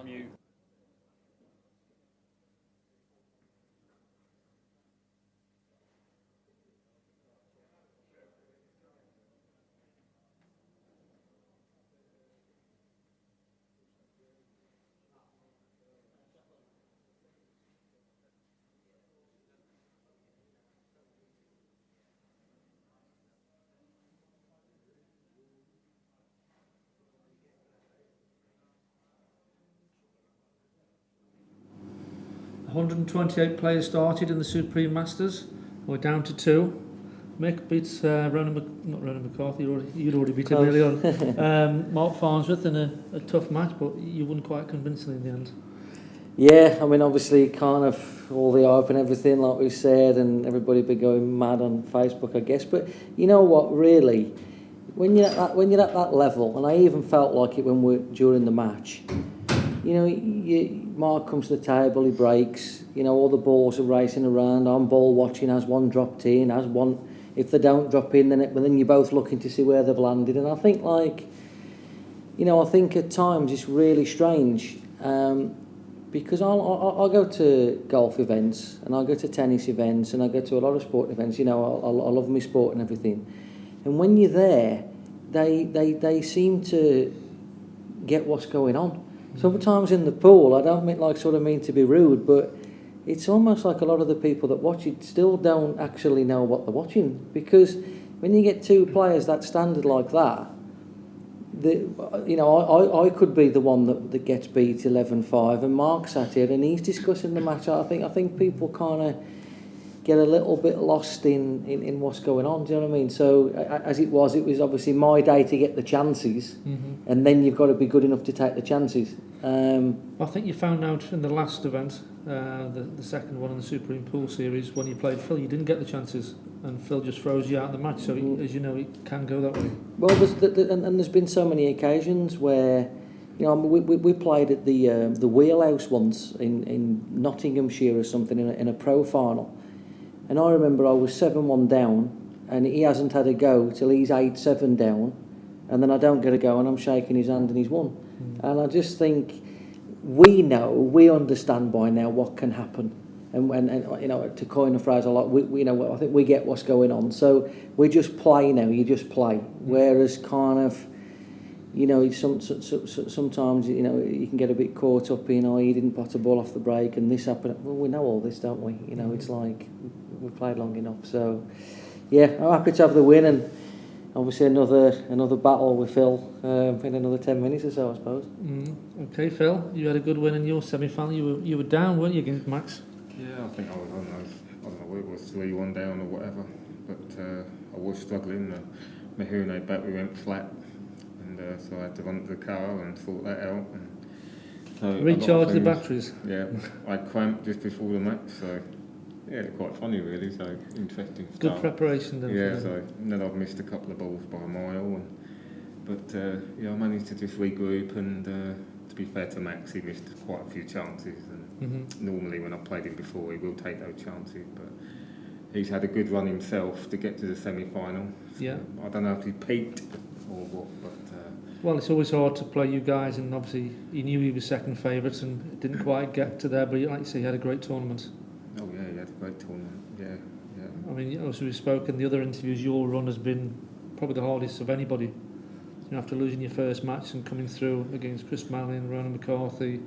You. 128 players started in the Supreme Masters. We're down to 2. Mick beats not Ronan McCarthy, you'd already beat him early on. Mark Farnsworth in a tough match, but you wouldn't quite convincingly in the end. Yeah, I mean, obviously, kind of all the hype and everything, like we said, and everybody be going mad on Facebook, I guess. But you know what, really, when you're at that level, and I even felt like it during the match. You know, Mark comes to the table, he breaks. You know, all the balls are racing around. I'm ball watching as one dropped in, as one. If they don't drop in, then you're both looking to see where they've landed. And I think, like, you know, I think at times it's really strange. Because I'll go to golf events and I'll go to tennis events and I go to a lot of sport events. You know, I love my sport and everything. And when you're there, they seem to get what's going on. Sometimes in the pool, I don't mean to be rude, but it's almost like a lot of the people that watch it still don't actually know what they're watching. Because when you get 2 players that standard like that, I could be the one that gets beat 11-5, and Mark sat here and he's discussing the match. I think people kind of get a little bit lost in what's going on. Do you know what I mean? So as it was obviously my day to get the chances, and then you've got to be good enough to take the chances. I think you found out in the last event, the second one in the Supreme Pool Series, when you played Phil, you didn't get the chances, and Phil just froze you out of the match. So as you know, it can go that way. Well, there's been so many occasions where, you know, we played at the Wheelhouse once in Nottinghamshire or something in a pro final, and I remember I was 7-1 down, and he hasn't had a go till he's 8-7 down, and then I don't get a go, and I'm shaking his hand, and he's won. And I just think we understand by now what can happen, and you know, to coin a phrase, I think we get what's going on. So we just play now. You just play. Whereas kind of, you know, sometimes, you know, you can get a bit caught up in, you didn't pot a ball off the break and this happened. Well, we know all this, don't we? You know, it's like we've played long enough. So yeah, I'm happy to have the win, and obviously another battle with Phil in another 10 minutes or so, I suppose. Okay, Phil, you had a good win in your semi-final. You were down, weren't you, against Max? Yeah, I think I was on those. I don't know whether it was 3-1 down or whatever, but I was struggling. My hearing aid battery went flat, and so I had to run to the car and sort that out. And so recharge the batteries. Yeah, I cramped just before the match, so yeah, quite funny really. So interesting. Good preparation then. Yeah, so then I've missed a couple of balls by a mile, but yeah, I managed to just regroup and. To be fair to Max, he missed quite a few chances, and normally when I've played him before, he will take those chances. But he's had a good run himself to get to the semi-final. So yeah, I don't know if he peaked or what. But well, it's always hard to play you guys, and obviously he knew he was second favourites and it didn't quite get to there, but like you say, he had a great tournament. oh yeah, he had a great tournament. Yeah. I mean, as we've spoken, the other interviews, your run has been probably the hardest of anybody. After losing your first match and coming through against Chris Manley, Ronan McCarthy,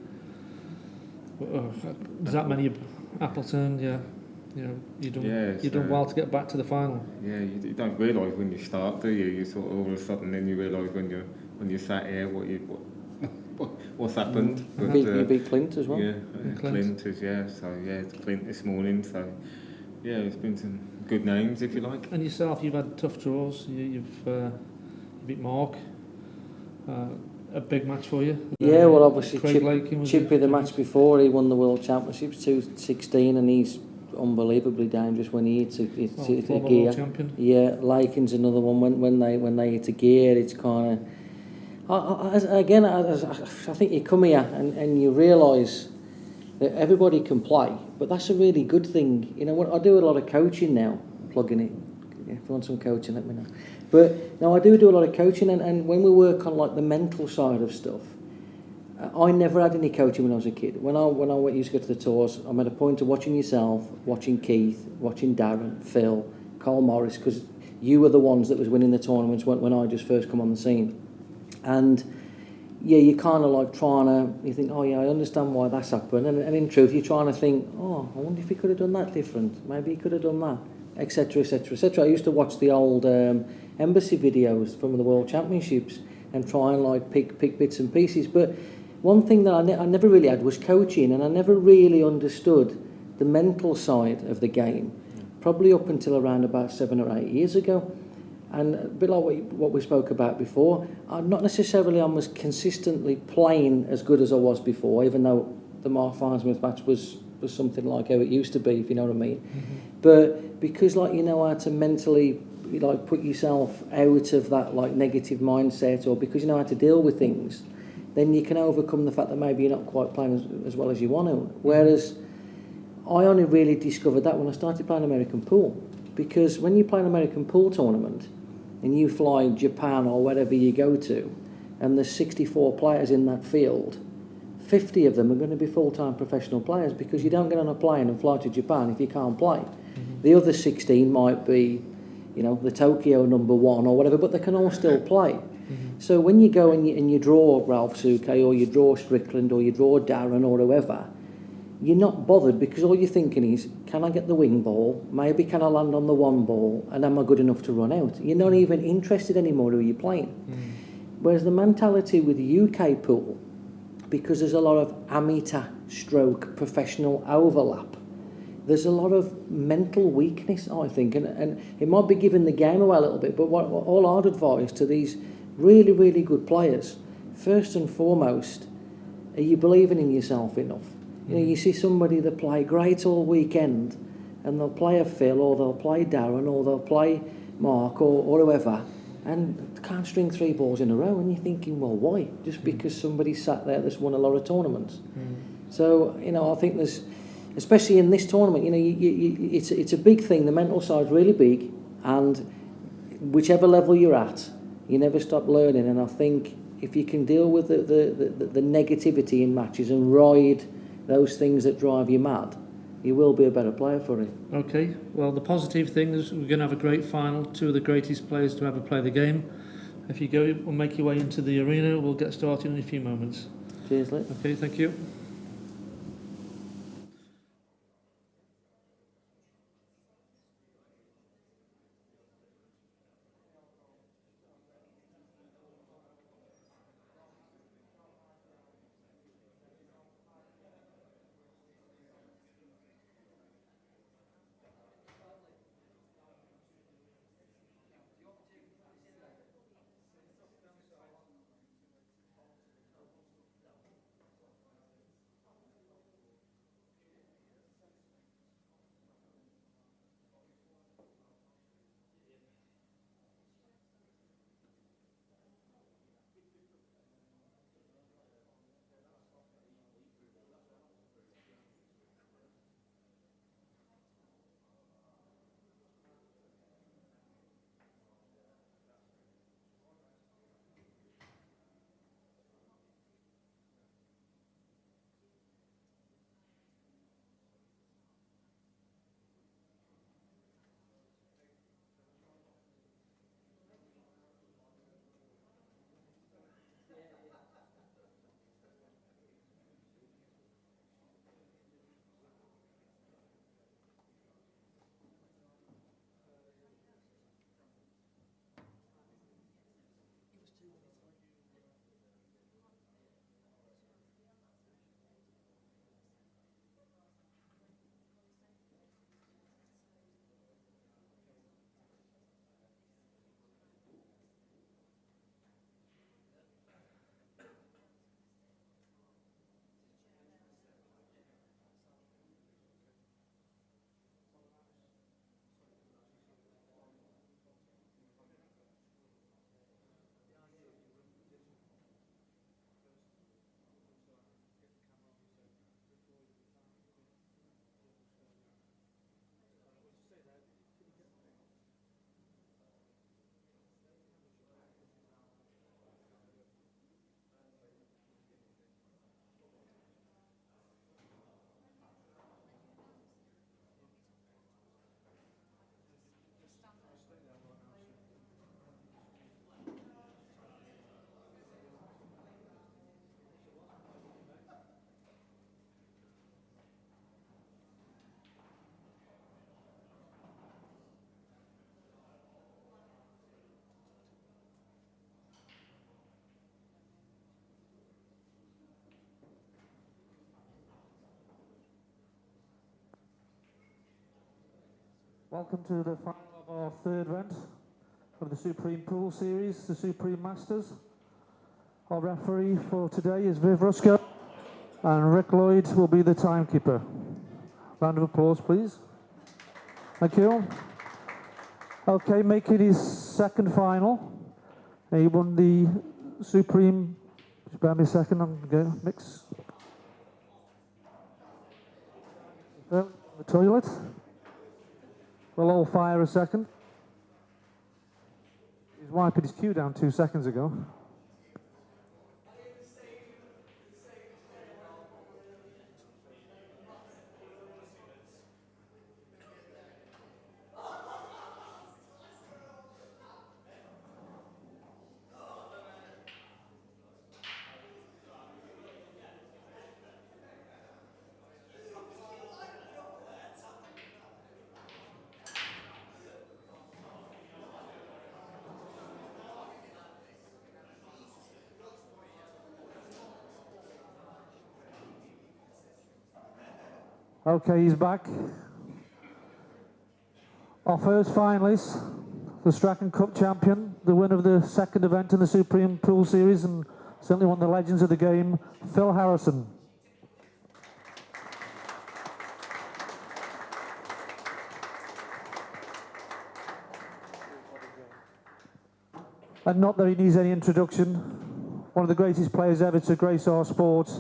there's that many, Appleton, you've done well to get back to the final. Yeah, you don't realise when you start, do you? You sort of all of a sudden then you realise when you're sat here what's happened. But, you beat Clint as well. Yeah, Clint is So Clint this morning. So yeah, it's been some good names, if you like. And yourself, you've had tough draws. You beat Mark. A big match for you. Yeah, well, obviously Chippy the match before, he won the World Championships 2:16, and he's unbelievably dangerous when he hits a gear. Champion. Yeah, Lakin's another one. When they hit a gear, it's kind of. I think you come here and you realise that everybody can play, but that's a really good thing. When I do a lot of coaching now, plugging it. If you want some coaching, let me know. But now I do a lot of coaching, and when we work on like the mental side of stuff, I never had any coaching when I was a kid. When I used to go to the tours, I made a point of watching yourself, watching Keith, watching Darren, Phil, Carl Morris, because you were the ones that was winning the tournaments when I just first come on the scene. And yeah, you're kind of like you think, oh yeah, I understand why that's happened. And in truth, you're trying to think, oh, I wonder if he could have done that different. Maybe he could have done that, etc., etc., etc. I used to watch the old embassy videos from the World Championships and try and like pick bits and pieces. But one thing that I never really had was coaching, and I never really understood the mental side of the game, probably up until around about 7 or 8 years ago. And a bit like what we spoke about before, not necessarily I'm as consistently playing as good as I was before, even though the Mark Farnsworth match was something like how it used to be, if you know what I mean. Mm-hmm. But because like you know how to mentally like put yourself out of that like negative mindset, or because you know how to deal with things, then you can overcome the fact that maybe you're not quite playing as well as you want to. Whereas I only really discovered that when I started playing American pool, because when you play an American pool tournament and you fly Japan or wherever you go to, and there's 64 players in that field, 50 of them are going to be full-time professional players, because you don't get on a plane and fly to Japan if you can't play. Mm-hmm. The other 16 might be, the Tokyo number 1 or whatever, but they can all still play. Mm-hmm. So when you go and you draw Ralph Souquet, or you draw Strickland, or you draw Darren or whoever, you're not bothered, because all you're thinking is, can I get the wing ball? Maybe can I land on the one ball? And am I good enough to run out? You're not even interested anymore who you're playing. Mm. Whereas the mentality with the UK pool, because there's a lot of amateur stroke professional overlap, there's a lot of mental weakness, I think, and it might be giving the game away a little bit, but all I'd advise to these really, really good players, first and foremost, are you believing in yourself enough? You see somebody that play great all weekend, and they'll play a Phil, or they'll play Darren, or they'll play Mark, or whoever, and can't string 3 balls in a row, and you're thinking, well, why? Just because somebody sat there that's won a lot of tournaments. So, I think there's, especially in this tournament, it's a big thing. The mental side's really big, and whichever level you're at, you never stop learning. And I think if you can deal with the negativity in matches and ride those things that drive you mad, you will be a better player for it. Okay, well, the positive thing is we're going to have a great final, 2 of the greatest players to ever play the game. If you go, we'll make your way into the arena. We'll get started in a few moments. Cheers, Lee. Okay, thank you. Welcome to the final of our third event of the Supreme Pool Series, the Supreme Masters. Our referee for today is Viv Rusko, and Rick Lloyd will be the timekeeper. Round of applause, please. Thank you. Okay, making his second final. He won the Supreme. Just bear me a second, I'm going to mix. The toilet. We'll all fire a second. He's wiping his cue down 2 seconds ago. Okay, he's back. Our first finalist, the Strachan Cup champion, the winner of the second event in the Supreme Pool Series, and certainly one of the legends of the game, Phil Harrison. And not that he needs any introduction, one of the greatest players ever to grace our sport,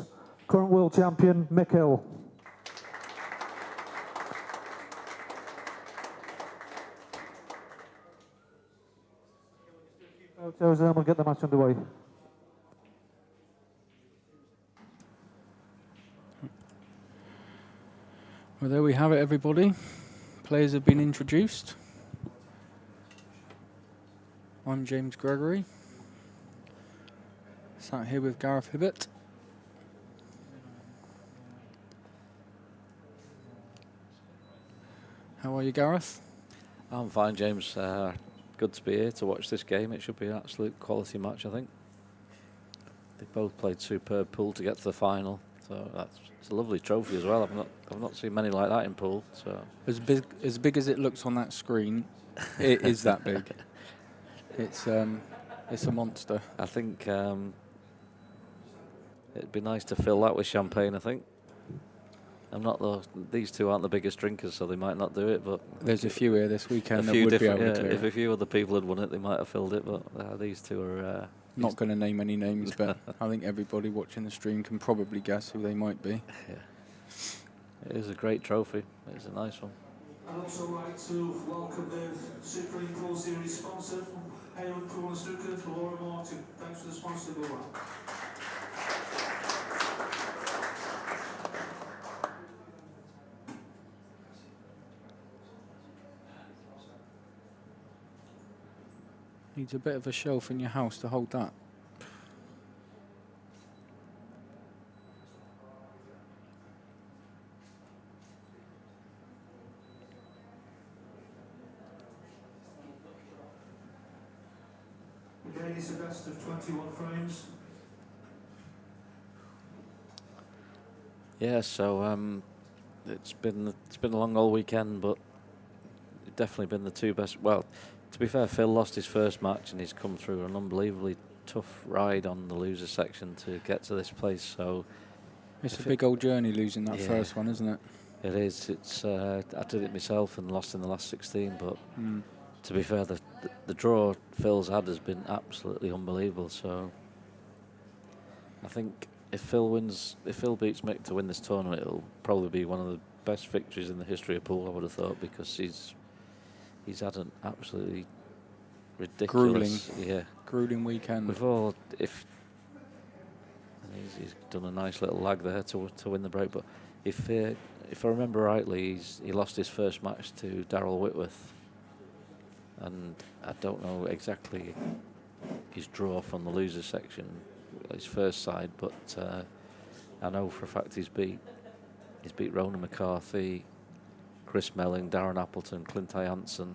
current world champion, Mick Hill. Photos, and then we'll get the match underway. Well, there we have it, everybody. Players have been introduced. I'm James Gregory. Sat here with Gareth Hibbett. How are you, Gareth? I'm fine, James. Good to be here to watch this game. It should be an absolute quality match, I think. They both played superb pool to get to the final, so it's a lovely trophy as well. I've not seen many like that in pool. So As big as it looks on that screen, it is that big. It's a monster. I think it'd be nice to fill that with champagne, I think. These two aren't the biggest drinkers, so they might not do it. But there's a few here this weekend that would be able to clear if a few other people had won it, they might have filled it. But these two are not going to name any names, but I think everybody watching the stream can probably guess who they might be. Yeah, it is a great trophy. It's a nice one. I'd also like to welcome the Supreme Pool Series sponsor from Haywood Pool and Snooker, Laura Martin. Thanks for the sponsor, Laura. Needs a bit of a shelf in your house to hold that. Again, it's a best of 21 frames. Yeah, so it's been a long all weekend, but it's definitely been the two best. Well, to be fair, Phil lost his first match, and he's come through an unbelievably tough ride on the loser section to get to this place. So it's a big old journey losing that first one, isn't it? It is. It's I did it myself and lost in the last 16. But to be fair, the draw Phil's had has been absolutely unbelievable. So I think if Phil beats Mick to win this tournament, it'll probably be one of the best victories in the history of pool, I would have thought, because he's had an absolutely ridiculous, grueling weekend. He's done a nice little lag there to win the break. But if I remember rightly, he lost his first match to Darryl Whitworth, and I don't know exactly his draw from the losers section, his first side, but I know for a fact he's beat Ronan McCarthy, Chris Melling, Darren Appleton, Clint Hansen.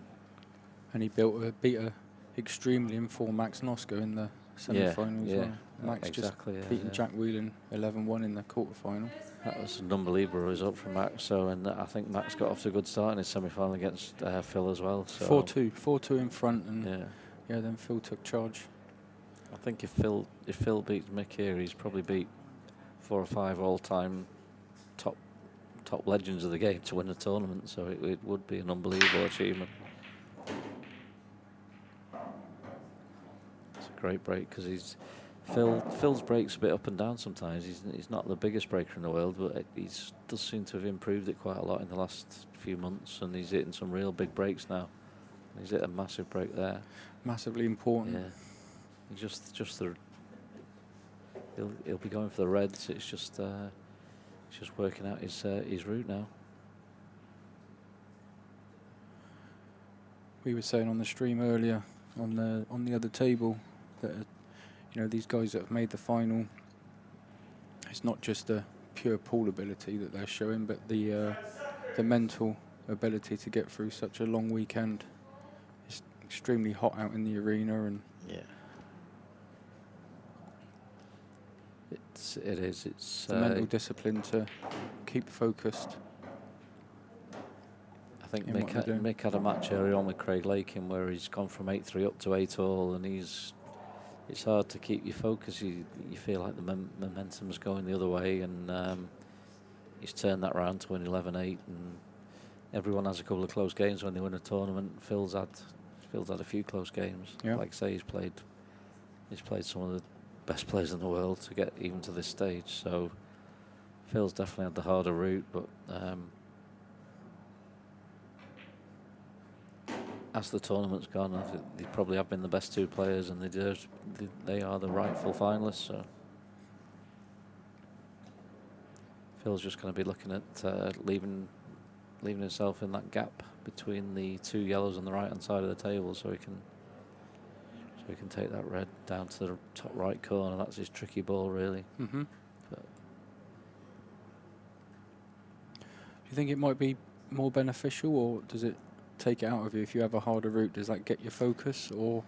And he beat a extremely informed Max Noska in the semi-final as yeah. well. Max Exactly, just beating Jack Whelan 11-1 in the quarter-final. That was an unbelievable result from Max. So, and I think Max got off to a good start in his semi-final against Phil as well. So 4-2 in front, and then Phil took charge. I think if Phil beats Mick here, he's probably beat 4 or 5 all-time top legends of the game to win the tournament. So it would be an unbelievable achievement. It's a great break because Phil's breaks a bit up and down sometimes. He's not the biggest breaker in the world, but he does seem to have improved it quite a lot in the last few months, and he's hitting some real big breaks now. He's hit a massive break there. Massively important. Yeah. He'll be going for the reds. It's just working out his route now. We were saying on the stream earlier on the other table that these guys that have made the final, it's not just the pure pool ability that they're showing, but the mental ability to get through such a long weekend. It's extremely hot out in the arena, and it is. It's the mental discipline to keep focused. I think Mick had a match earlier on with Craig Lakin where he's gone from 8-3 up to 8-all, and it's hard to keep your focus. You feel like the momentum's going the other way, and he's turned that round to win 11-8. And everyone has a couple of close games when they win a tournament. Phil's had a few close games. Yeah. Like I say, he's played some of the best players in the world to get even to this stage. So Phil's definitely had the harder route, but as the tournament's gone, I think they probably have been the best 2 players, and they are the rightful finalists. So Phil's just going to be looking at leaving himself in that gap between the 2 yellows on the right hand side of the table, so he can take that red down to the top right corner. That's his tricky ball, really. Mm-hmm. Do you think it might be more beneficial, or does it take it out of you if you have a harder route? Does that get your focus, or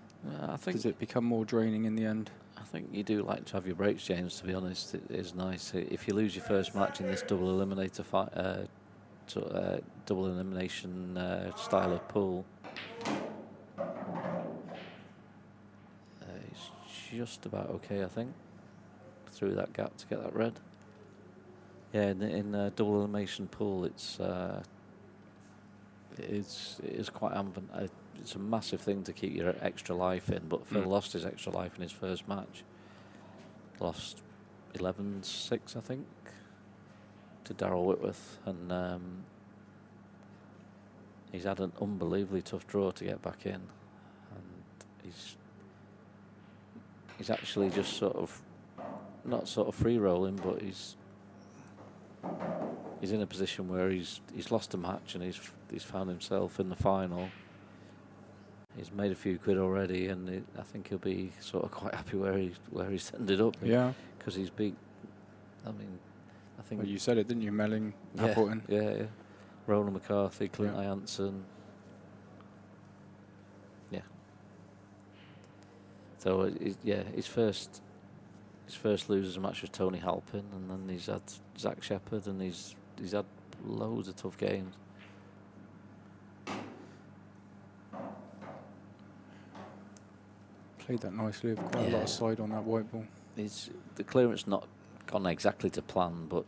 does it become more draining in the end? I think you do like to have your breaks, James, to be honest. It is nice. If you lose your first match in this double eliminator fight, double elimination style of pool, it's just about okay, I think, through that gap to get that red. Yeah, in double elimination pool, it is quite it's a massive thing to keep your extra life in, but Phil lost his extra life in his first match. Lost 11-6, I think, to Darryl Whitworth, and he's had an unbelievably tough draw to get back in, and he's actually just not free rolling, but he's in a position where he's lost a match, and he's found himself in the final. He's made a few quid already, and I think he'll be sort of quite happy where he's ended up. Yeah, because he's beat. I think. Well, you said it, didn't you? Melling, Appleton. Yeah. Roland McCarthy, Clint Janssen. Yeah. So his first losers match was Tony Halpin, and then he's had Zach Shepherd, and he's had loads of tough games. Played that nicely with quite a lot of side on that white ball. The clearance not gone exactly to plan, but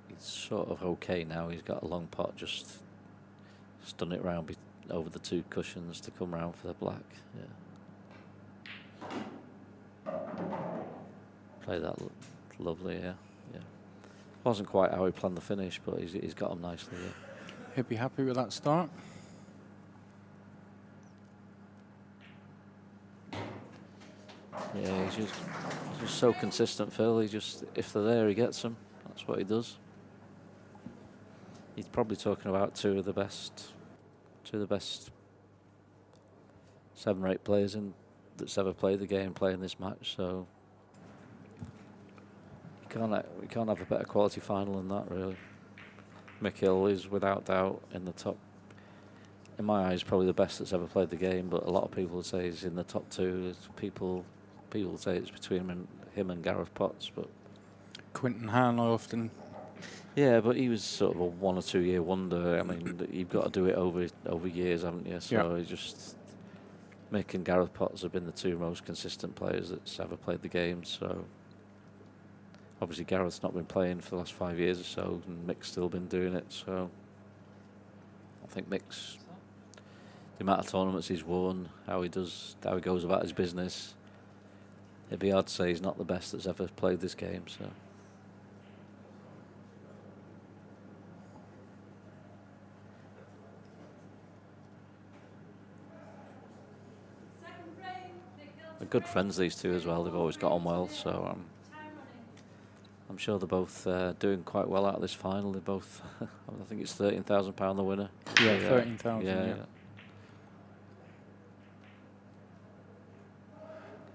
it's sort of okay now. He's got a long pot, just stun it round over the 2 cushions to come round for the black. Yeah. Play that lovely, yeah. Wasn't quite how he planned the finish, but he's got them nicely. Yeah. He'll be happy with that start. Yeah, he's just so consistent, Phil. If they're there, he gets them. That's what he does. He's probably talking about two of the best 7 or 8 players that's ever played the game playing this match. So you can't have a better quality final than that, really. Mick Hill is without doubt in the top in my eyes, probably the best that's ever played the game. But a lot of people would say he's in the top two. People say it's between him and Gareth Potts. But Quinton Han, I often. Yeah, but he was sort of a 1 or 2 year wonder. I mean, you've got to do it over years, haven't you? So it's just Mick and Gareth Potts have been the two most consistent players that's ever played the game. So obviously Gareth's not been playing for the last 5 years or so, and Mick's still been doing it. So I think Mick's, the amount of tournaments he's won, how he goes about his business, it'd be hard to say he's not the best that's ever played this game. So. They're good friends, these two, as well. They've always got on well, so I'm sure they're both doing quite well out of this final. They're both, I think it's £13,000 the winner. Yeah, 13,000. Yeah.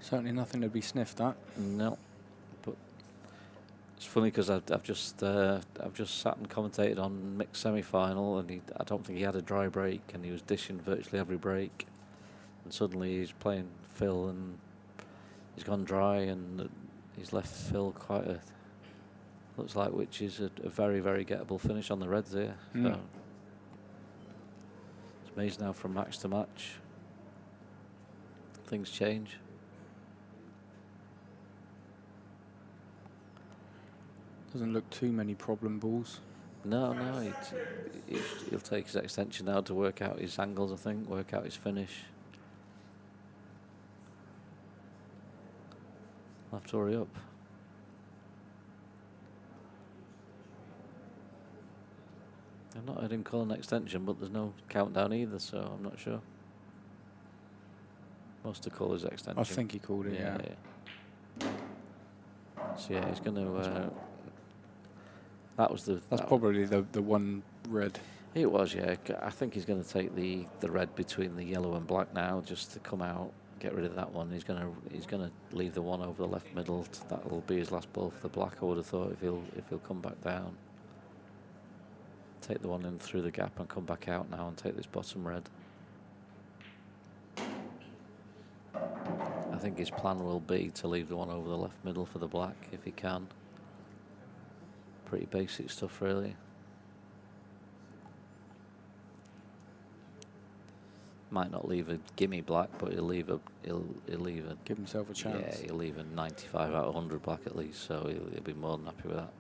Certainly nothing to be sniffed at. No, but it's funny because I've just sat and commentated on Mick's semi-final, and I don't think he had a dry break, and he was dishing virtually every break, and suddenly he's playing Phil, and he's gone dry, and he's left Phil quite a, looks like, which is a very, very gettable finish on the reds here. So it's amazing now from match to match things change. Doesn't look too many problem balls. No, he'll take his extension now to work out his angles, I think, work out his finish. I'll have to hurry up. I've not heard him call an extension, but there's no countdown either, so I'm not sure. Must have called his extension. I think he called it, yeah. So yeah, he's going to... That's probably the one red. It was, yeah. I think he's going to take the red between the yellow and black now, just to come out, get rid of that one. He's going to leave the one over the left middle. That'll be his last ball for the black, I would have thought, if he'll come back down. Take the one in through the gap and come back out now and take this bottom red. I think his plan will be to leave the one over the left middle for the black if he can. Pretty basic stuff, really. Might not leave a gimme black, but he'll leave a Give himself a chance. Yeah, he'll leave a 95 out of 100 black at least, so he'll be more than happy with that.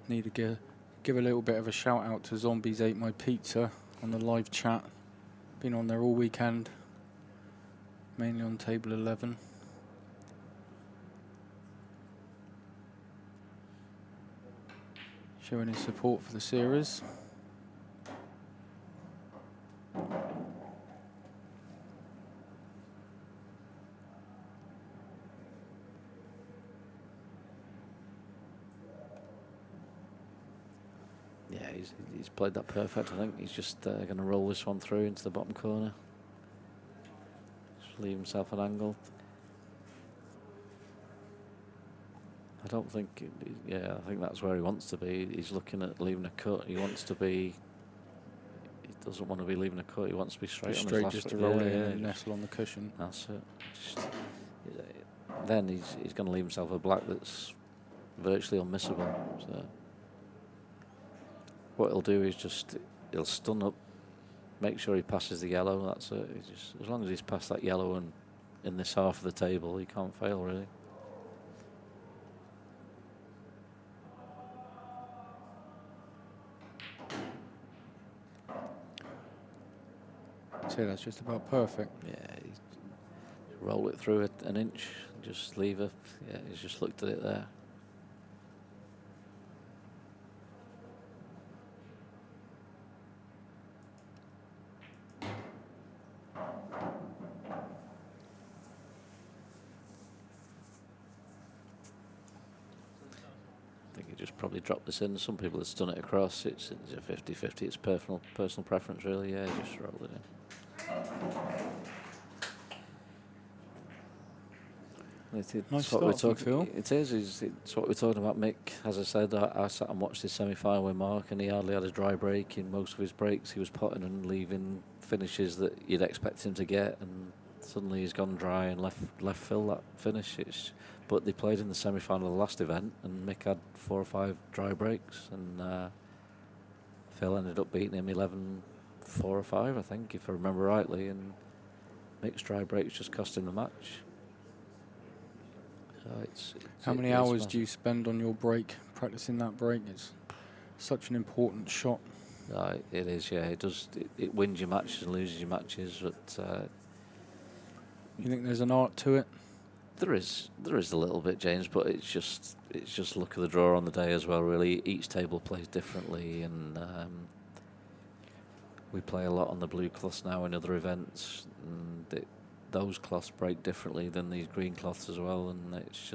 Need to give a little bit of a shout out to Zombies Ate My Pizza on the live chat. Been on there all weekend, mainly on table 11. Showing his support for the series. Yeah, he's played that perfect. I think he's just going to roll this one through into the bottom corner. Just leave himself an angle. I don't think, I think that's where he wants to be. He's looking at leaving a cut. He wants to be, he doesn't want to be leaving a cut. He wants to be straight on his last, just to roll in and nestle on the cushion. That's it. Then he's going to leave himself a black that's virtually unmissable. So what he'll do is he'll stun up, make sure he passes the yellow. That's it. As long as he's past that yellow and in this half of the table, he can't fail, really. So that's just about perfect. Yeah, roll it through an inch, just leave it. Yeah, he's just looked at it there. I think he just probably dropped this in. Some people have done it across. It's a 50-50. It's personal preference, really. Yeah, just roll it in. It's Nice what we're start from talking. Phil. It is. It's what we're talking about, Mick. As I said, I sat and watched his semi-final with Mark, and he hardly had a dry break in most of his breaks. He was potting and leaving finishes that you'd expect him to get, and suddenly he's gone dry and left Phil that finish. But they played in the semi-final of the last event, and Mick had 4 or 5 dry breaks, and Phil ended up beating him 11-4 or 5, I think, if I remember rightly, and Mick's dry breaks just cost him the match. So How many hours do you spend on your break, practicing that break? It's such an important shot. It is, yeah. It does. It wins your matches and loses your matches, but You think there's an art to it? there is a little bit, James. But it's just luck of the draw on the day as well. Really, each table plays differently, and we play a lot on the blue cloths now in other events, and those cloths break differently than these green cloths as well, and it's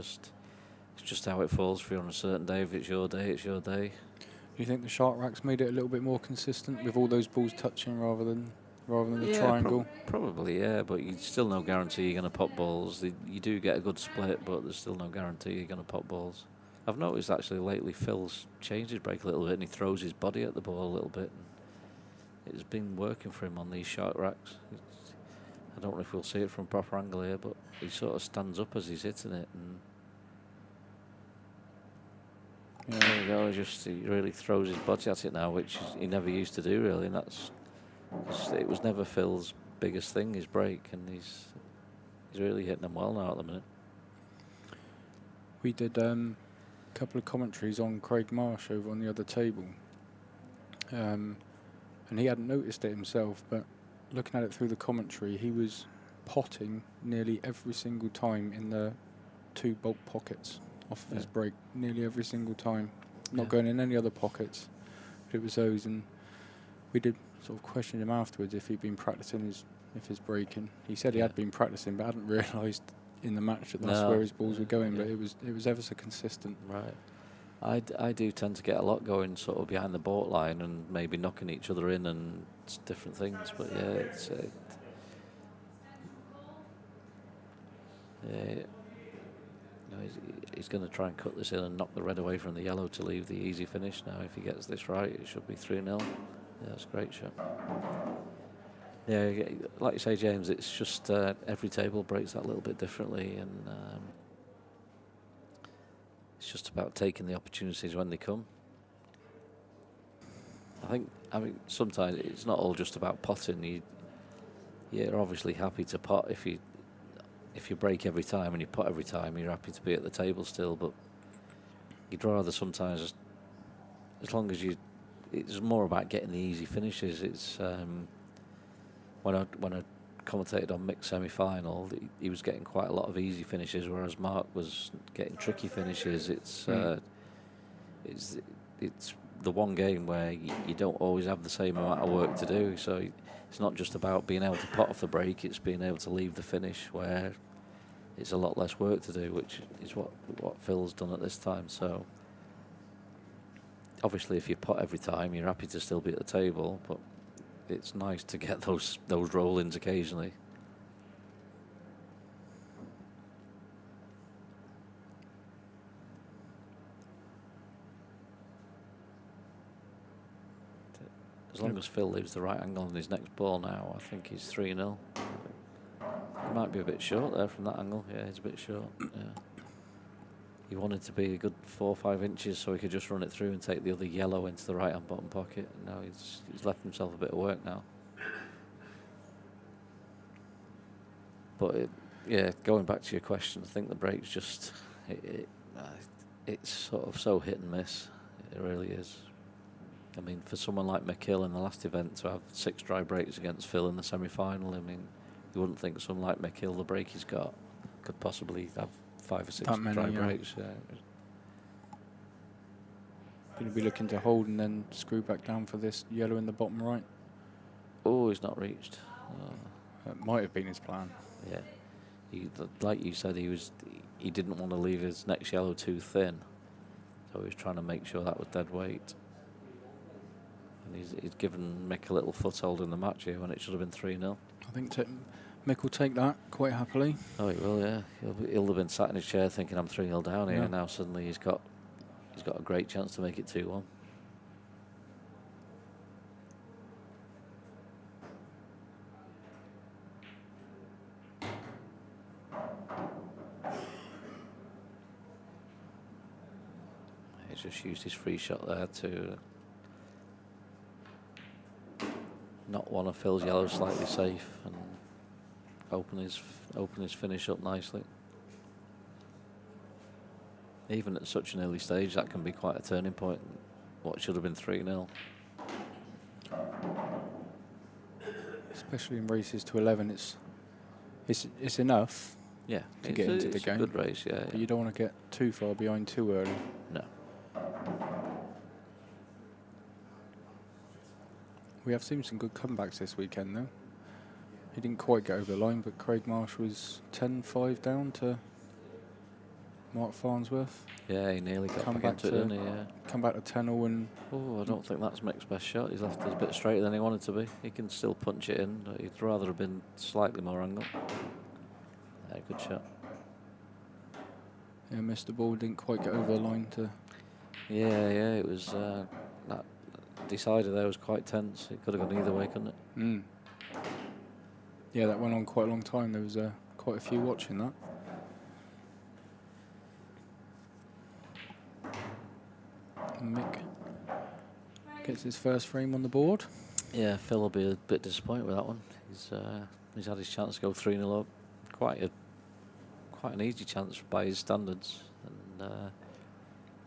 just how it falls for you on a certain day. If it's your day, it's your day. Do you think the shark racks made it a little bit more consistent with all those balls touching rather than the triangle? Probably, yeah, but you still no guarantee you're going to pop balls. You do get a good split, but there's still no guarantee you're going to pop balls. I've noticed actually lately Phil's changed his break a little bit, and he throws his body at the ball a little bit. And it's been working for him on these shark racks. I don't know if we'll see it from a proper angle here, but he sort of stands up as he's hitting it, and there you go. He really throws his body at it now, which he never used to do really, and it was never Phil's biggest thing, his break, and he's really hitting them well now at the minute. We did a couple of commentaries on Craig Marsh over on the other table, and he hadn't noticed it himself, but looking at it through the commentary, he was potting nearly every single time in the 2 bulk pockets off of his break, nearly every single time. Not going in any other pockets, but it was those. And we did sort of question him afterwards if he'd been practicing his breaking. He said he had been practicing, but hadn't realised in the match that that's where his balls were going. But it was ever so consistent. Right. I do tend to get a lot going sort of behind the baud line and maybe knocking each other in and different things. But yeah, it's no, he's going to try and cut this in and knock the red away from the yellow to leave the easy finish. Now, if he gets this right, it should be 3-0. Yeah, that's a great shot. Yeah, like you say, James, it's just every table breaks that little bit differently, and it's just about taking the opportunities when they come. I mean, sometimes it's not all just about potting. You're obviously happy to pot if you break every time and you pot every time. You're happy to be at the table still, but you'd rather sometimes, as long as it's more about getting the easy finishes. It's when I commentated on Mick's semi-final, he was getting quite a lot of easy finishes, whereas Mark was getting tricky finishes. It's the one game where you don't always have the same amount of work to do. So it's not just about being able to pot off the break; it's being able to leave the finish where it's a lot less work to do, which is what Phil's done at this time. So obviously, if you pot every time, you're happy to still be at the table, but it's nice to get those roll-ins occasionally. As long as Phil leaves the right angle on his next ball now, I think he's 3-0. He might be a bit short there from that angle. Yeah, he's a bit short. Yeah. He wanted to be a good 4 or 5 inches so he could just run it through and take the other yellow into the right-hand bottom pocket. Now he's left himself a bit of work now. But going back to your question, I think the break's just it's sort of so hit and miss. It really is. I mean, for someone like McKill in the last event to have 6 dry breaks against Phil in the semi-final, I mean, you wouldn't think someone like McKill, the break he's got, could possibly have 5 or 6 dry breaks. Yeah. Going to be looking to hold and then screw back down for this yellow in the bottom right. Oh, he's not reached. That might have been his plan. Yeah, like you said, he didn't want to leave his next yellow too thin, so he was trying to make sure that was dead weight. And he's given Mick a little foothold in the match here when it should have been 3-0. I think Mick will take that quite happily. Oh, he will, yeah. He'll have been sat in his chair thinking, I'm 3-0 down here. Yeah. Now suddenly he's got a great chance to make it 2-1. He's just used his free shot there to not one of Phil's yellows slightly safe and open his finish up nicely. Even at such an early stage, that can be quite a turning point. What should have been 3-0. Especially in races to 11, it's enough. Yeah, to get into the game. It's a good race, yeah. But you don't want to get too far behind too early. No. We have seen some good comebacks this weekend, though. He didn't quite get over the line, but Craig Marsh was 10-5 down to Mark Farnsworth. Yeah, he nearly got back into it, didn't he? Yeah. Come back to 10-0 and... Oh, I don't think that's Mick's best shot. He's left it a bit straighter than he wanted to be. He can still punch it in. But he'd rather have been slightly more angled. Yeah, good shot. Yeah, missed the ball, didn't quite get over the line to... Yeah, it was... that decider there was quite tense. It could have gone either way, couldn't it? Mm. Yeah, that went on quite a long time. There was quite a few watching that. Mick gets his first frame on the board. Yeah, Phil will be a bit disappointed with that one. He's had his chance to go 3-0 up. Quite an easy chance by his standards. And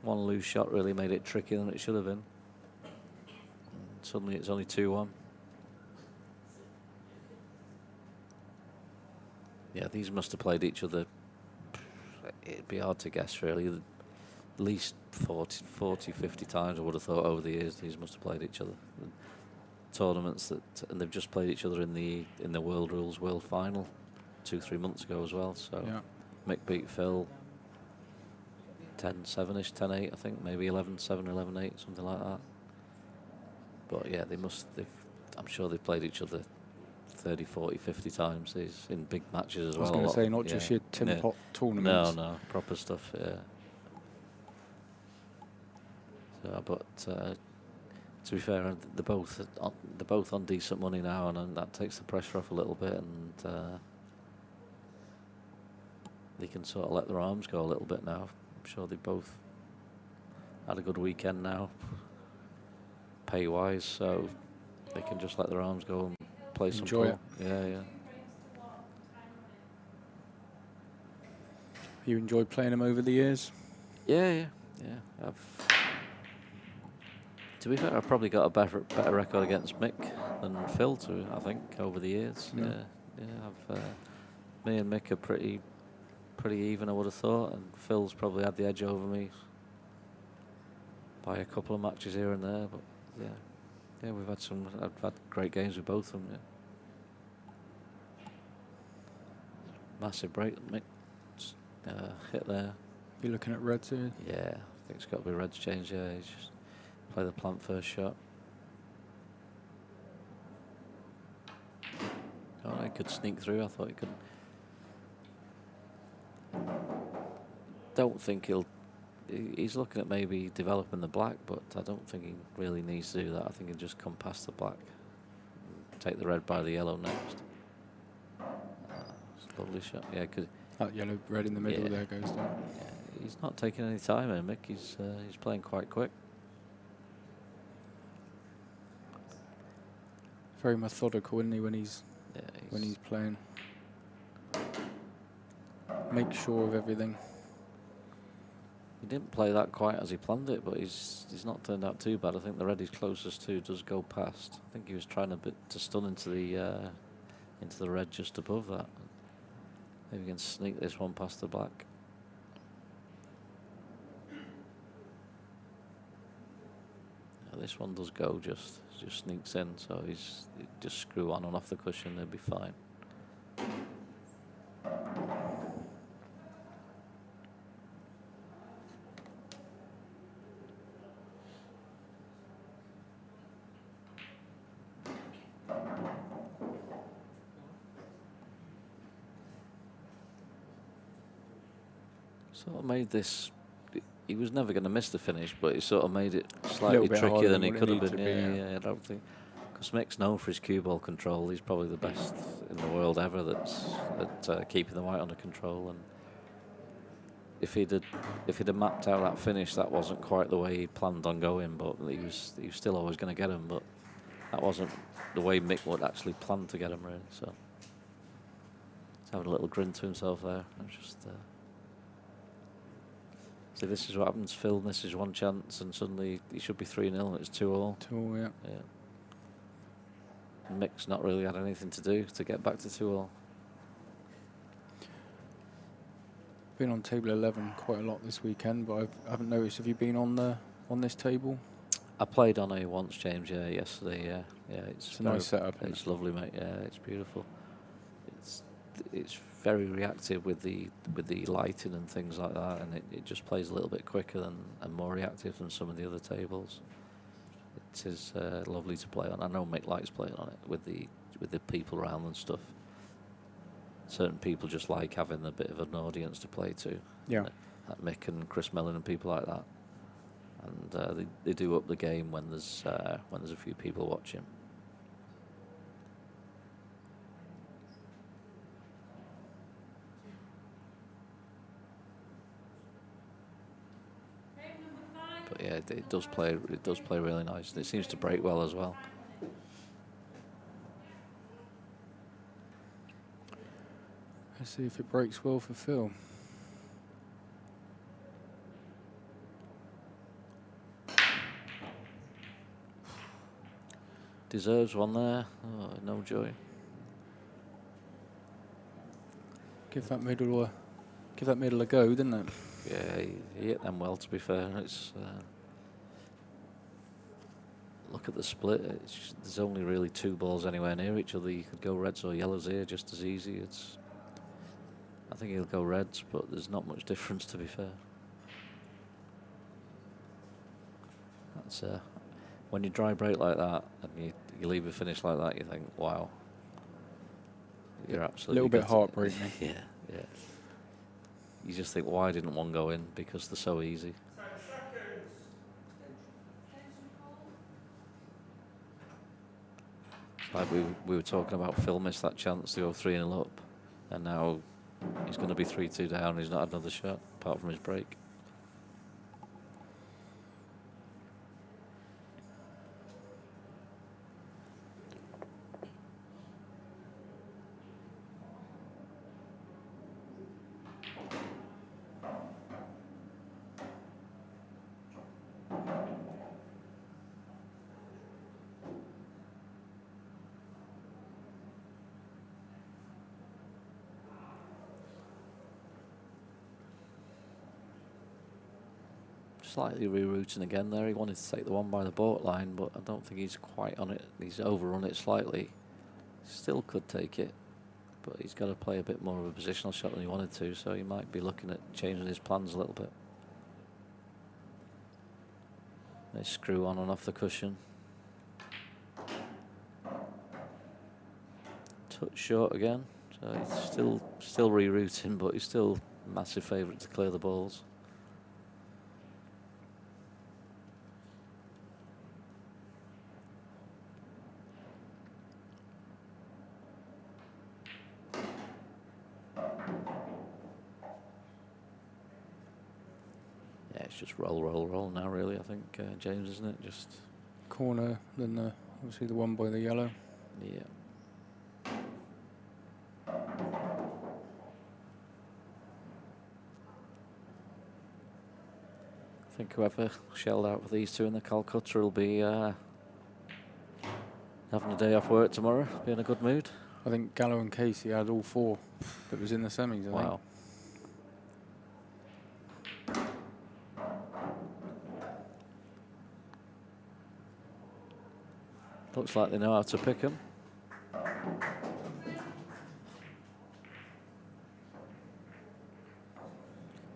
one loose shot really made it trickier than it should have been. And suddenly it's only 2-1. Yeah, these must have played each other. It'd be hard to guess, really. At least 40, 50 times, I would have thought, over the years. These must have played each other. And tournaments and they've just played each other in the World Rules World Final 2-3 months ago as well. So yeah. Mick beat Phil 10-7ish, 10-8, I think, maybe 11-7 or 11-8, something like that. But yeah, I'm sure they've played each other 30, 40, 50 times in big matches as well. I was going to say, not just your tin pot tournaments. No, proper stuff, yeah. So, but to be fair, they're both on decent money now, and that takes the pressure off a little bit, and they can sort of let their arms go a little bit now. I'm sure they both had a good weekend now, pay-wise, so they can just let their arms go and play some enjoy ball. it. Yeah. You enjoyed playing them over the years? Yeah. To be fair, I've probably got a better record against Mick than Phil, I think, over the years. Yeah. Me and Mick are pretty even, I would have thought, and Phil's probably had the edge over me by a couple of matches here and there. But yeah, I've had great games with both of them. Yeah. Massive break that Mick hit there. You're looking at reds here? Yeah, I think it's got to be red's change. Yeah, he's just play the plant first shot. Oh, he could sneak through. I thought he could. Don't think he's looking at maybe developing the black, but I don't think he really needs to do that. I think he'll just come past the black, take the red by the yellow next. It's a lovely shot. Yeah, because that yellow red in the middle there goes down. Yeah, he's not taking any time here, Mick. He's playing quite quick. Very methodical, isn't he, when he's playing? Make sure of everything. He didn't play that quite as he planned it, but he's not turned out too bad. I think the red he's closest to does go past. I think he was trying a bit to stun into the red just above that. Maybe he can sneak this one past the black. Yeah, this one does go, just sneaks in, so he's just screw on and off the cushion, they'll be fine. Sort of made this. He was never going to miss the finish, but he sort of made it slightly trickier than he could have been. Yeah, I don't think. Because Mick's known for his cue ball control. He's probably the best in the world ever that's at keeping the white under control. And if he'd have mapped out that finish, that wasn't quite the way he planned on going. But he was still always going to get him. But that wasn't the way Mick would actually plan to get him, really. So he's having a little grin to himself there. So this is what happens, Phil. This is one chance, and suddenly he should be 3-0, and it's 2-2. 2-2, yeah. Mick's not really had anything to do to get back to 2-2. Been on table 11 quite a lot this weekend, but I haven't noticed. Have you been on this table? I played on a once, James. Yeah, yesterday. Yeah. It's a nice setup. It's lovely, mate. Yeah, it's beautiful. It's very reactive with the lighting and things like that, and it just plays a little bit quicker and more reactive than some of the other tables. It is lovely to play on. I know Mick likes playing on it with the people around and stuff. Certain people just like having a bit of an audience to play to. Yeah. Like Mick and Chris Mellon and people like that. And they do up the game when there's a few people watching. But yeah, it does play really nice. It seems to break well as well. Let's see if it breaks well for Phil. Deserves one there. Oh, no joy. Give that middle a go, didn't it? Yeah, he hit them well, to be fair. It's look at the split. There's only really 2 balls anywhere near each other. You could go reds or yellows here just as easy. I think he'll go reds, but there's not much difference, to be fair. That's when you dry break like that and you leave a finish like that, you think, wow, you're absolutely a little bit heartbreaking. Yeah. You just think, why didn't one go in? Because they're so easy. It's like we were talking about Phil missed that chance to go 3-0 up, and now he's going to be 3-2 down. He's not had another shot apart from his break. Slightly rerouting again there. He wanted to take the one by the baulk line, but I don't think he's quite on it. He's overrun it slightly. Still could take it, but he's got to play a bit more of a positional shot than he wanted to, so he might be looking at changing his plans a little bit. They screw on and off the cushion. Touch short again, so he's still rerouting, but he's still a massive favourite to clear the balls. Just roll now, really, I think, James, isn't it? Just corner, then obviously the one by the yellow. Yeah. I think whoever shelled out with these two in the Calcutta will be having a day off work tomorrow, be in a good mood. I think Gallo and Casey had all 4 that was in the semis, I think. Wow. Looks like they know how to pick them.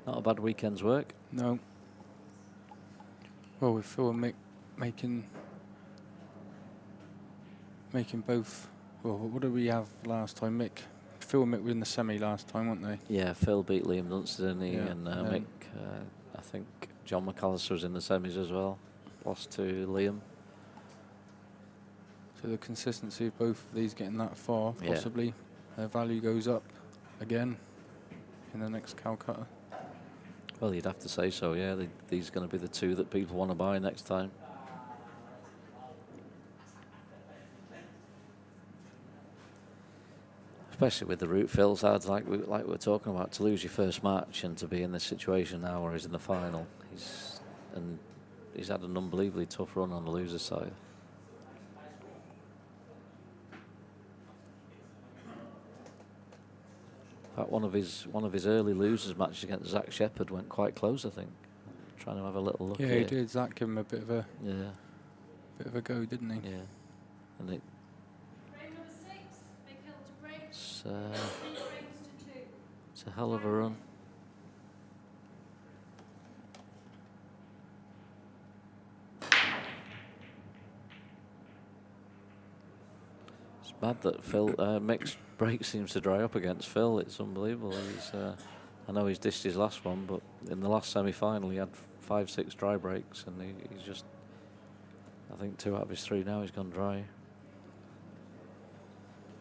Not a bad weekend's work. No. Well, with Phil and Mick making both. Well, what did we have last time? Mick Phil and Mick were in the semi last time, weren't they? Yeah, Phil beat Liam Dunster, didn't he? Yeah, And Mick, I think John McAllister was in the semis as well. Lost to Liam. So the consistency of both of these getting that far, possibly, their value goes up again in the next Calcutta. Well, you'd have to say so, yeah. These are going to be the two that people want to buy next time. Especially with the route Phil's had, like we're talking about, to lose your first match and to be in this situation now where he's in the final. He's had an unbelievably tough run on the loser's side. In fact, one of his early losers matches against Zach Shepherd went quite close, I think. Trying to have a little look. Yeah, here. he did. Zach gave him a bit of a go, didn't he? Yeah, and it's a hell of a run. It's mad that Mick's break seems to dry up against Phil. It's unbelievable. I know he's dished his last one, but in the last semi-final he had 5-6 dry breaks, and he's just, I think 2 out of his 3 now he's gone dry.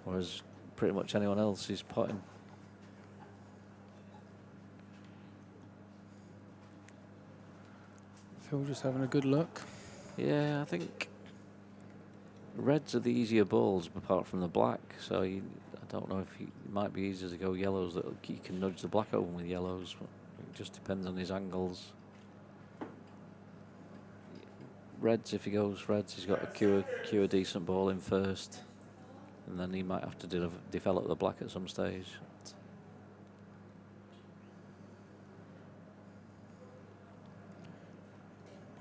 Whereas pretty much anyone else is potting. Phil just having a good look. Yeah, I think reds are the easier balls apart from the black, so I don't know if it might be easier to go yellows, that you can nudge the black open with yellows. But it just depends on his angles. Reds, if he goes reds, he's got to cue a decent ball in first, and then he might have to develop the black at some stage.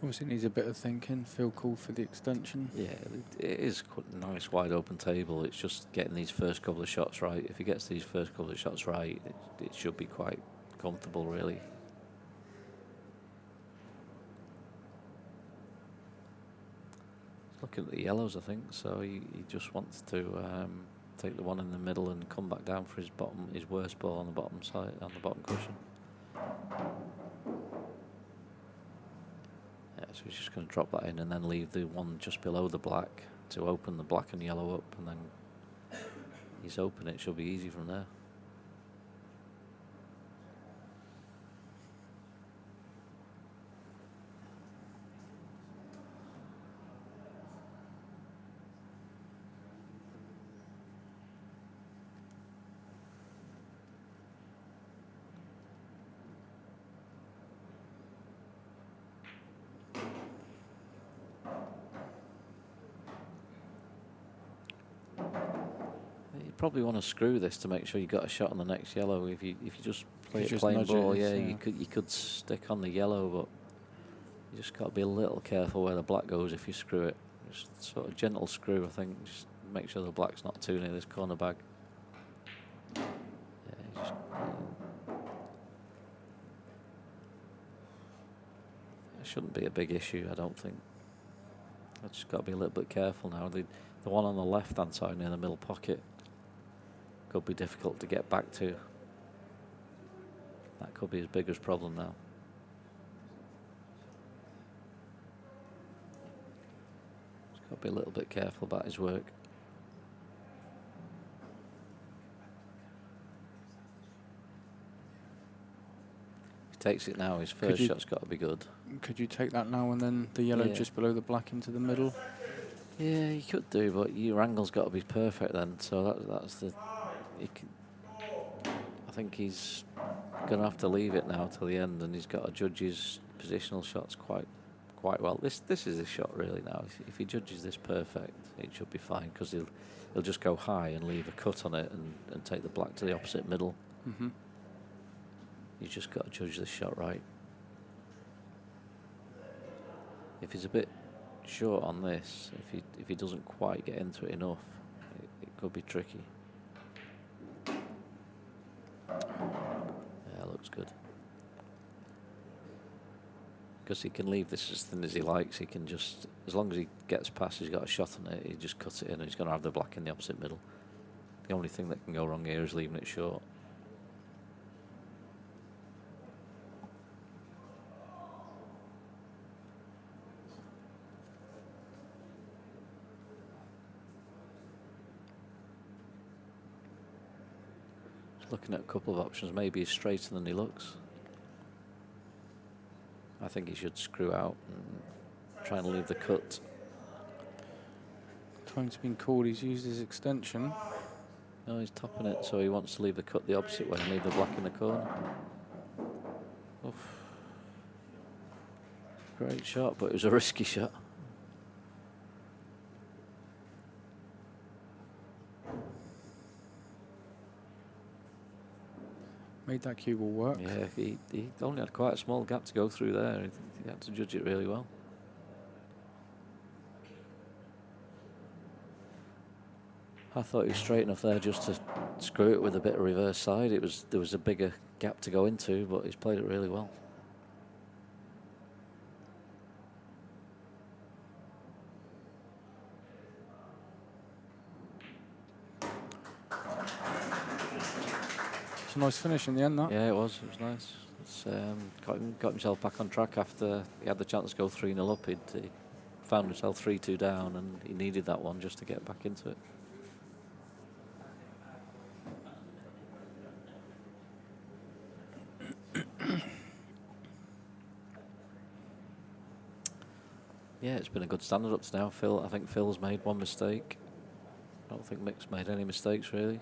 Obviously needs a bit of thinking. Phil called for the extension. Yeah, it is quite a nice wide open table. It's just getting these first couple of shots right. If he gets these first couple of shots right, it should be quite comfortable, really. Looking at the yellows, I think. So he just wants to take the one in the middle and come back down for his worst ball on the bottom side, on the bottom cushion. So he's just going to drop that in and then leave the one just below the black to open the black and yellow up, and then he's open. It should be easy from there. Probably want to screw this to make sure you got a shot on the next yellow. If you just play it plain ball, you could stick on the yellow, but you just got to be a little careful where the black goes if you screw it. Just sort of gentle screw, I think. Just make sure the black's not too near this corner bag. Yeah, it shouldn't be a big issue, I don't think. I've just got to be a little bit careful now. The one on the left hand side near the middle pocket could be difficult to get back to. That could be his biggest problem now. He's got to be a little bit careful about his work. If he takes it now, his first shot's got to be good. Could you take that now and then the yellow just below the black into the middle? Yeah, you could do, but your angle's got to be perfect then. So that's the. I think he's going to have to leave it now till the end, and he's got to judge his positional shots quite well. This is his shot really now. If he judges this perfect, it should be fine, because he'll just go high and leave a cut on it and take the black to the opposite middle. Mm-hmm. You've just got to judge this shot right. If he's a bit short on this, if he doesn't quite get into it enough, it could be tricky. Yeah, looks good. Because he can leave this as thin as he likes. He can just, as long as he gets past, he's got a shot on it, he just cuts it in, and he's going to have the black in the opposite middle. The only thing that can go wrong here is leaving it short. Looking at a couple of options, maybe he's straighter than he looks. I think he should screw out and try and leave the cut. Time's been called, he's used his extension. No, he's topping it, so he wants to leave the cut the opposite way and leave the black in the corner. Oof. Great shot, but it was a risky shot. Made that cue ball work. Yeah, he only had quite a small gap to go through there. He had to judge it really well. I thought he was straight enough there just to screw it with a bit of reverse side. There was a bigger gap to go into, but he's played it really well. It's a nice finish in the end, that. Yeah, it was nice. It's, got himself back on track after he had the chance to go 3-0 up. He found himself 3-2 down, and he needed that one just to get back into it. Yeah, it's been a good standard up to now. I think Phil's made one mistake. I don't think Mick's made any mistakes, really.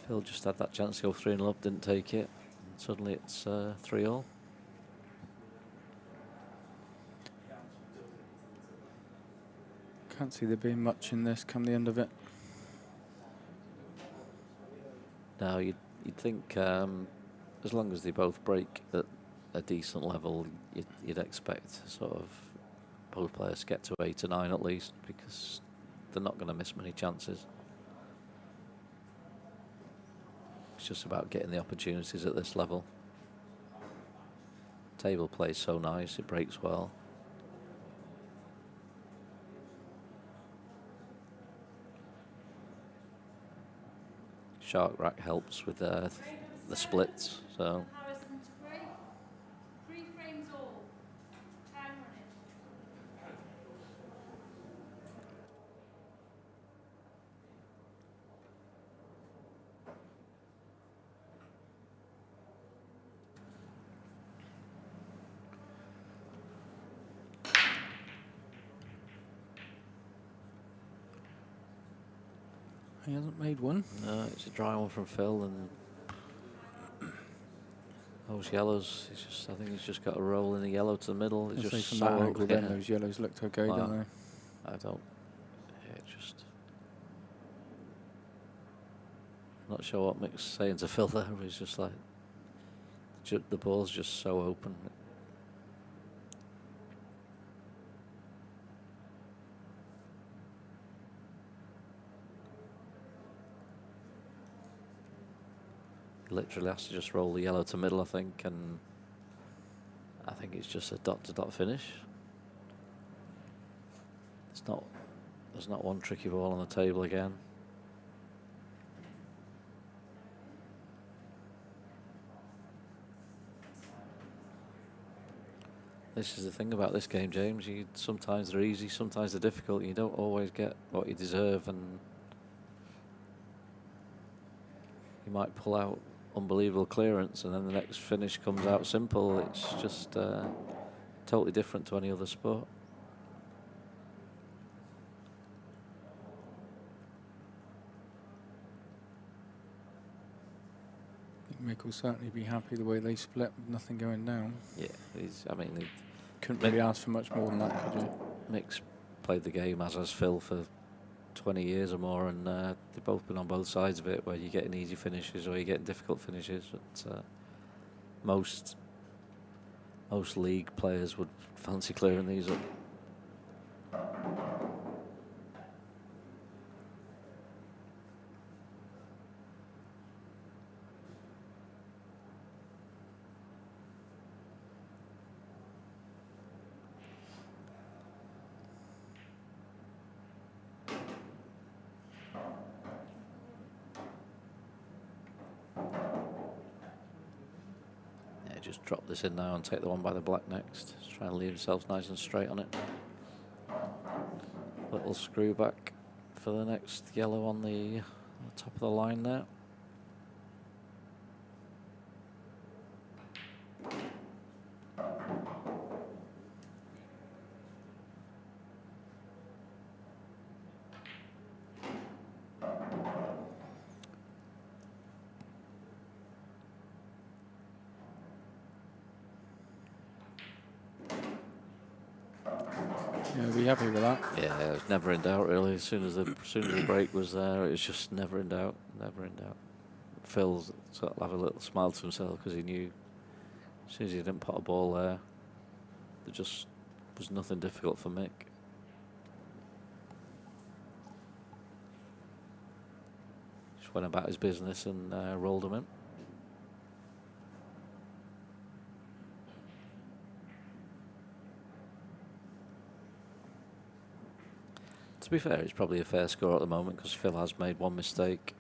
Phil just had that chance to go 3-0 up, didn't take it. And suddenly it's 3-all. Can't see there being much in this come the end of it. Now, you'd think as long as they both break at a decent level, you'd expect sort of both players to get to 8 or 9 at least, because they're not going to miss many chances. It's just about getting the opportunities at this level. Table plays so nice, it breaks well. Shark rack helps with the splits, so. He hasn't made one. No, it's a dry one from Phil, and those yellows. I think he's just got a roll in the yellow to the middle. It's just from so that angle, then yeah. those yellows looked okay, Wow. don't they? I don't. Yeah, just. Not sure what Mick's saying to Phil there. He's just like the ball's just so open. Literally has to just roll the yellow to middle, I think, and I think it's just a dot-to-dot finish. There's not one tricky ball on the table again. This is the thing about this game, James. Sometimes they're easy, sometimes they're difficult. You don't always get what you deserve, and you might pull out unbelievable clearance and then the next finish comes out simple. It's just totally different to any other sport. I think Mick will certainly be happy the way they split with nothing going down. Yeah, I mean, he couldn't really ask for much more than that, could you? Mick's played the game, as has Phil, for 20 years or more, and they've both been on both sides of it, where you're getting easy finishes or you're getting difficult finishes. But most league players would fancy clearing these up. just drop this in now and take the one by the black next. Just try and leave himself nice and straight on it. Little screw back for the next yellow on the top of the line there. Yeah, be happy with that. Yeah, it was never in doubt really. As soon as the break was there, it was just never in doubt, never in doubt. Phil sort of have a little smile to himself because he knew as soon as he didn't put a ball there just was nothing difficult for Mick. Just went about his business and rolled him in. To be fair, it's probably a fair score at the moment because Phil has made one mistake.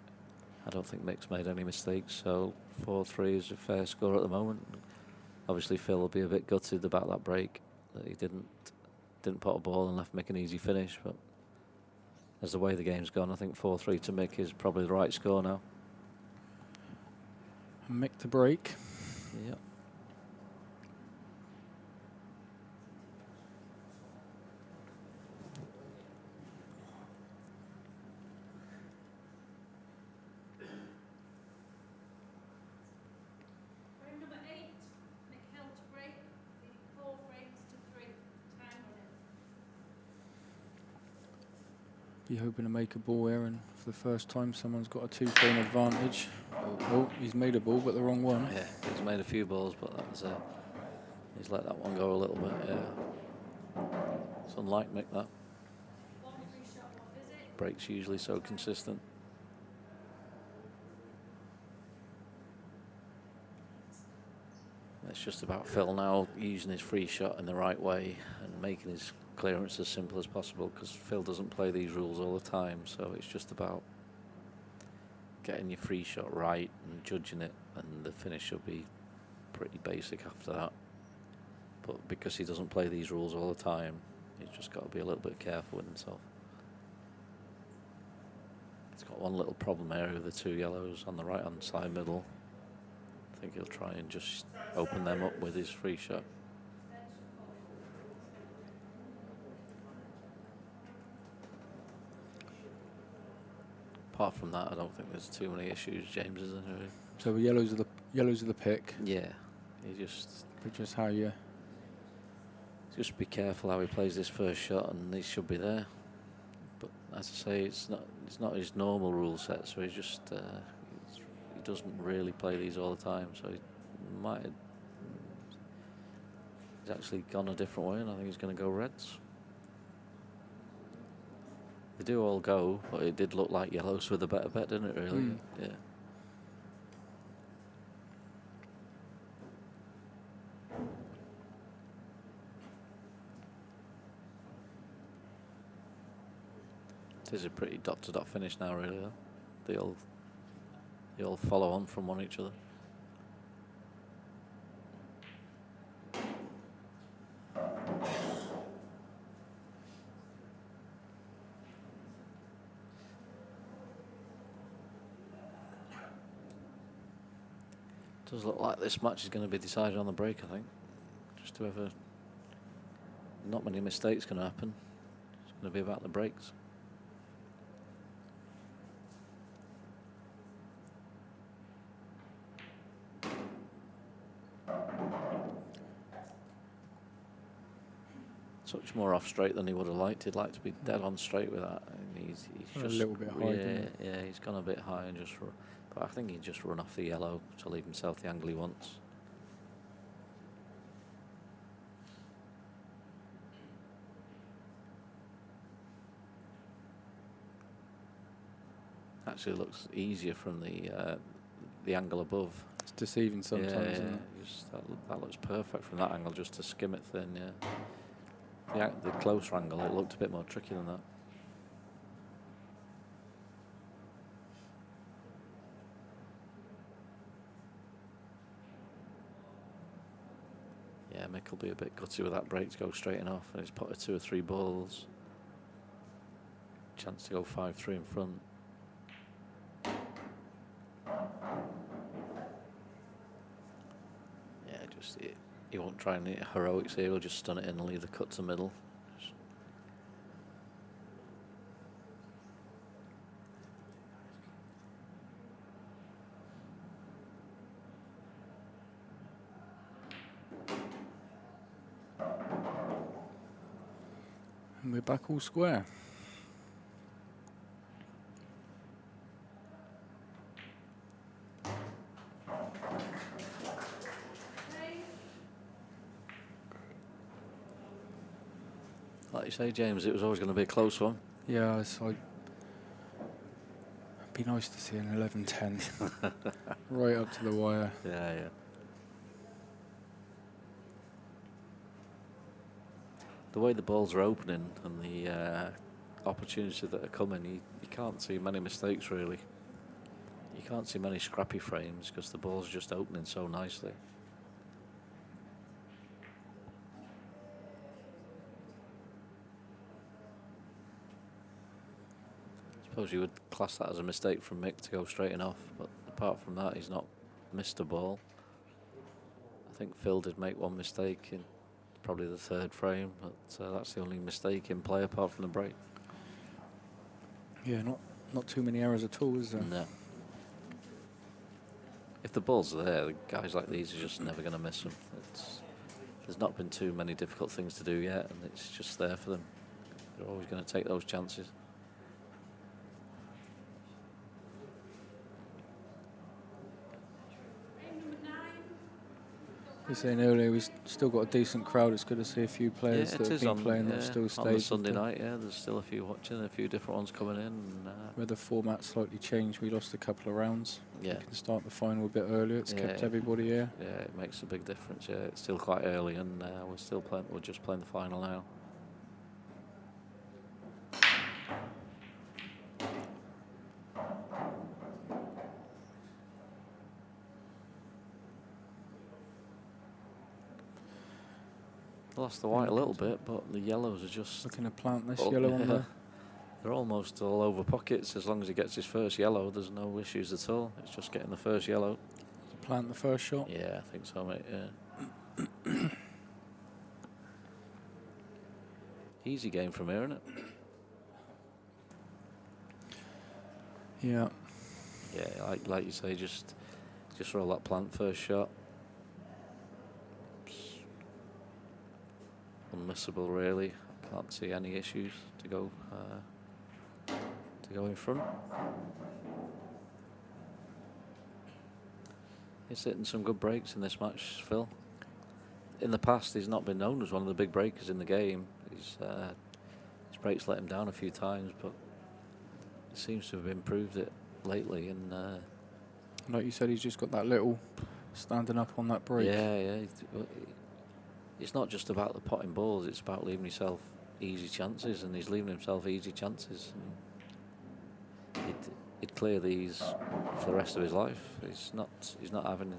I don't think Mick's made any mistakes, so 4-3 is a fair score at the moment. Obviously, Phil will be a bit gutted about that break, that he didn't put a ball and left Mick an easy finish. But as the way the game's gone, I think 4-3 to Mick is probably the right score now. Mick to break. Yep. Be hoping to make a ball here, and for the first time someone's got a 2-frame advantage. Oh, he's made a ball but the wrong one. Yeah, he's made a few balls, but that was he's let that one go a little bit. Yeah, it's unlike Mick that. Break's usually so consistent. It's just about Phil now using his free shot in the right way and making his clearance as simple as possible, because Phil doesn't play these rules all the time, so it's just about getting your free shot right and judging it, and the finish will be pretty basic after that. But because he doesn't play these rules all the time, he's just got to be a little bit careful with himself. He's got one little problem area with the two yellows on the right hand side middle. I think he'll try and just open them up with his free shot. Apart from that, I don't think there's too many issues, James, is there? Really? So the yellows are the pick. Yeah, he just. But just how you. Just be careful how he plays this first shot, and he should be there. But as I say, it's not his normal rule set, so he's just he doesn't really play these all the time. So he might. He's actually gone a different way, and I think he's going to go reds. They do all go, but it did look like yellows were the better bet, didn't it, really? Yeah. It is a pretty dot-to-dot finish now, really, though. They all follow on from one each other. Does look like this match is going to be decided on the break, I think. Just whoever, not many mistakes going to happen. It's going to be about the breaks. Touch more off straight than he would have liked. He'd like to be dead on straight with that. And he's just a little bit high. Yeah, he's gone a bit high and just. But I think he'd just run off the yellow to leave himself the angle he wants. Actually, it looks easier from the angle above. It's deceiving sometimes, isn't it? Just, that looks perfect from that angle, just to skim it thin. Yeah, the closer angle, it looked a bit more tricky than that. Mick will be a bit gutty with that break to go straight enough, and he's put 2 or 3 balls. Chance to go 5-3 in front. Yeah, just he won't try and hit heroics here. He'll just stun it in and leave the cut to middle. And we're back all square. Like you say, James, it was always going to be a close one. Yeah, so it'd be nice to see an 11-10 right up to the wire. Yeah, yeah. The way the balls are opening and the opportunities that are coming, you can't see many mistakes really. You can't see many scrappy frames because the ball's just opening so nicely. I suppose you would class that as a mistake from Mick to go straight off, but apart from that, he's not missed a ball. I think Phil did make one mistake in probably the 3rd frame, but that's the only mistake in play apart from the break. Yeah, not too many errors at all, is there? No. If the balls are there, the guys like these are just never going to miss them. There's not been too many difficult things to do yet, and it's just there for them. They're always going to take those chances. You were saying earlier we've still got a decent crowd. It's good to see a few players that have been playing that still stayed. On the Sunday night, yeah, there's still a few watching, a few different ones coming in. And, where the format slightly changed, we lost a couple of rounds. Yeah. We can start the final a bit earlier. It's kept everybody here. Yeah, it makes a big difference. Yeah, it's still quite early, and we're still playing. We're just playing the final now. Lost the white a little bit, but the yellows are just looking to plant this yellow on there. They're almost all over pockets. As long as he gets his first yellow, there's no issues at all. It's just getting the first yellow. Plant the first shot. Yeah, I think so, mate. Yeah. Easy game from here, isn't it? Yeah. Yeah, like you say, just roll that plant first shot. Unmissable, really. Can't see any issues to go in front. He's hitting some good breaks in this match, Phil. In the past, he's not been known as one of the big breakers in the game. His breaks let him down a few times, but he seems to have improved it lately. And like you said, he's just got that little standing up on that break. Yeah. It's not just about the potting balls, it's about leaving yourself easy chances, and he's leaving himself easy chances. He'd clear these for the rest of his life. He's not having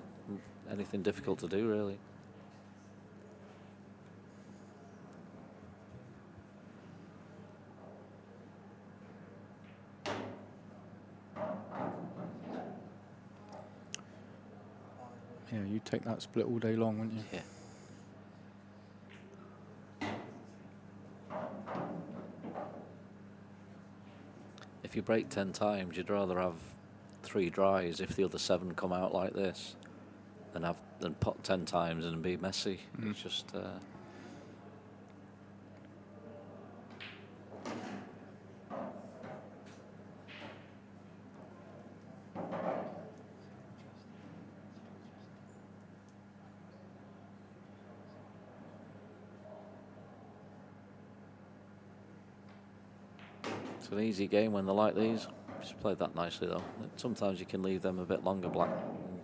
anything difficult to do, really. Yeah, you'd take that split all day long, wouldn't you? Yeah. If you break 10 times, you'd rather have 3 dries if the other 7 come out like this than pot 10 times and be messy. It's just it's an easy game when they're like these. Just played that nicely though. Sometimes you can leave them a bit longer black.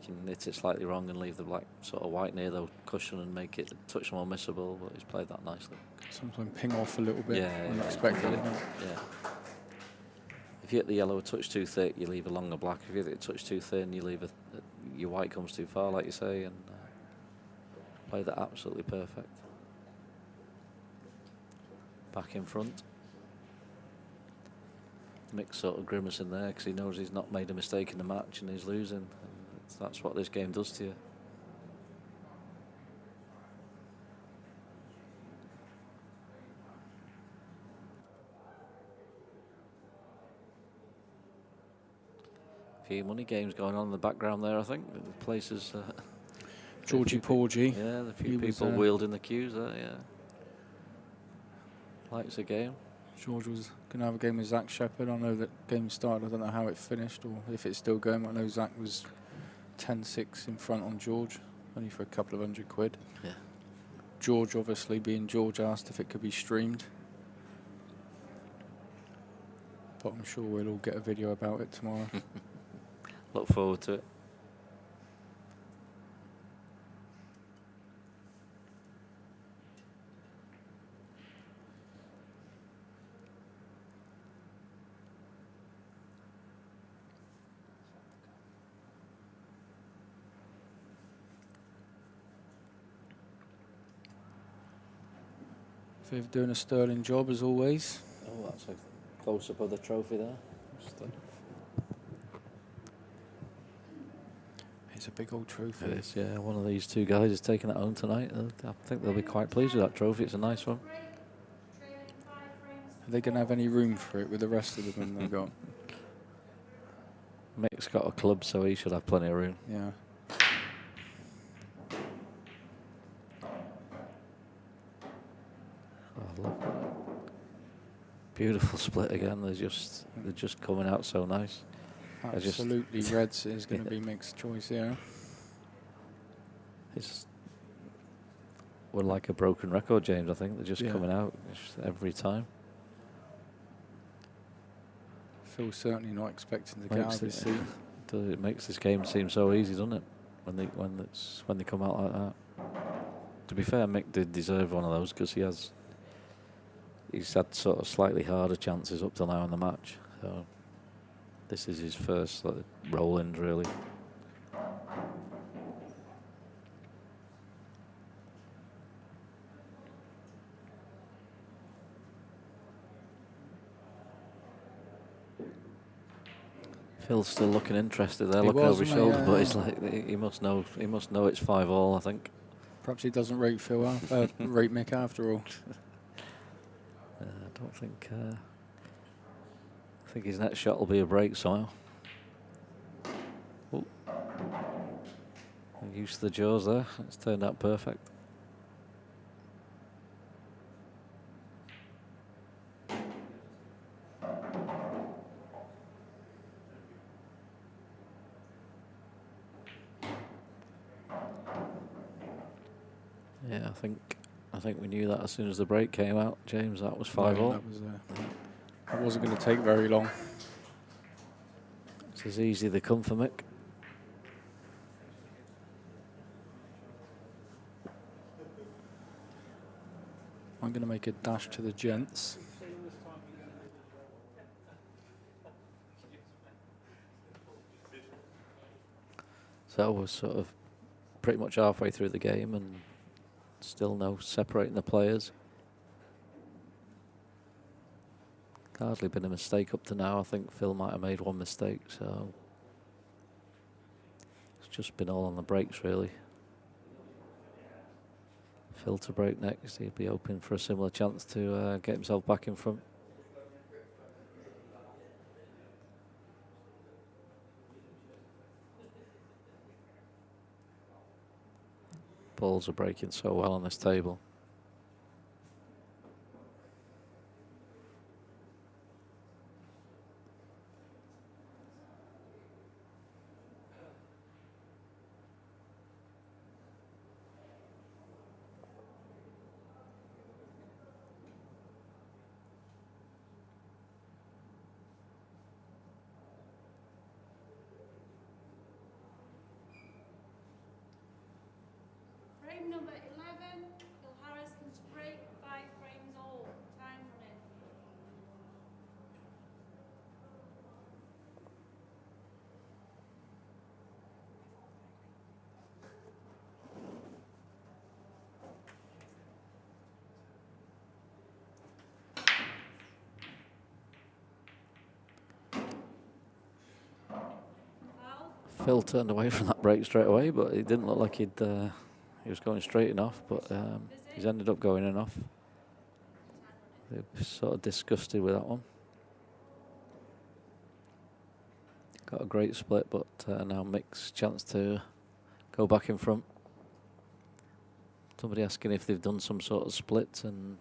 You can hit it slightly wrong and leave the black sort of white near the cushion and make it a touch more missable, but he's played that nicely. Sometimes ping off a little bit. Yeah, unexpectedly. Yeah. If you hit the yellow a touch too thick, you leave a longer black. If you hit it a touch too thin, you leave your white comes too far, like you say. And Played that absolutely perfect. Back in front. Mick's sort of grimacing there because he knows he's not made a mistake in the match and he's losing. And that's what this game does to you. A few money games going on in the background there, I think. The places. Georgie Porgy. Yeah, a few people wheeled in the queues there, yeah. Likes a game. George was going to have a game with Zach Shepherd. I know that game started. I don't know how it finished or if it's still going. I know Zach was 10-6 in front on George, only for a couple of £100. Yeah. George, obviously being George, asked if it could be streamed. But I'm sure we'll all get a video about it tomorrow. Look forward to it. Viv doing a sterling job as always. Oh, that's a close-up of the trophy there. It's a big old trophy. It is, yeah. One of these two guys is taking it home tonight. I think they'll be quite pleased with that trophy. It's a nice one. Are they going to have any room for it with the rest of them they've got? Mick's got a club, so he should have plenty of room. Yeah. I love that. Beautiful split again. They're just coming out so nice. Absolutely, Reds is going to be Mick's choice, yeah. We're like a broken record, James. I think they're just coming out every time. Phil's certainly not expecting to get out of his seat. It makes this game seem so easy, doesn't it? When they come out like that. To be fair, Mick did deserve one of those because he's had sort of slightly harder chances up till now in the match. So this is his first roll-in, really. Phil's still looking interested there, looking over his shoulder, but he's like, he must know it's 5-all, I think. Perhaps he doesn't rate rate Mick after all. I don't think. I think his next shot will be a break somehow. Ooh. Used to the jaws there. It's turned out perfect. Yeah, I think we knew that as soon as the break came out, James. That was 5-all. That wasn't going to take very long. It's as easy they come for Mick. I'm going to make a dash to the gents. So we're sort of pretty much halfway through the game and still no separating the players. Hardly been a mistake up to now. I think Phil might have made one mistake, so it's just been all on the breaks, really. Phil to break next. He'd be hoping for a similar chance to get himself back in front. Balls are breaking so well on this table. Frame number 11, Phil Harris can break 5 frames all. Time running. Phil turned away from that break straight away, but it didn't look like he was going straight enough, but he's ended up going enough. They're sort of disgusted with that one. Got a great split, but now Mick's chance to go back in front. Somebody asking if they've done some sort of split and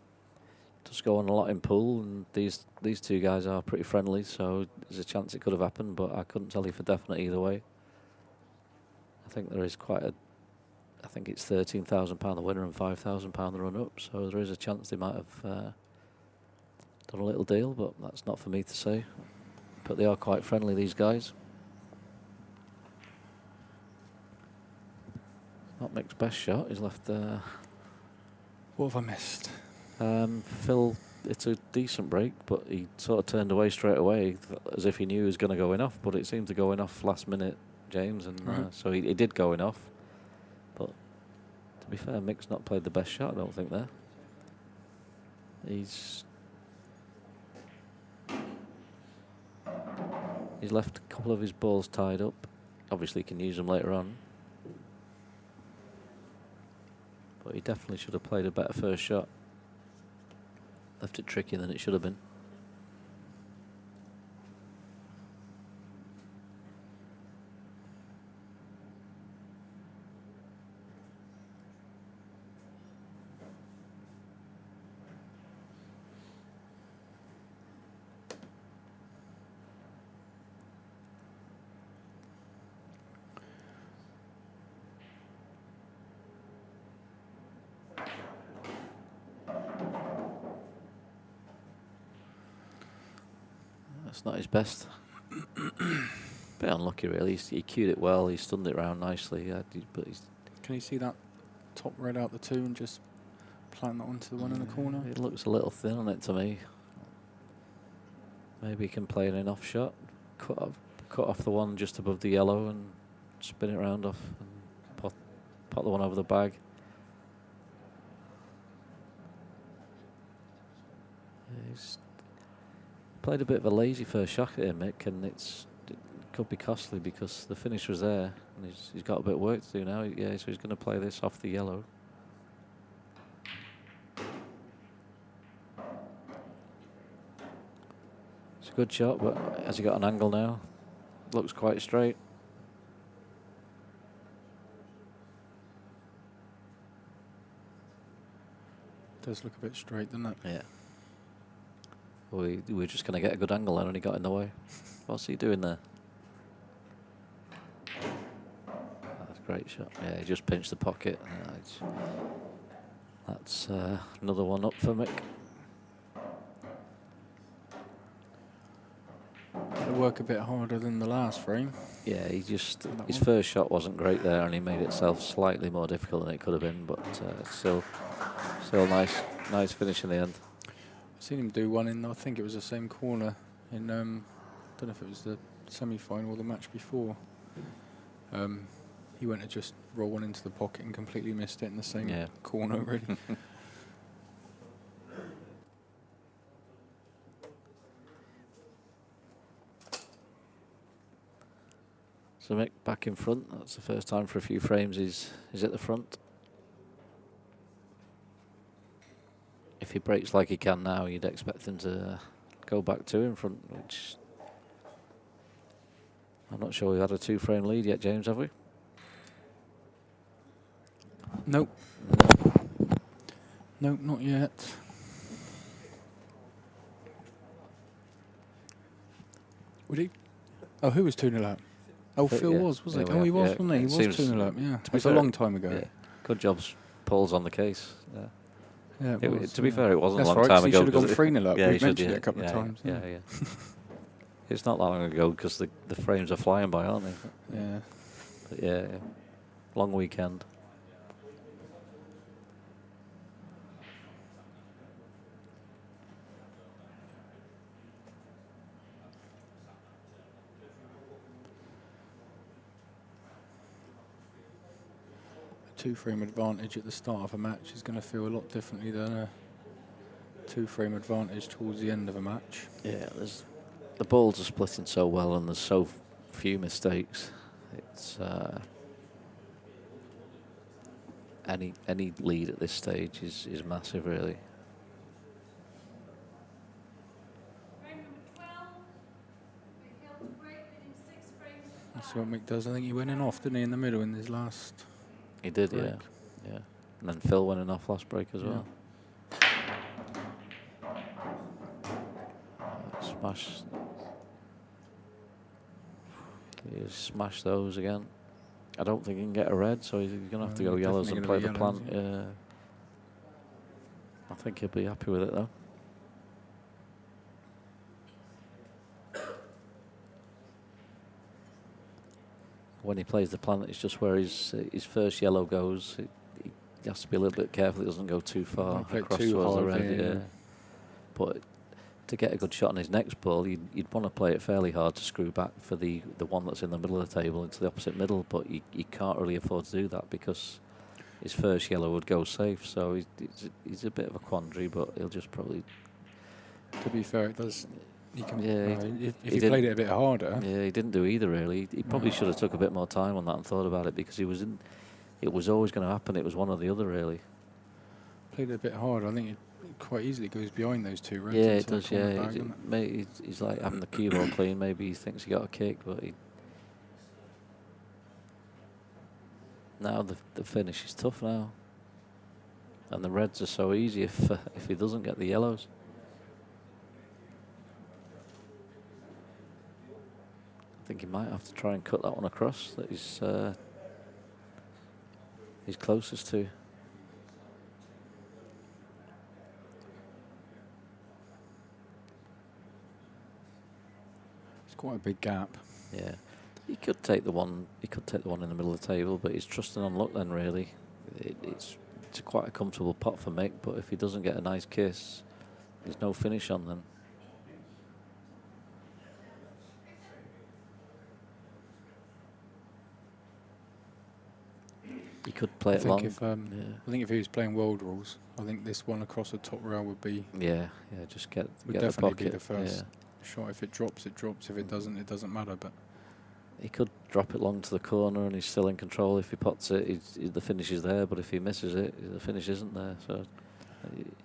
just go on a lot in pool, and these two guys are pretty friendly, so there's a chance it could have happened, but I couldn't tell you for definite either way. I think there is I think it's £13,000 the winner and £5,000 the run-up, so there is a chance they might have done a little deal, but that's not for me to say. But they are quite friendly, these guys. Not Mick's best shot. He's left. What have I missed? Phil, it's a decent break, but he sort of turned away straight away, as if he knew he was going to go in off. But it seemed to go in off last minute, James, and so he did go in off. But to be fair, Mick's not played the best shot, I don't think there. He's left a couple of his balls tied up. Obviously, he can use them later on. But he definitely should have played a better first shot. Left it trickier than it should have been. That's not his best. Bit unlucky, really. He cued it well. He stunned it round nicely. But can you see that top red out the 2 and just plant that onto the one in the corner? It looks a little thin on it to me. Maybe he can play an off shot. Cut off the one just above the yellow and spin it round off and pot the one over the bag. He's played a bit of a lazy first shot here, Mick, and it could be costly because the finish was there, and he's got a bit of work to do now. Yeah, so he's going to play this off the yellow. It's a good shot, but has he got an angle now? Looks quite straight. Does look a bit straight, doesn't it? Yeah. We were just going to get a good angle there, and he got in the way. What's he doing there? That's a great shot. Yeah, he just pinched the pocket. That's another one up for Mick. It'll work a bit harder than the last frame. Yeah, his first shot wasn't great there, and he made itself slightly more difficult than it could have been, but still nice finish in the end. I've seen him do one in, I think it was the same corner in, don't know if it was the semi-final or the match before. He went to just roll one into the pocket and completely missed it in the same corner, really. So Mick back in front. That's the first time for a few frames he's at the front. If he breaks like he can now, you'd expect him to go back 2 in front, which I'm not sure we've had a 2-frame lead yet, James, have we? Nope. Nope, not yet. Would he? Oh, who was 2-0 up? Oh, Phil was it? Oh, he was, wasn't he? He was 2-0 up, yeah. It was a long time ago. Yeah. Good jobs, Paul's on the case. Yeah. Yeah, to be fair, it wasn't That's a long right, time ago. He should have gone 3-0 up. Yeah, We've mentioned it a couple of times. Yeah. It's not that long ago because the frames are flying by, aren't they? Yeah. But yeah, long weekend. A 2-frame advantage at the start of a match is going to feel a lot differently than a 2-frame advantage towards the end of a match. Yeah, the balls are splitting so well and there's so few mistakes. It's any lead at this stage is massive, really. Frame number 12. Hill to break within 6 frames of That's 5. what Mick does. I think he went in off, didn't he, in the middle in his last He did, break. yeah. And then Phil went in off last break as well. Smash. He smashed those again. I don't think he can get a red, so he's going to have to go yellows and play the plant. Yeah. I think he'll be happy with it, though. When he plays the plant, it's just where his first yellow goes. He has to be a little bit careful it doesn't go too far across towards the red. Yeah. But to get a good shot on his next ball, you'd want to play it fairly hard to screw back for the one that's in the middle of the table into the opposite middle, but you can't really afford to do that because his first yellow would go safe. So he's a bit of a quandary, but he'll just probably... To be fair, it does... He can, Yeah, if he played it a bit harder... Yeah, he didn't do either, really. He probably should have took a bit more time on that and thought about it because it was always going to happen. It was one or the other, really. Played it a bit harder. I think it quite easily goes behind those two reds. Yeah, it does, yeah. He's like having the cue ball clean. Maybe he thinks he got a kick, but now the finish is tough now. And the reds are so easy if he doesn't get the yellows. I think he might have to try and cut that one across that he's closest to. It's quite a big gap. Yeah, he could take the one. He could take the one in the middle of the table, but he's trusting on luck. Then really, it's quite a comfortable pot for Mick. But if he doesn't get a nice kiss, there's no finish on them. He could play it long. I think if he was playing world rules, I think this one across the top rail would be... Yeah, just get definitely the pocket. Be the first shot. If it drops, it drops. If it doesn't, it doesn't matter. But he could drop it long to the corner and he's still in control. If he pots it, the finish is there. But if he misses it, the finish isn't there. So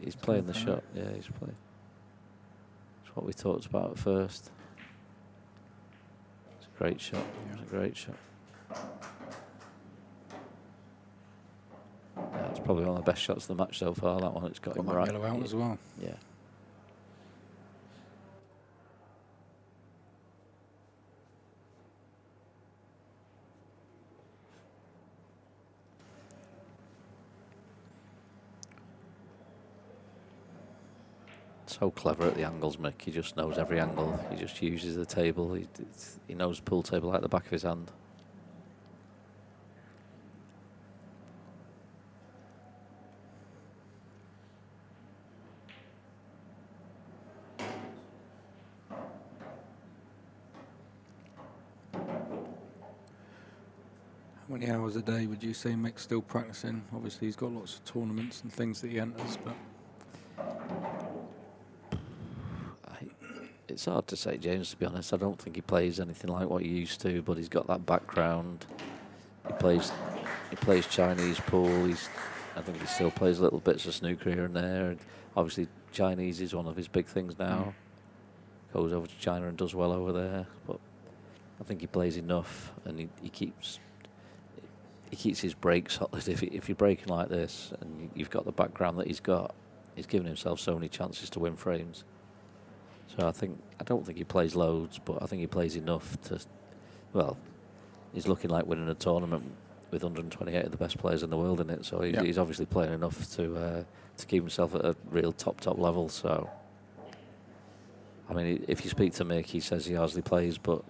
he's playing the shot. Yeah, he's playing. That's what we talked about at first. It's a great shot. It's a great shot. Yeah, it's probably one of the best shots of the match so far. That one, it's got him right. Yellow out as well. Yeah. So clever at the angles, Mick. He just knows every angle. He just uses the table. He knows pool table like the back of his hand. How many hours a day would you say Mick's still practicing? Obviously, he's got lots of tournaments and things that he enters, but it's hard to say, James, to be honest. I don't think he plays anything like what he used to, but he's got that background. He plays Chinese pool. I think he still plays little bits of snooker here and there. And obviously, Chinese is one of his big things now. Goes over to China and does well over there. But I think he plays enough, and he keeps his break solid. If you're breaking like this and you've got the background that he's got, he's given himself so many chances to win frames. So I don't think he plays loads, but I think he plays enough to, well, he's looking like winning a tournament with 128 of the best players in the world in it. So he's obviously playing enough to keep himself at a real top level. So, I mean, if you speak to Mick, he says he hardly plays, but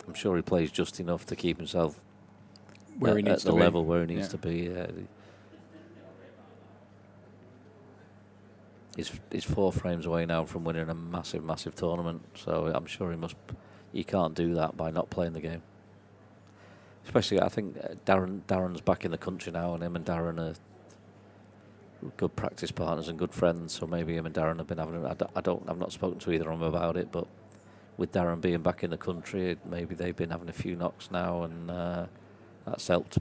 I'm sure he plays just enough to keep himself where he needs at the level where he needs to be. He's 4 frames away now from winning a massive tournament, so I'm sure he can't do that by not playing the game. Especially, I think Darren's back in the country now, and him and Darren are good practice partners and good friends. So maybe him and Darren have been having. I've not spoken to either of them about it, but with Darren being back in the country, maybe they've been having a few knocks now, and that's helped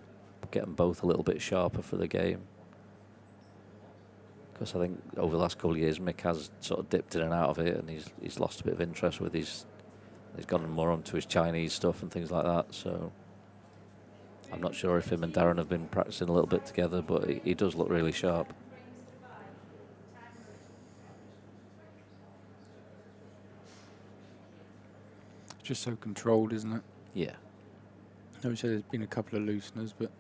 get them both a little bit sharper for the game. Because I think over the last couple of years, Mick has sort of dipped in and out of it, and he's lost a bit of interest with he's gone more onto his Chinese stuff and things like that. So I'm not sure if him and Darren have been practicing a little bit together, but he does look really sharp. Just so controlled, isn't it? Yeah. I would say there's been a couple of looseners, but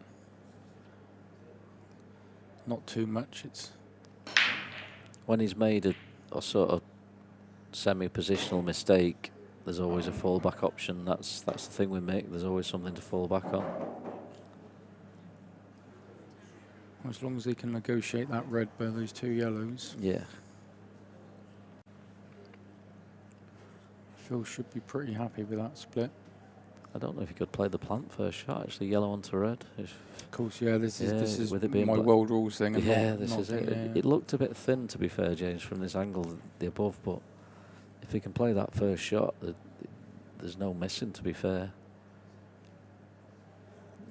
not too much. It's when he's made a sort of semi-positional mistake, there's always a fallback option. That's the thing we make. There's always something to fall back on. As long as he can negotiate that red by those 2 yellows. Yeah. Phil should be pretty happy with that split. I don't know if he could play the plant first shot, actually, yellow onto red. Of course, yeah, this is with it being my world rules thing. And yeah, not, this not is it. Yeah. It looked a bit thin, to be fair, James, from this angle, the above, but if he can play that first shot, there's no missing, to be fair.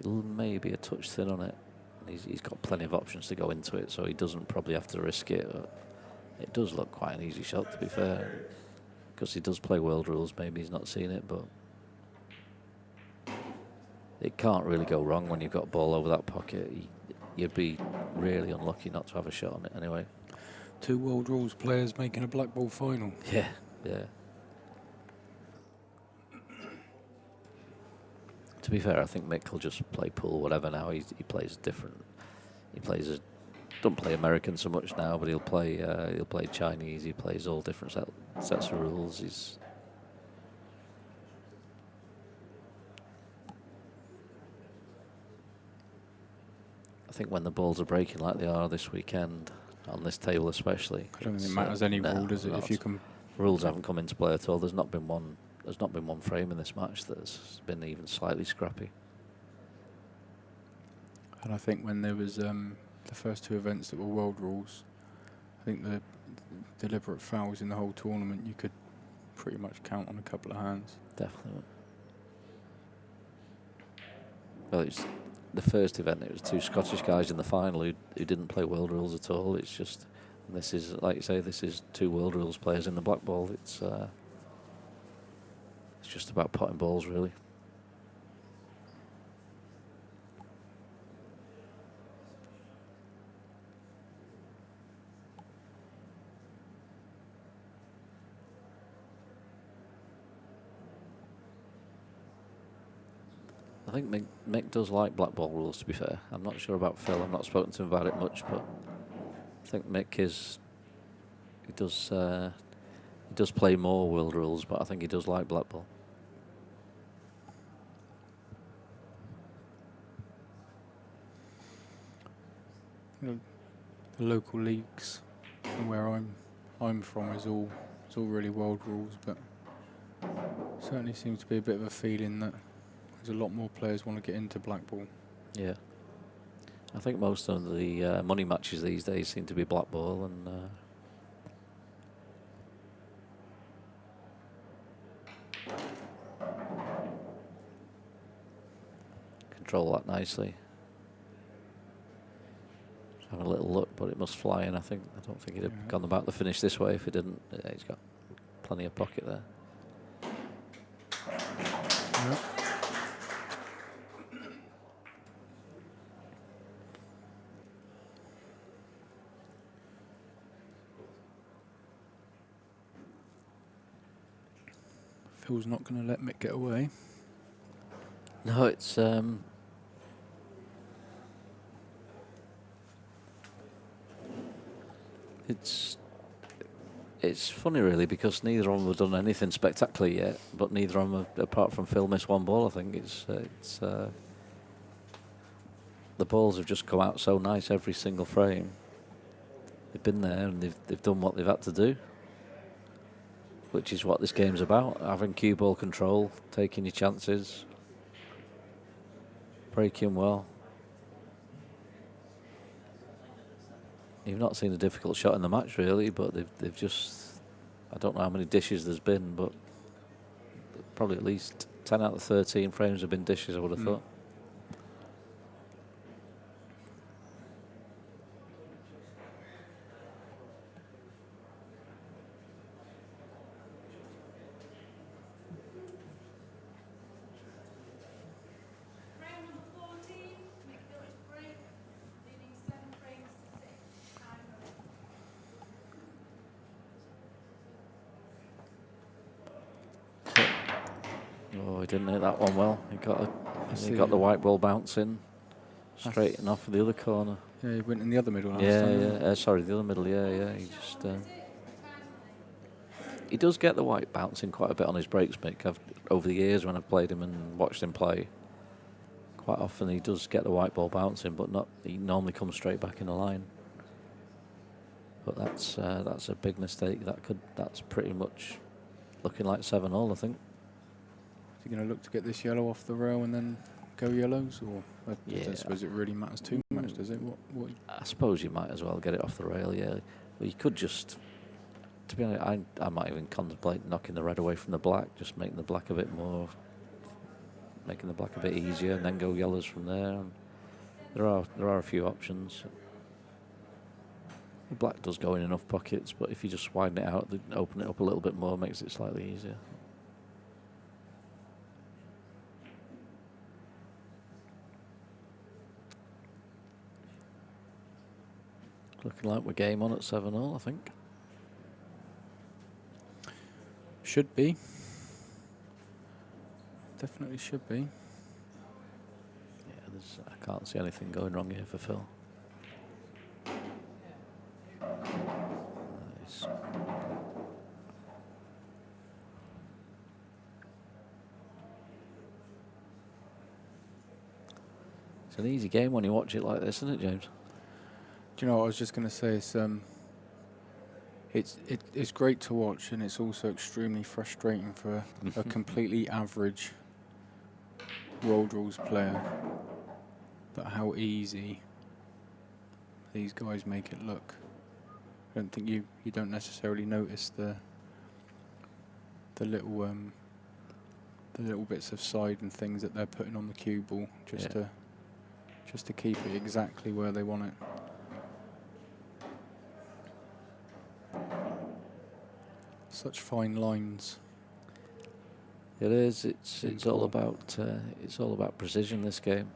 Maybe a touch thin on it. He's got plenty of options to go into it, so he doesn't probably have to risk it. It does look quite an easy shot, to be fair, because he does play world rules. Maybe he's not seen it, but it can't really go wrong when you've got ball over that pocket. You'd be really unlucky not to have a shot on it anyway. 2 world rules players making a black ball final. Yeah, yeah. To be fair, I think Mick will just play pool whatever now. He plays different. He plays don't play American so much now, but he'll play Chinese. He plays all different sets of rules. I think when the balls are breaking like they are this weekend, on this table especially, I don't think it matters any rule, does it? If you can, rules haven't come into play at all. There's not been one frame in this match that's been even slightly scrappy. And I think when there was the first 2 events that were world rules, I think the deliberate fouls in the whole tournament you could pretty much count on a couple of hands. Definitely. Well, it's the first event. It was 2 Scottish guys in the final who didn't play world rules at all. It's just, this is, like you say, this is 2 world rules players in the black ball. It's just about potting balls, really. I think Mick does like black ball rules, to be fair. I'm not sure about Phil. I've not spoken to him about it much, but I think Mick he does play more world rules, but I think he does like black ball. You know, the local leagues from where I'm from is all really world rules, but certainly seems to be a bit of a feeling that there's a lot more players want to get into black ball. Yeah, I think most of the money matches these days seem to be black ball, and control that nicely. Have a little look, but it must fly in. I don't think he'd have gone about the finish this way if he didn't. Yeah, he's got plenty of pocket there. Yeah. Phil's not going to let Mick get away. No, it's funny really, because neither of them have done anything spectacular yet, but neither of them have, apart from Phil, missed 1 ball. I think the balls have just come out so nice every single frame. They've been there and they've done what they've had to do, which is what this game's about: having cue ball control, taking your chances, breaking well. You've not seen a difficult shot in the match really, but they've just, I don't know how many dishes there's been, but probably at least 10 out of 13 frames have been dishes, I would have thought. Frame number 14, Mick Village break, leading 7 frames to 6. Oh, he didn't hit that one well. He got the white ball bouncing straight enough for the other corner. Yeah, he went in the other middle last Yeah, time. yeah. Sorry, the other middle. Yeah. He just. He does get the white bouncing quite a bit on his breaks, Mick. Over the years when I've played him and watched him play, quite often he does get the white ball bouncing, but not. He normally comes straight back in the line. But that's a big mistake. That's pretty much looking like 7-all, I think. Is he going to look to get this yellow off the rail and then go yellows, or I don't suppose it really matters too much, does it? What? I suppose you might as well get it off the rail. Yeah, well, you could just. To be honest, I might even contemplate knocking the red away from the black, just making the black a bit easier, and then go yellows from there. And there are a few options. The black does go in enough pockets, but if you just widen it out, open it up a little bit more, makes it slightly easier. Looking like we're game on at 7-all, I think. Should be. Definitely should be. Yeah, I can't see anything going wrong here for Phil. Nice. It's an easy game when you watch it like this, isn't it, James? Do you know what I was just going to say? It's great to watch, and it's also extremely frustrating for a completely average World Rules player. But how easy these guys make it look. I don't think you don't necessarily notice the little bits of side and things that they're putting on the cue ball just to keep it exactly where they want it. Such fine lines. It is. It's all about precision. This game.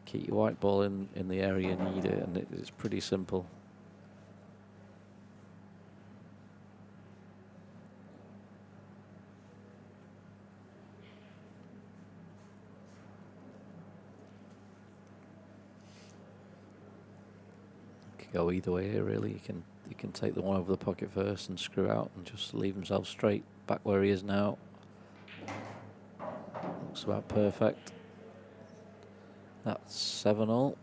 Keep your white ball in the area you need it, and it's pretty simple. Go either way here, really. You can take the one over the pocket first and screw out and just leave himself straight back where he is now. Looks about perfect. That's 7-all.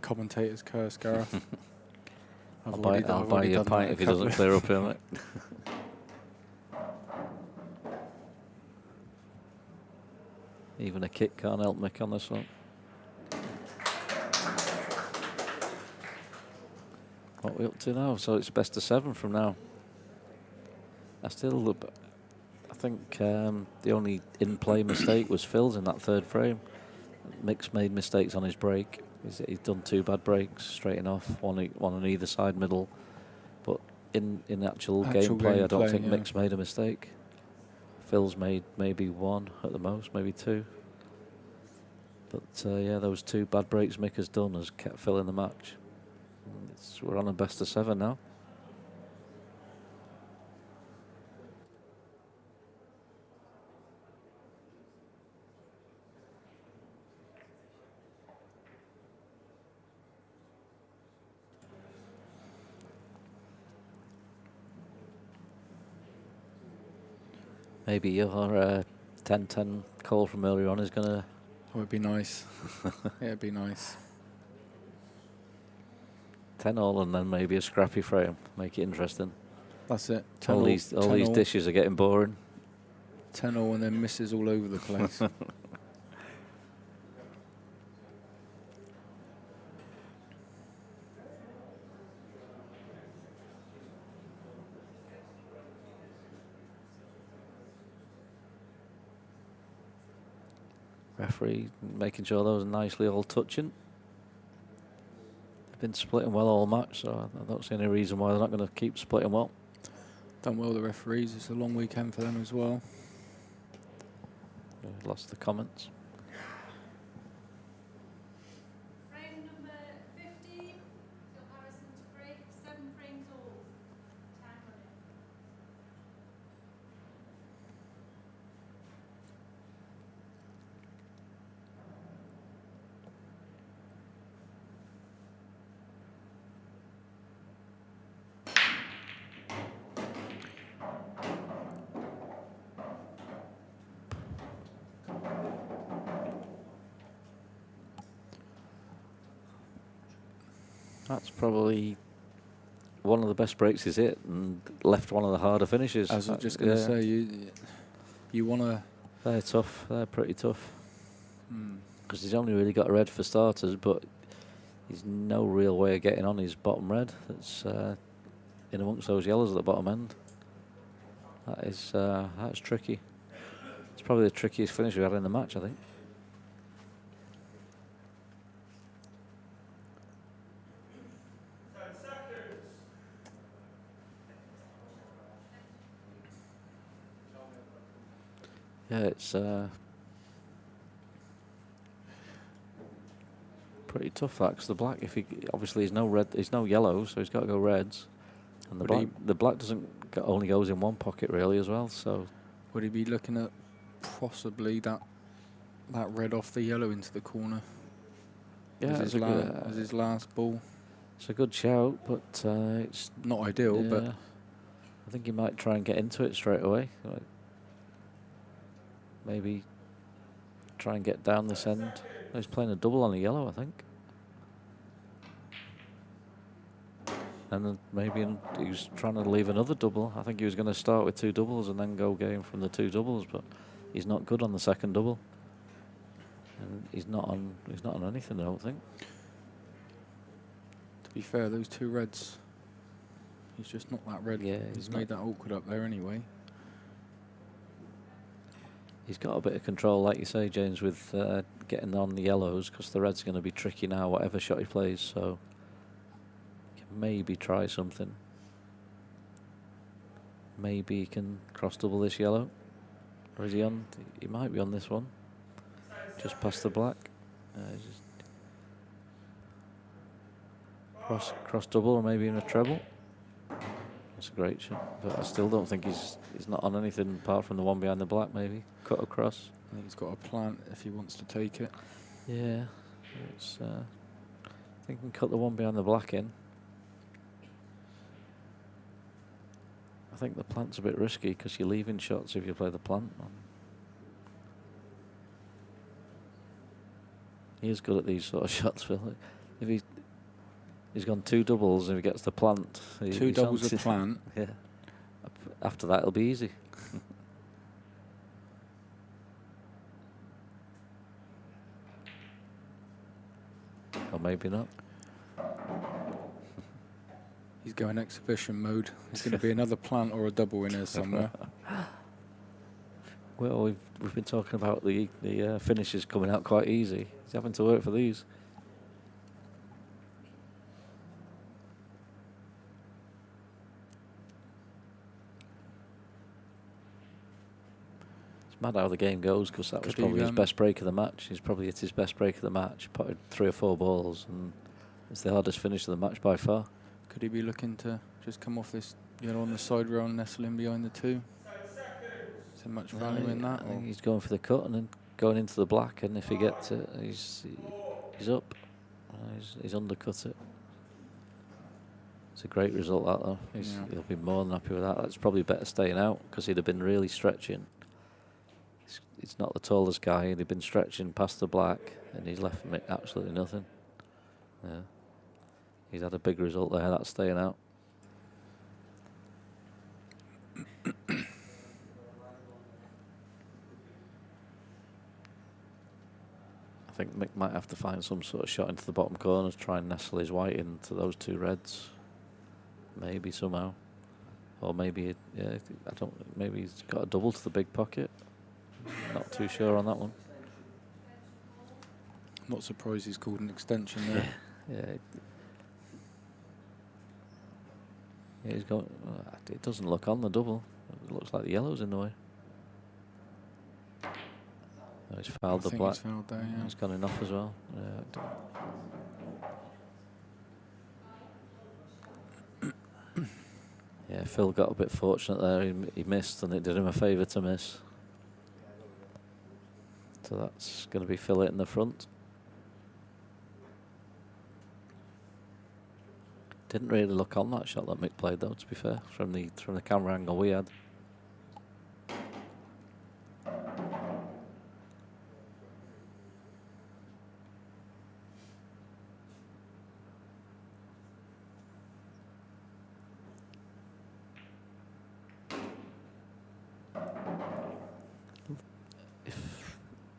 Commentator's curse, Gareth. I'll buy you a pint if he doesn't clear up here, mate. Even a kick can't help Mick on this one. What are we up to now? So it's best of 7 from now. I think the only in-play mistake was Phil's in that third frame. Mick's made mistakes on his break. He's done 2 bad breaks, straight off, one on either side middle. But in actual gameplay, I don't think Mick's made a mistake. Phil's made maybe 1 at the most, maybe 2. But yeah, those 2 bad breaks Mick has done has kept Phil in the match. We're on a best of 7 now. Maybe your 10-10 call from earlier on is going to... Oh, it'd be nice. Yeah, it'd be nice. 10-all and then maybe a scrappy frame. Make it interesting. That's it. All these dishes are getting boring. 10-all and then misses all over the place. Referee making sure those are nicely all touching. They've been splitting well all match, so I don't see any reason why they're not going to keep splitting well. Done well, the referees. It's a long weekend for them as well. Lost the comments. Frame number 15, Phil Harrison to break, 7 frames all. Time running. That's probably one of the best breaks he's hit and left one of the harder finishes. I was just going to say, you want to... They're tough. They're pretty tough. Because he's only really got a red for starters, but he's no real way of getting on his bottom red. That's in amongst those yellows at the bottom end. That's tricky. It's probably the trickiest finish we had in the match, I think. Yeah, it's pretty tough that, because the black, if he obviously he's no red, he's no yellow, so he's got to go reds, and the black only goes in one pocket really as well. So would he be looking at possibly that red off the yellow into the corner? Yeah, as his last ball. It's a good shout, but it's not ideal. Yeah, but I think he might try and get into it straight away. Like, maybe try and get down this end. He's playing a double on a yellow, I think. And then maybe he was trying to leave another double. I think he was going to start with 2 doubles and then go game from the 2 doubles, but he's not good on the second double. And he's not on anything, I don't think. To be fair, those 2 reds, he's just not that red. Yeah, he's made that awkward up there anyway. He's got a bit of control, like you say, James, with getting on the yellows, because the red's going to be tricky now, whatever shot he plays, so he can maybe try something. Maybe he can cross-double this yellow. Or is he on? He might be on this one. Just past the black. Cross-double, or maybe in a treble. It's a great shot, but I still don't think he's not on anything apart from the one behind the black. Maybe cut across. I think he's got a plant if he wants to take it. Yeah, it's. I think he can cut the one behind the black in. I think the plant's a bit risky because you're leaving shots if you play the plant. He is good at these sort of shots, Phil. If he's gone 2 doubles and he gets the plant. 2 doubles of plant. Yeah. After that, it'll be easy. Or maybe not. He's going exhibition mode. There's going to be another plant or a double in there somewhere. Well, we've been talking about the finishes coming out quite easy. He's having to work for these. It's mad how the game goes, because that was probably his best break of the match. He's probably hit his best break of the match, potted 3 or 4 balls, and it's the hardest finish of the match by far. Could he be looking to just come off this yellow on the side rail and nestle in behind the 2? Is there much value in that? I think he's going for the cut and then going into the black, and if he gets it, he's up. He's undercut it. It's a great result, that though. He'll be more than happy with that. That's probably better staying out, because he'd have been really stretching. He's not the tallest guy, and he'd been stretching past the black, and he's left him absolutely nothing. Yeah, he's had a big result there. That's staying out. I think Mick might have to find some sort of shot into the bottom corners, try and nestle his white into those 2 reds. Maybe somehow. Or maybe, maybe he's got a double to the big pocket. Not too sure on that one. Not surprised he's called an extension there. Yeah. He's got. It doesn't look on the double. It looks like the yellow's in the way. Oh, he's fouled the black. He's fouled there, yeah. He's gone enough as well. Yeah, Phil got a bit fortunate there. He missed, and it did him a favour to miss. So that's going to be Phil in the front. Didn't really look on that shot that Mick played, though, to be fair, from the camera angle we had.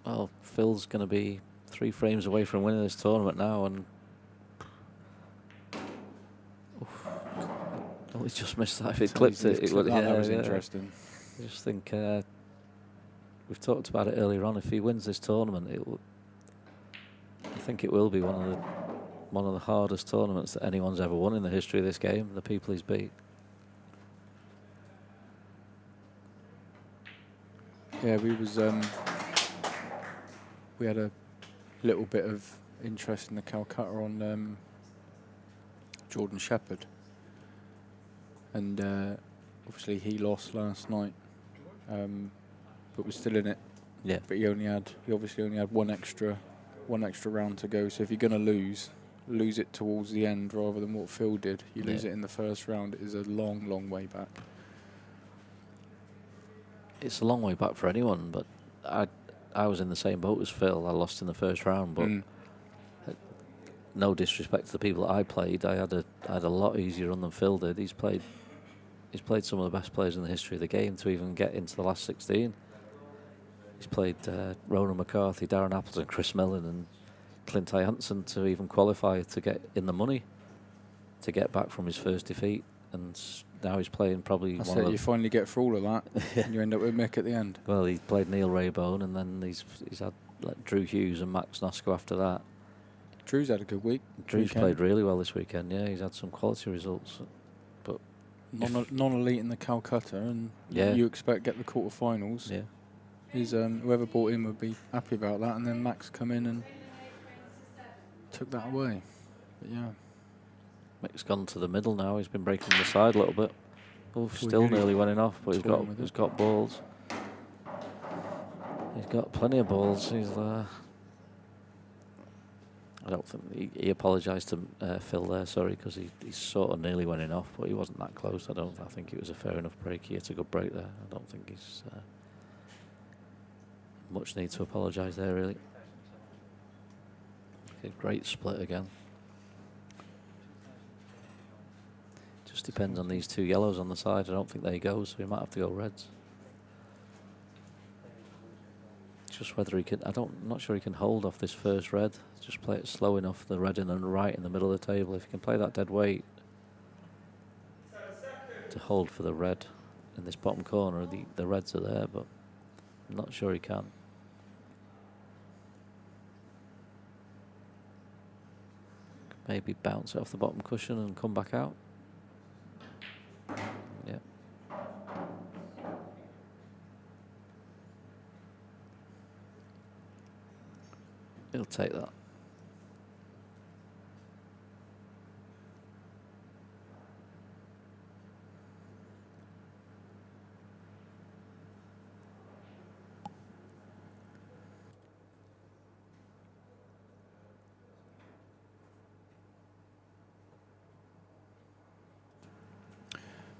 Well, Phil's going to be 3 frames away from winning this tournament now, and he just missed that. If he clipped it, it would. Yeah, that was interesting. I just think we've talked about it earlier on. If he wins this tournament, I think it will be one of the hardest tournaments that anyone's ever won in the history of this game. The people he's beat. Yeah, we had a little bit of interest in the Calcutta on Jordan Shepherd. And obviously he lost last night, but was still in it. Yeah. But he obviously only had one extra round to go. So if you're going to lose it towards the end rather than what Phil did. You lose it in the first round. It is a long, long way back. It's a long way back for anyone, but I was in the same boat as Phil. I lost in the first round, but no disrespect to the people that I played, I had a lot easier run than Phil did. He's played some of the best players in the history of the game to even get into the last 16. He's played Ronan McCarthy, Darren Appleton, Chris Millen and Clint Hansen to even qualify to get in the money, to get back from his first defeat. And now he's playing probably That's one of it, you finally get through all of that and you end up with Mick at the end. Well, he played Neil Raybone, and then he's had like Drew Hughes and Max Nosko after that. Drew's had a good week. Drew's played really well this weekend, yeah. He's had some quality results. But non-elite in the Calcutta, and you expect get the quarterfinals. Yeah. Whoever bought him would be happy about that, and then Max come in and took that away. But yeah. Mick's gone to the middle now. He's been breaking the side a little bit. Oh, still nearly winning off, but he's got balls. He's got plenty of balls. He's I don't think he apologised to Phil there, sorry, because he's sort of nearly winning off, but he wasn't that close. I think it was a fair enough break. He had a good break there. I don't think he's much need to apologise there, really. A great split again. Just depends on these 2 yellows on the side. I don't think they go, so he might have to go reds. Just whether he can. I'm not sure he can hold off this first red. Just play it slow enough. The red in the right in the middle of the table. If he can play that dead weight to hold for the red in this bottom corner, the reds are there, but I'm not sure he can. Maybe bounce it off the bottom cushion and come back out. Yeah. He'll take that.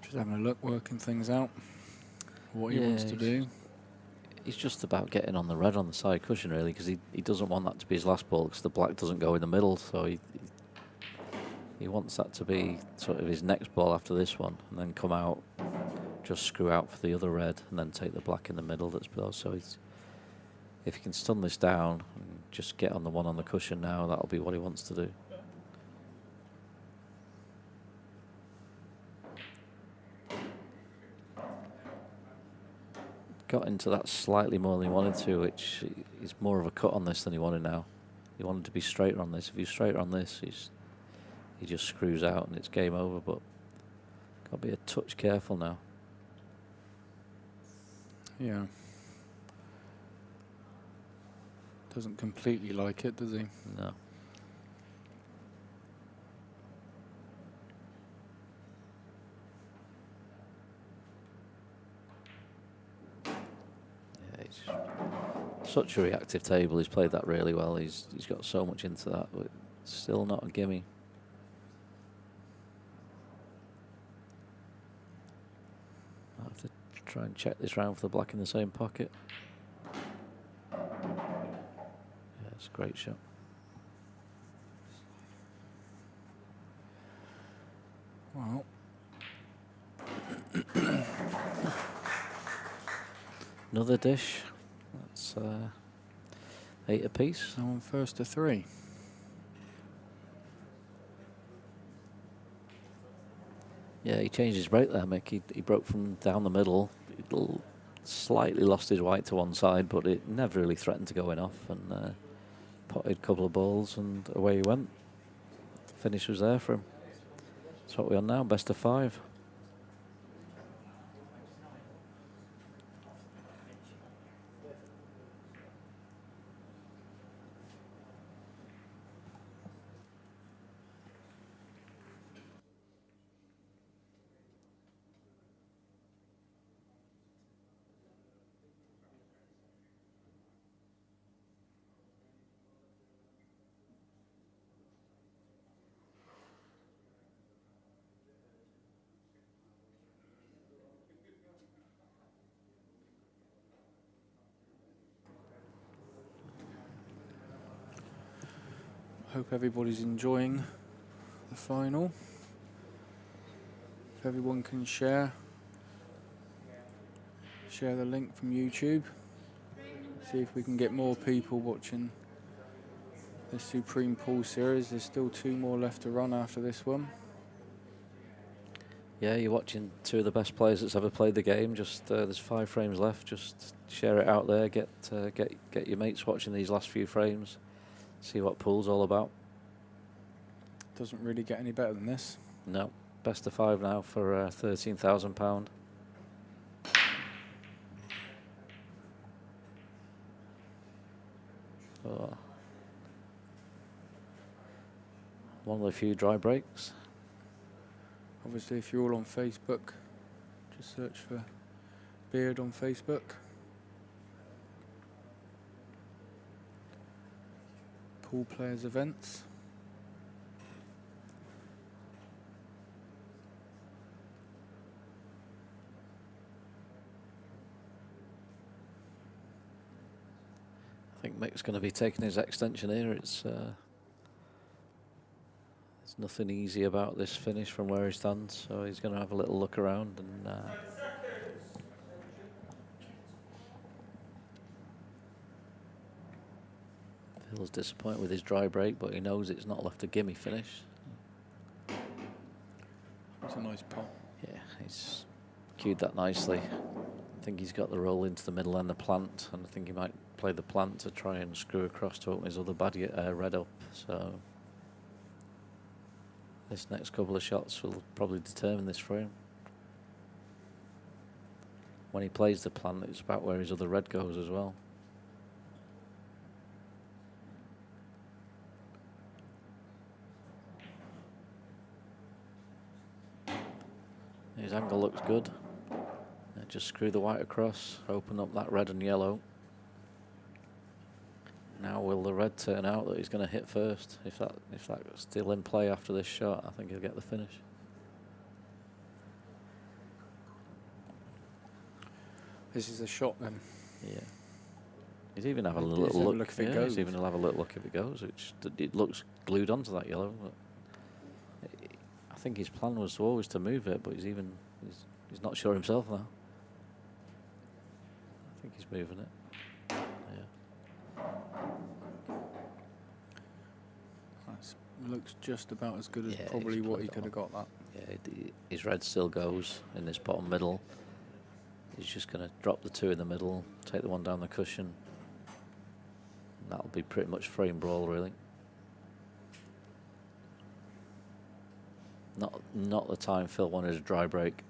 Just having a look, working things out, what he wants to do. He's just about getting on the red on the side cushion, really, because he doesn't want that to be his last ball, because the black doesn't go in the middle, so he wants that to be sort of his next ball after this one, and then come out, just screw out for the other red, and then take the black in the middle that's below. So if he can stun this down and just get on the one on the cushion now, that'll be what he wants to do. Got into that slightly more than he wanted to, which is more of a cut on this than he wanted now. He wanted to be straighter on this. If he's straighter on this, he just screws out and it's game over. But got to be a touch careful now. Yeah. Doesn't completely like it, does he? No. Yeah, it's such a reactive table. He's played that really well. He's got so much into that, but still not a gimme. I'll have to try and check this round for the black in the same pocket. Yeah, it's a great shot. Well, Another dish. That's 8 apiece. now on first to 3. Yeah, he changed his break there, Mick. He broke from down the middle. He slightly lost his white to one side, but it never really threatened to go in off. And potted a couple of balls, and away he went. The finish was there for him. That's what we're on now, best of 5. Hope everybody's enjoying the final. If everyone can share the link from YouTube. See if we can get more people watching the Supreme Pool Series. There's still 2 more left to run after this one. Yeah, you're watching 2 of the best players that's ever played the game. Just there's 5 frames left. Just share it out there. Get your mates watching these last few frames. See what pool's all about. Doesn't really get any better than this. No, best of 5 now for £13,000. Oh. One of the few dry breaks. Obviously, if you're all on Facebook, just search for Beard on Facebook. Pool Players Events. I think Mick's going to be taking his extension here. It's there's nothing easy about this finish from where he stands, so he's going to have a little look around and feels disappointed with his dry break, but he knows it's not left a gimme finish. That's a nice pot. Yeah, he's cued that nicely. I think he's got the roll into the middle and the plant, and I think he might play the plant to try and screw across to open his other red up. So this next couple of shots will probably determine this for him. When he plays the plant, it's about where his other red goes as well. His angle looks good. Just screw the white across, open up that red and yellow. Now will the red turn out that he's going to hit first? If that's still in play after this shot, I think he'll get the finish. This is a shot then. Yeah. He's even having a He's little have a look. look if it Yeah, goes. he's even have a little look if it goes. Which it looks glued onto that yellow. But I think his plan was always to move it, but he's not sure himself now. I think he's moving it. Yeah. Looks just about as good as Yeah, probably he's what he played could have got that. Yeah, his red still goes in this bottom middle. He's just going to drop the 2 in the middle, take the one down the cushion. That'll be pretty much frame brawl, really. Not the time Phil wanted a dry break.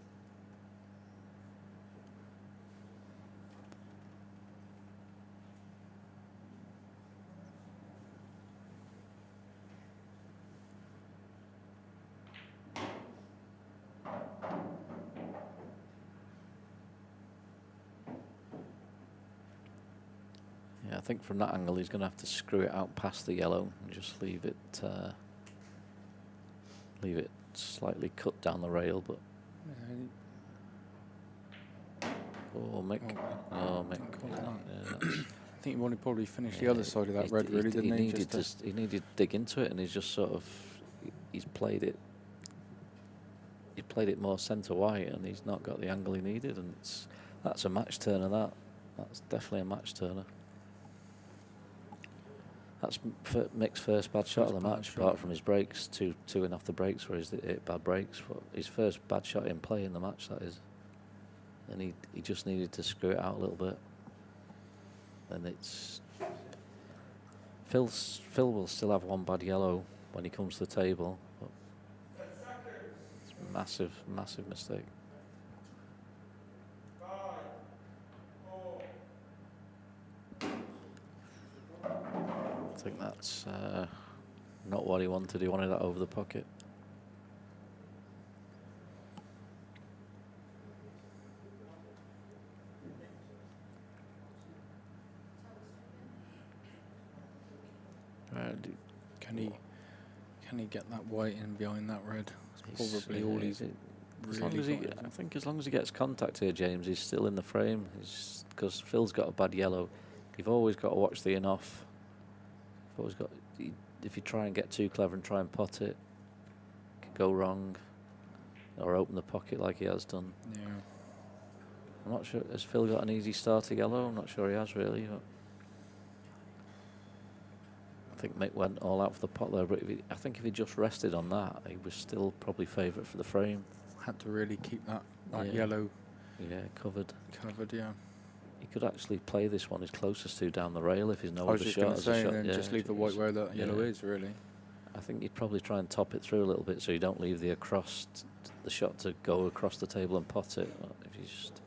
Yeah, I think from that angle he's going to have to screw it out past the yellow and just leave it slightly cut down the rail, but Mick. Oh, Mick. I think he wanted to probably finish the other side of that red, really, didn't he? He needed to dig into it, and he's just sort of he's played it. He played it more centre white, and he's not got the angle he needed, and that's a match turner. That's definitely a match turner. That's Mick's first bad shot of the match, apart from his breaks, two in off the breaks where he's hit bad breaks. But his first bad shot in play in the match, that is. And he just needed to screw it out a little bit. And it's Phil will still have one bad yellow when he comes to the table. But it's a massive mistake. I think that's not what he wanted. He wanted that over the pocket. Can he get that white in behind that red? That's probably all he's really I think as long as he gets contact here, James, he's still in the frame. Because Phil's got a bad yellow. You've always got to watch the in-off. If you try and get too clever and try and pot it, it could go wrong, or open the pocket like he has done. Yeah. I'm not sure. Has Phil got an easy starter yellow? I'm not sure he has really. But I think Mick went all out for the pot there, but I think if he just rested on that, he was still probably favourite for the frame. Had to really keep that yellow. Yeah, covered. Yeah. He could actually play this one his closest to down the rail if he's no other shot. I was just going to say, then just leave the white where that yellow is, really. I think you'd probably try and top it through a little bit so you don't leave the shot to go across the table and pot it. If you just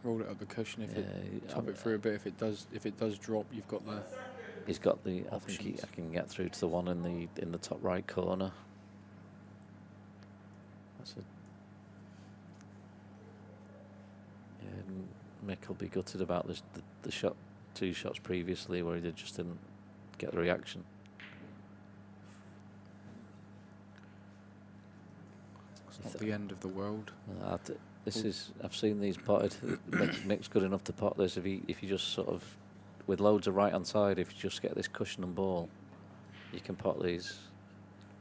roll it up the cushion, top it through a bit. If it does drop, you've got the. He's got the. Options. I think I can get through to the one in the top right corner. That's Mick will be gutted about this. The shot, 2 shots previously, where he just didn't get the reaction. It's not the end of the world. I've seen these potted. Mick's good enough to pot this. If you just sort of, with loads of right hand side, if you just get this cushion and ball, you can pot these.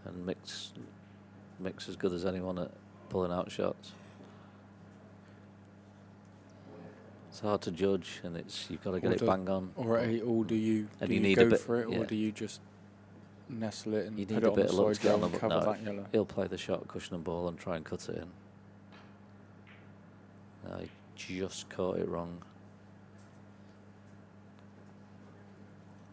And Mick's as good as anyone at pulling out shots. It's hard to judge, and you've got to get it bang on. Or do you go for it, or do you just nestle it and you put need it a bit on of the luck side to get and cover that yellow? He'll play the shot, cushion and ball, and try and cut it in. No, he just caught it wrong.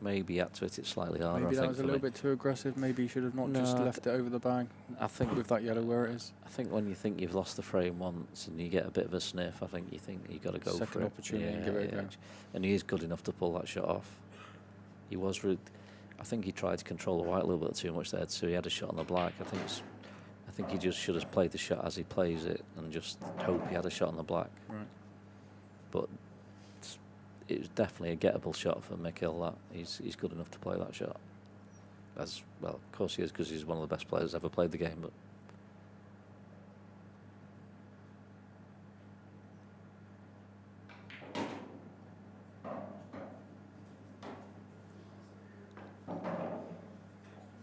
Maybe he had to hit it slightly harder. Maybe that was a little bit too aggressive. Maybe you should have not just left it over the bag. I think with that yellow where it is. I think when you think you've lost the frame once and you get a bit of a sniff, I think you've got to go for it. Second opportunity and give it a go. And he is good enough to pull that shot off. He was. I think he tried to control the white a little bit too much there, so he had a shot on the black. I think he just should have played the shot as he plays it and just hope he had a shot on the black. Right. But it was definitely a gettable shot for Mick Hill. That he's good enough to play that shot. As well, of course he is, because he's one of the best players ever played the game. But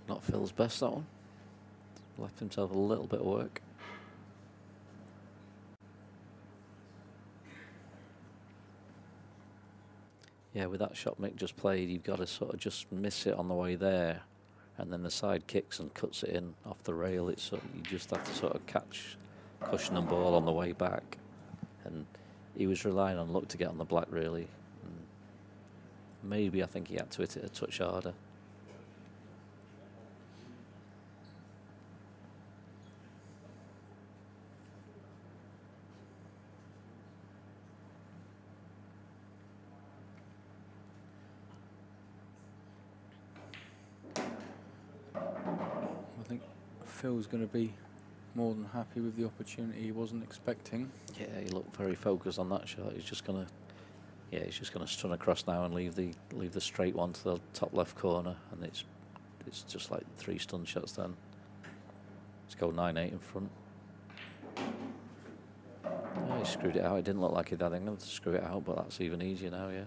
not Phil's best, that one. Left himself a little bit of work. Yeah, with that shot Mick just played, you've got to sort of just miss it on the way there, and then the side kicks and cuts it in off the rail. It's sort of, you just have to sort of catch cushion and ball on the way back, and he was relying on luck to get on the black, really. Maybe I think he had to hit it a touch harder. I think Phil's going to be more than happy with the opportunity he wasn't expecting. Yeah, he looked very focused on that shot. He's just gonna, yeah, he's just gonna stun across now and leave the straight one to the top left corner, and it's just like 3 stun shots then. Let's go 9-8 in front. Oh, he screwed it out. It didn't look like he'd had anything to screw it out, but that's even easier now, yeah.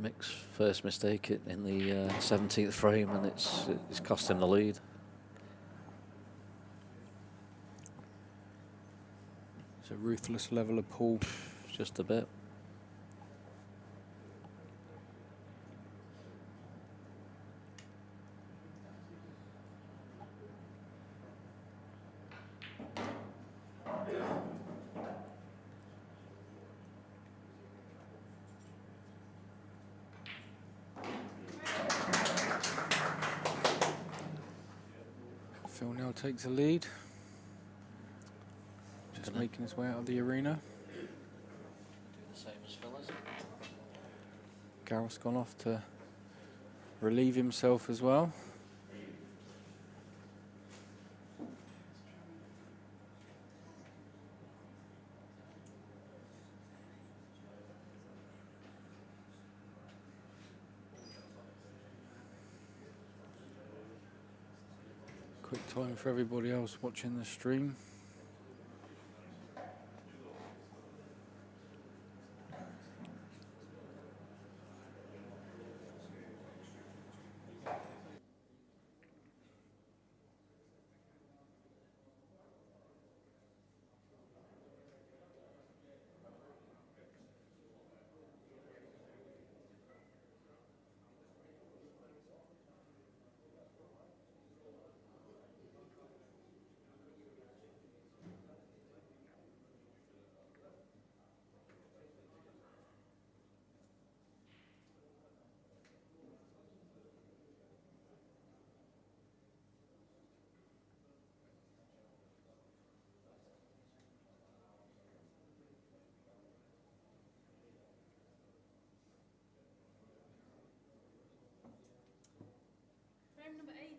Mick's first mistake in the 17th frame, and it's cost him the lead. It's a ruthless level of pull. Just a bit. Phil now takes the lead. Just making his way out of the arena. Do the same as Phil, is it? Gareth's gone off to relieve himself as well. Quick time for everybody else watching the stream. Frame number 18,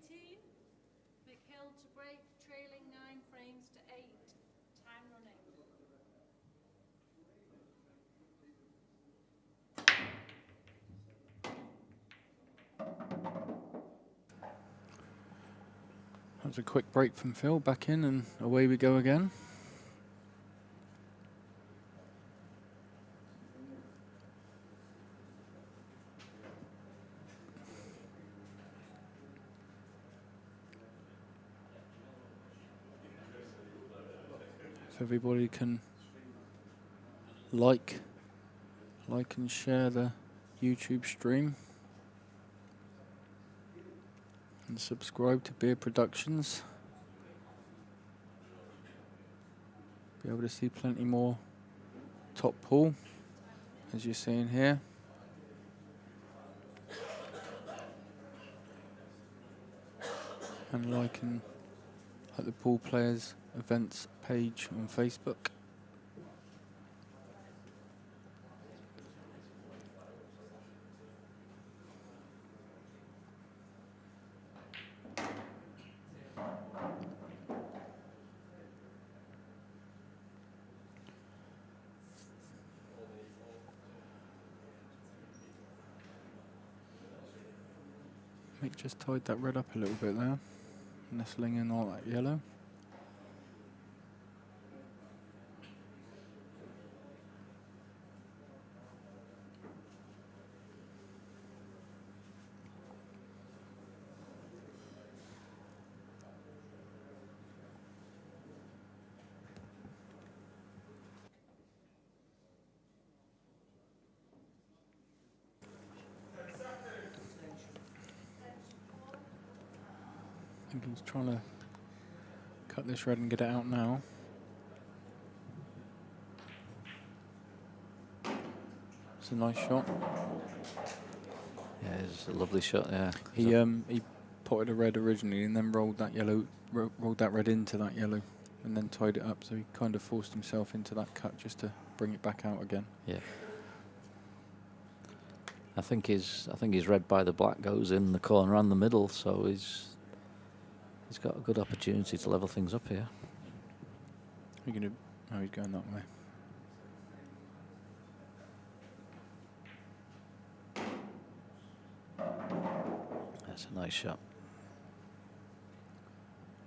Mick Hill to break, trailing 9 frames to 8. Time running. That was a quick break from Phil, back in and away we go again. If everybody can like and share the YouTube stream and subscribe to Beer Productions. Be able to see plenty more top pool as you're seeing here. And like the Pool Players events page on Facebook. Mick just tied that red up a little bit there, nestling in all that yellow. think he's trying to cut this red and get it out now. It's a nice shot. Yeah, it's a lovely shot. Yeah. He potted a red originally and then rolled that red into that yellow, and then tied it up. So he kind of forced himself into that cut just to bring it back out again. Yeah. I think his red by the black goes in the corner and the middle, so he's got a good opportunity to level things up here. He's going that way. That's a nice shot.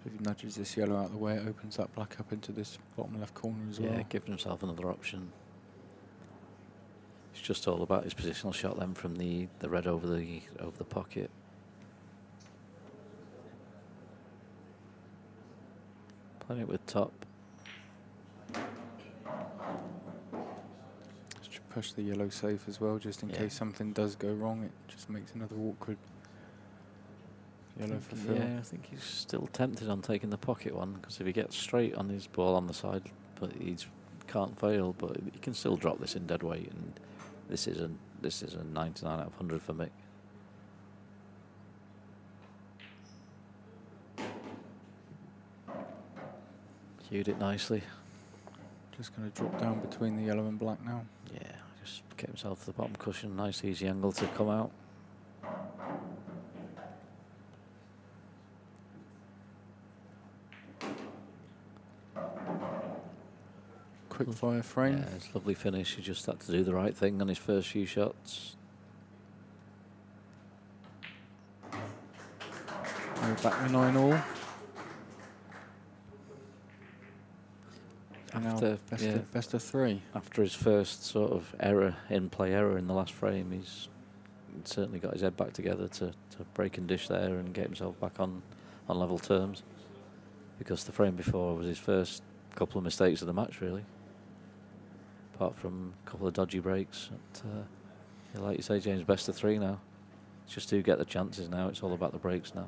If he nudges this yellow out of the way, it opens that black up into this bottom left corner as well. Yeah, giving himself another option. It's just all about his positional shot then from the red over the pocket. Playing it with top. Just push the yellow safe as well, just in case something does go wrong. It just makes another awkward yellow for Phil. Yeah, I think he's still tempted on taking the pocket one, because if he gets straight on his ball on the side, but he can't fail, but he can still drop this in dead weight, and this is a 99 out of 100 for Mick. Cued it nicely. Just going to drop down between the yellow and black now. Yeah, just get himself to the bottom cushion. Nice easy angle to come out. Quick fire frame. Yeah, it's a lovely finish. He just had to do the right thing on his first few shots. Back to 9 all. After, best of 3. After his first sort of in-play error in the last frame, he's certainly got his head back together to break and dish there and get himself back on level terms. Because the frame before was his first couple of mistakes of the match, really. Apart from a couple of dodgy breaks. But, like you say, James, best of 3 now. It's just to get the chances now. It's all about the breaks now.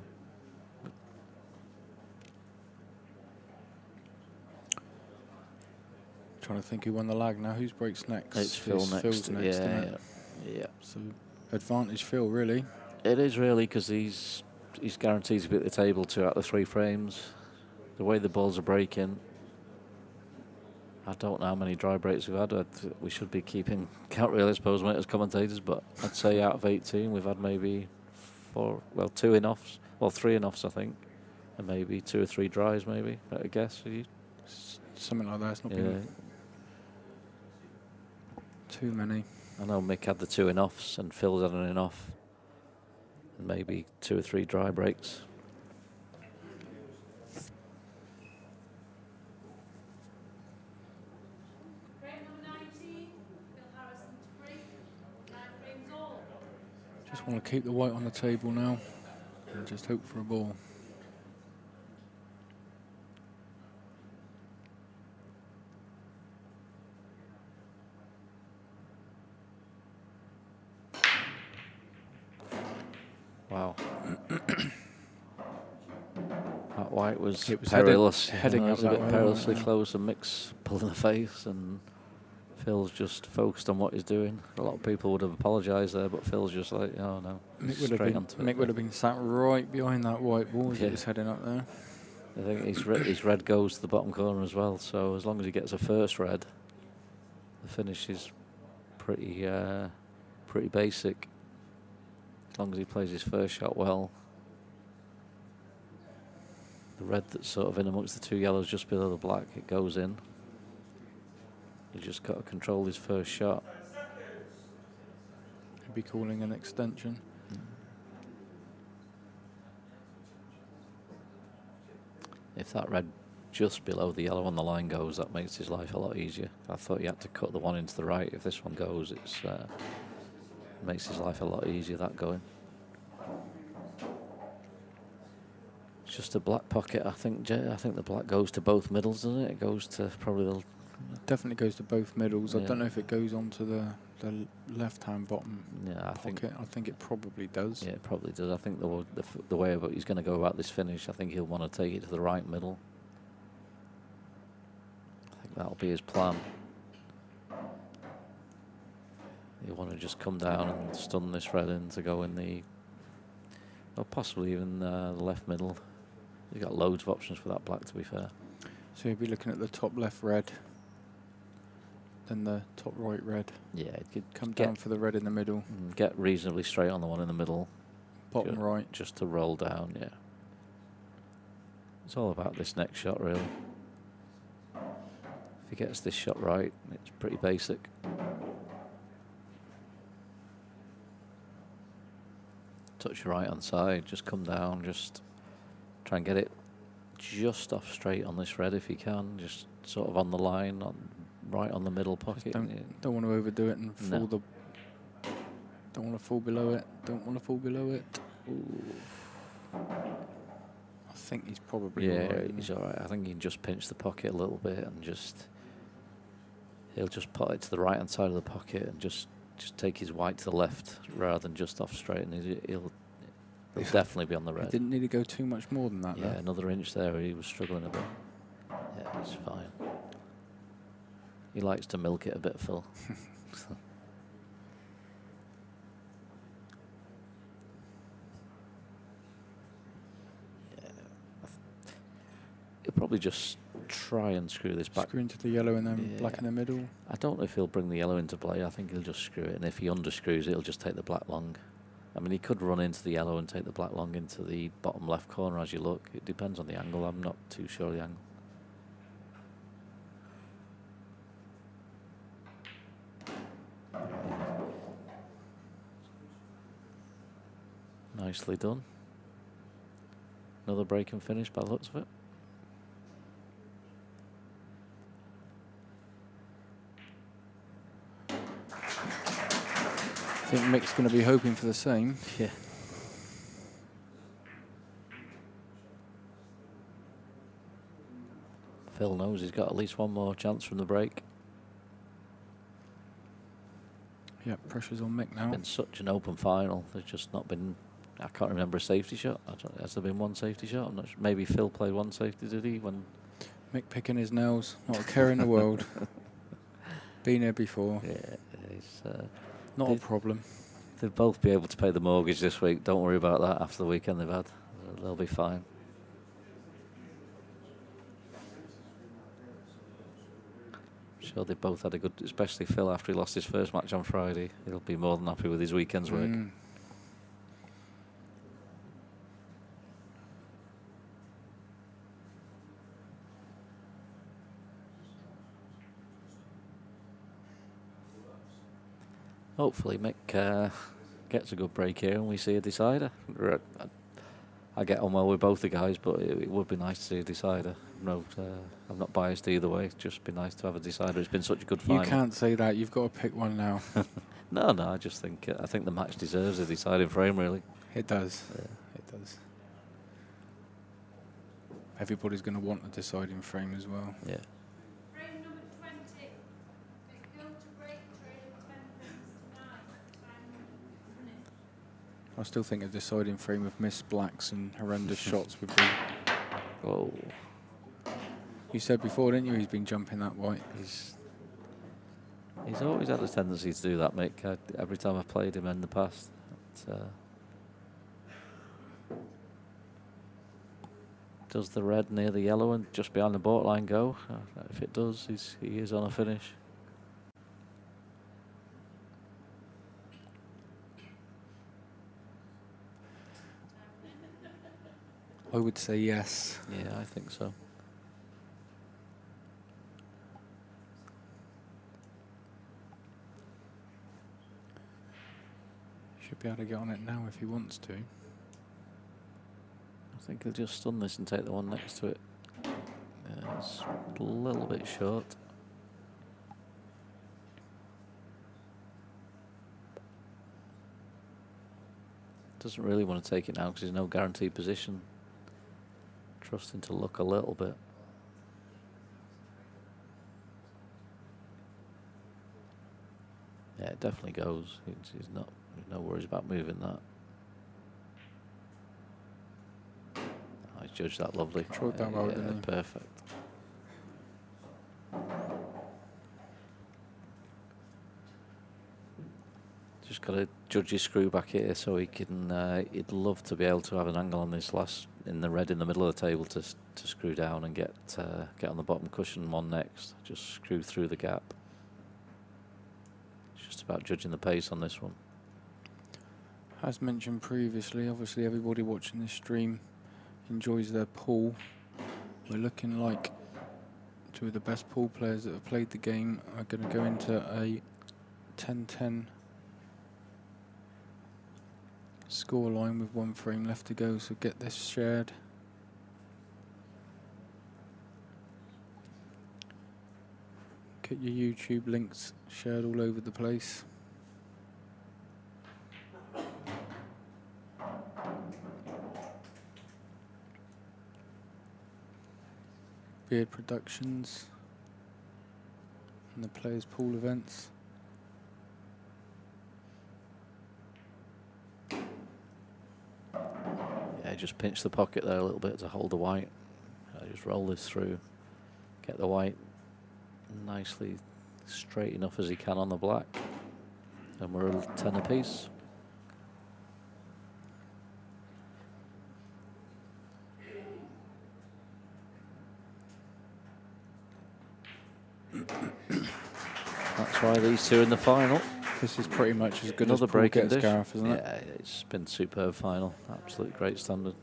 Trying to think who won the lag now. Whose breaks next? It's Phil next. Phil's next, isn't it? Yeah. So advantage Phil, really. It is really, because he's guaranteed to be at the table 2 out of the 3 frames. The way the balls are breaking, I don't know how many dry breaks we've had. We should be keeping count, really, I suppose, mate, as commentators. But I'd say out of 18, we've had maybe 2 in-offs, 3 in-offs, I think, and maybe 2 or 3 dries, maybe. I guess. Something like that. It's not been too many. I know Mick had the 2 in-offs, and Phil's had an in-off, and maybe 2 or 3 dry breaks. Just want to keep the white on the table now and just hope for a ball. Wow. That white was perilous. Heading it up was a bit that way, perilously close, and Mick's pulling the face, and Phil's just focused on what he's doing. A lot of people would have apologised there, but Phil's just like, oh no. Mick would have been sat right behind that white ball as it was heading up there. I think his red goes to the bottom corner as well, so as long as he gets a first red, the finish is pretty basic. As long as he plays his first shot well. The red that's sort of in amongst the 2 yellows just below the black, it goes in. He's just got to control his first shot. He'll be calling an extension. If that red just below the yellow on the line goes, that makes his life a lot easier. I thought he had to cut the one into the right. If this one goes, it makes his life a lot easier, that going. It's just a black pocket, I think the black goes to both middles, doesn't it? It goes to probably the... It definitely goes to both middles. I don't know if it goes onto the the left-hand bottom pocket? I think it probably does. Yeah, it probably does. I think the way he's going to go about this finish, I think he'll want to take it to the right middle. I think that'll be his plan. He'll want to just come down and stun this red in to go in the, or possibly even the left middle. You've got loads of options for that black, to be fair. So you'll be looking at the top left red, then the top right red. Yeah, it could come down for the red in the middle. Get reasonably straight on the one in the middle. Bottom right. Just to roll down, yeah. It's all about this next shot, really. If he gets this shot right, it's pretty basic. Touch your right hand side, just come down, just try and get it just off straight on this red if you can, just sort of on the line, right on the middle pocket. Don't want to overdo it and fall don't want to fall below it. Don't want to fall below it. Ooh. I think he's probably right. He's all right. I think he can just pinch the pocket a little bit and he'll just put it to the right hand side of the pocket and just take his white to the left rather than just off straight, and he'll definitely be on the red. He didn't need to go too much more than that. Yeah, another inch there. He was struggling a bit. Yeah, he's fine. He likes to milk it a bit, Phil. He'll probably just try and screw this back. Screw into the yellow and then black in the middle. I don't know if he'll bring the yellow into play. I think he'll just screw it, and if he underscrews it, he'll just take the black long. I mean, he could run into the yellow and take the black long into the bottom left corner as you look. It depends on the angle. I'm not too sure of the angle. Nicely done. Another break and finish by the looks of it. I think Mick's going to be hoping for the same. Yeah. Phil knows he's got at least one more chance from the break. Yeah, pressure's on Mick now. It's been such an open final. There's just not been. I can't remember a safety shot. Has there been one safety shot? I'm not sure. Maybe Phil played one safety, did he? When Mick picking his nails, not a care in the world. Been here before. Yeah, it's not a problem. They'll both be able to pay the mortgage this week. Don't worry about that after the weekend they've had. They'll be fine. I'm sure they both had a good, especially Phil after he lost his first match on Friday. He'll be more than happy with his weekend's work. Hopefully Mick gets a good break here and we see a decider. I get on well with both the guys, but it would be nice to see a decider. No, I'm not biased either way. It'd just be nice to have a decider. It's been such a good final. You can't say that. You've got to pick one now. No, I just think the match deserves a deciding frame, really. It does. Yeah. It does. Everybody's going to want a deciding frame as well. Yeah. Frame number 20. Mick Gill to break, trailing 10 frames to 9. Time running. I still think a deciding frame of missed blacks and horrendous shots would be. Oh. You said before, didn't you? He's been jumping that white. He's always had a tendency to do that, Mick. Every time I've played him in the past. Does the red near the yellow and just behind the borderline go? If it does, he is on a finish. I would say yes. Yeah, I think so. Should be able to get on it now if he wants to. I think he'll just stun this and take the one next to it. Yeah, it's a little bit short. Doesn't really want to take it now because there's no guaranteed position. Trusting to luck a little bit. Yeah, it definitely goes. He's not, no worries about moving that. Oh, he's judged that lovely. Controlled that well, didn't he? Perfect. Just got to judge his screw back here so he can. He'd love to be able to have an angle on this last in the red in the middle of the table to screw down and get on the bottom cushion one next. Just screw through the gap. It's just about judging the pace on this one. As mentioned previously, obviously everybody watching this stream enjoys their pool. We're looking like two of the best pool players that have played the game are going to go into a 10-10 score line with 1 frame left to go, so get this shared. Get your YouTube links shared all over the place. Beard Productions and the Players Pool events. Yeah, just pinch the pocket there a little bit to hold the white. Just roll this through. Get the white nicely straight enough as he can on the black. And we're a 10 apiece. That's why these two in the final. This is pretty much as good Another as Paul break in gets, dish. Gareth, isn't it? Yeah, it's been superb final. Absolute great standard.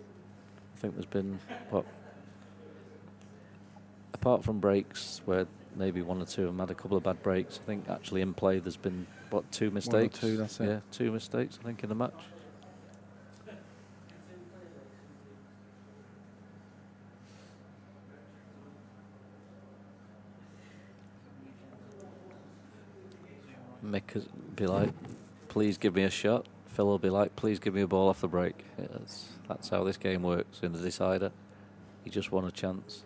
I think there's been, what, apart from breaks where maybe 1 or 2 of them had a couple of bad breaks, I think actually in play there's been, what, 2 mistakes? 1 or 2, that's it. Yeah, 2 mistakes, I think, in the match. Mick will be like, please give me a shot. Phil will be like, please give me a ball off the break. Yeah, that's how this game works in the decider. You just want a chance.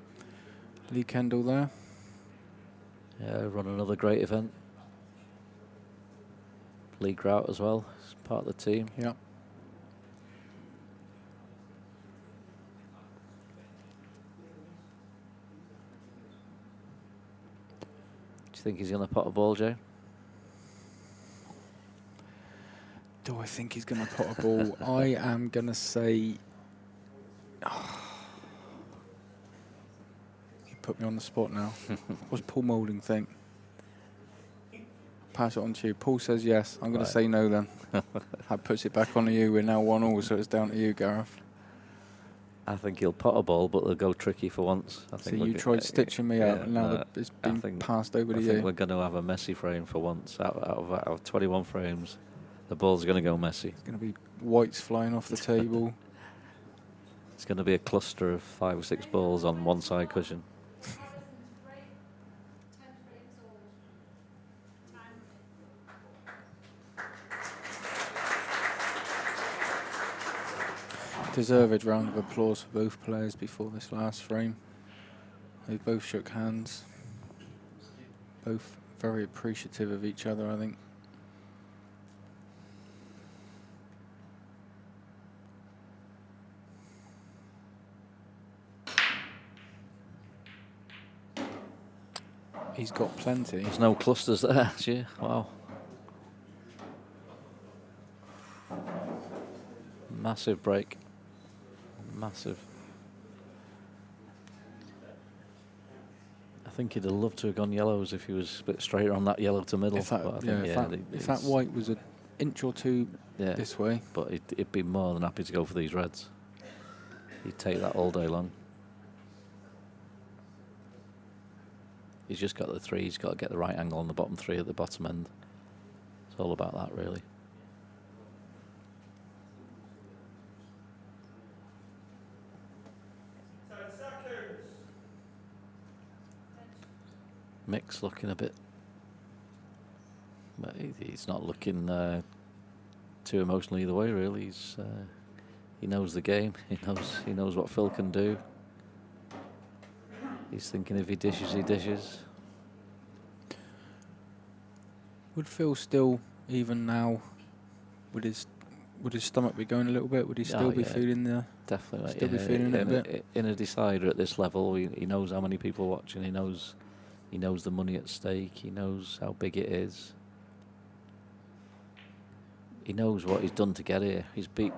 Lee Kendall there. Yeah, run another great event. Lee Grout as well, as part of the team. Yeah. Do you think he's going to pot a ball, Jay? Do I think he's going to pot a ball? I am going to say... You put me on the spot now. What's Paul Moulding think? Pass it on to you. Paul says yes. I'm going to say no then. That puts it back on to you. We're now 1-1, so it's down to you, Gareth. I think he'll pot a ball, but they'll go tricky for once. I think so you tried stitching me out, and now it's been passed over to you. I think we're going to have a messy frame for once. Out of 21 frames, the ball's going to go messy. It's going to be whites flying off the table. It's going to be a cluster of 5 or 6 balls on one side cushion. Deserved round of applause for both players before this last frame. They both shook hands. Both very appreciative of each other, I think. He's got plenty. There's no clusters there, actually. Wow. Massive break. Massive. I think he'd have loved to have gone yellows if he was a bit straighter on that yellow to middle. If that, if that white was an inch or 2 this way. But he'd be more than happy to go for these reds. He'd take that all day long. He's just got the 3. He's got to get the right angle on the bottom 3 at the bottom end. It's all about that, really. Mick's looking a bit, but he's not looking too emotional either way. Really, he knows the game. He knows what Phil can do. He's thinking if he dishes, he dishes. Would Phil still, even now, would his stomach be going a little bit? Would he still be feeling the... Definitely. Still be feeling it a bit? In a decider at this level, he knows how many people are watching. He knows the money at stake. He knows how big it is. He knows what he's done to get here. He's beat...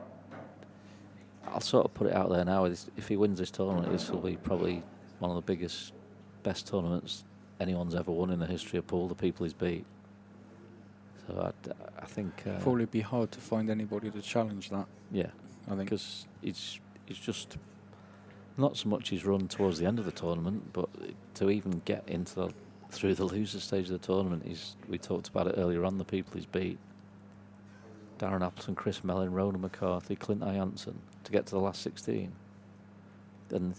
I'll sort of put it out there now. If he wins this tournament, this will be probably one of the biggest, best tournaments anyone's ever won in the history of pool, the people he's beat. So I think... probably be hard to find anybody to challenge that. Yeah, I think. Because it's just not so much his run towards the end of the tournament, but to even get through the loser stage of the tournament, we talked about it earlier on, the people he's beat. Darren Appleton, Chris Mellon, Ronan McCarthy, Clint Janssen, to get to the last 16. And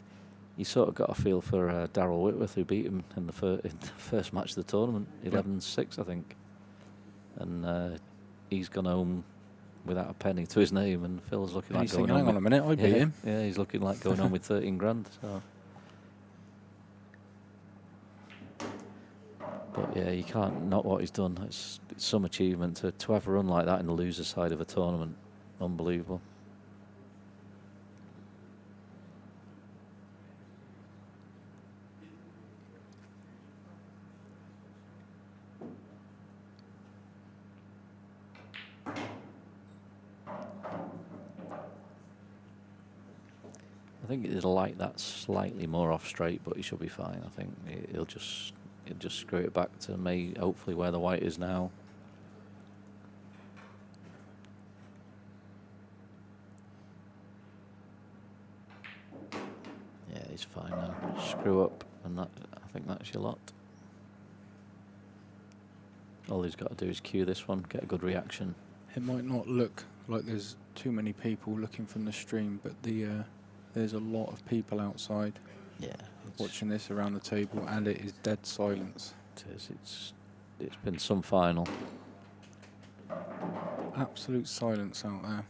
you sort of got a feel for Darryl Whitworth, who beat him in the first match of the tournament, 11-6, I think. And he's gone home without a penny to his name, and Phil's looking like going hang on a minute, I beat him. Yeah, he's looking like going home with 13 grand. So. But yeah, you can't not what he's done. It's some achievement to have a run like that in the loser side of a tournament. Unbelievable. I think it'll like that slightly more off straight, but he should be fine. I think he'll just screw it back to hopefully where the white is now. Yeah, he's fine now. Screw up, and I think that's your lot. All he's got to do is cue this one, get a good reaction. It might not look like there's too many people looking from the stream, but there's a lot of people outside. Yeah, watching this around the table, and it is dead silence. It is. It's been some final. Absolute silence out there.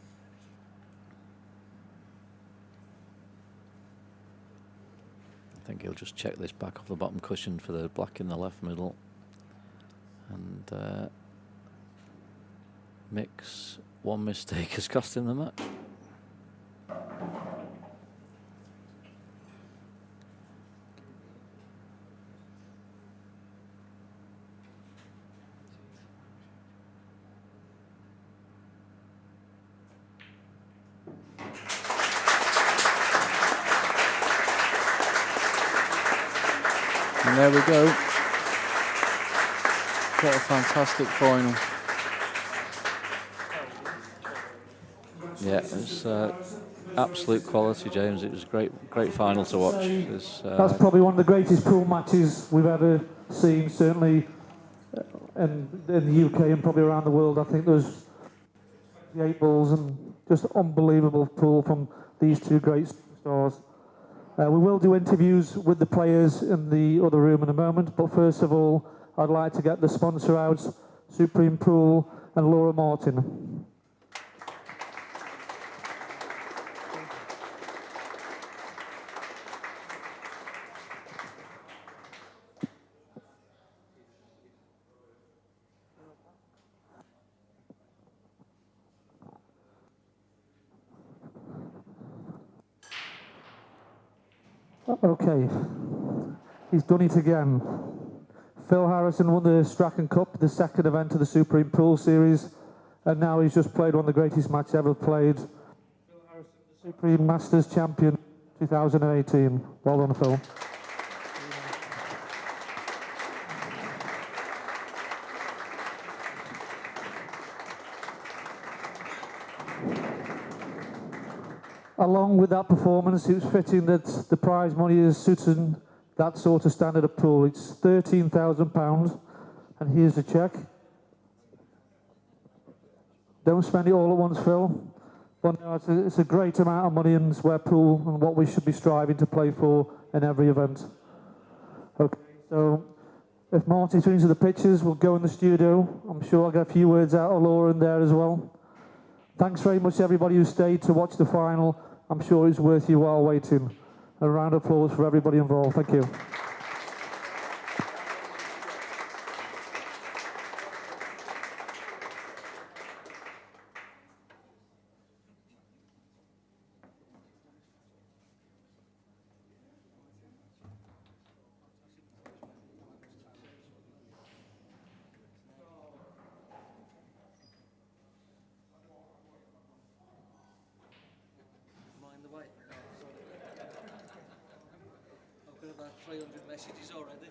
I think he'll just check this back off the bottom cushion for the black in the left middle. And Mick's one mistake has cost him the match. And there we go. What a fantastic final. Yeah, it's absolute quality, James. It was a great final to watch. That's probably one of the greatest pool matches we've ever seen, certainly in the UK and probably around the world. I think there's 8 balls and just unbelievable pool from these two great stars. We will do interviews with the players in the other room in a moment, but first of all, I'd like to get the sponsor out, Supreme Pool and Laura Martin. Okay, he's done it again. Phil Harrison won the Strachan Cup, the second event of the Supreme Pool Series, and now he's just played one of the greatest matches ever played. Phil Harrison, the Supreme Masters Champion 2018. Well done, Phil. Along with that performance, it was fitting that the prize money is suiting that sort of standard of pool. It's £13,000, and here's the cheque. Don't spend it all at once, Phil. But no, it's a great amount of money, and it's where pool and what we should be striving to play for in every event. Okay, so if Marty's into the pictures, we'll go in the studio. I'm sure I'll get a few words out of Laura in there as well. Thanks very much to everybody who stayed to watch the final. I'm sure it's worth your while waiting. A round of applause for everybody involved. Thank you. messages already.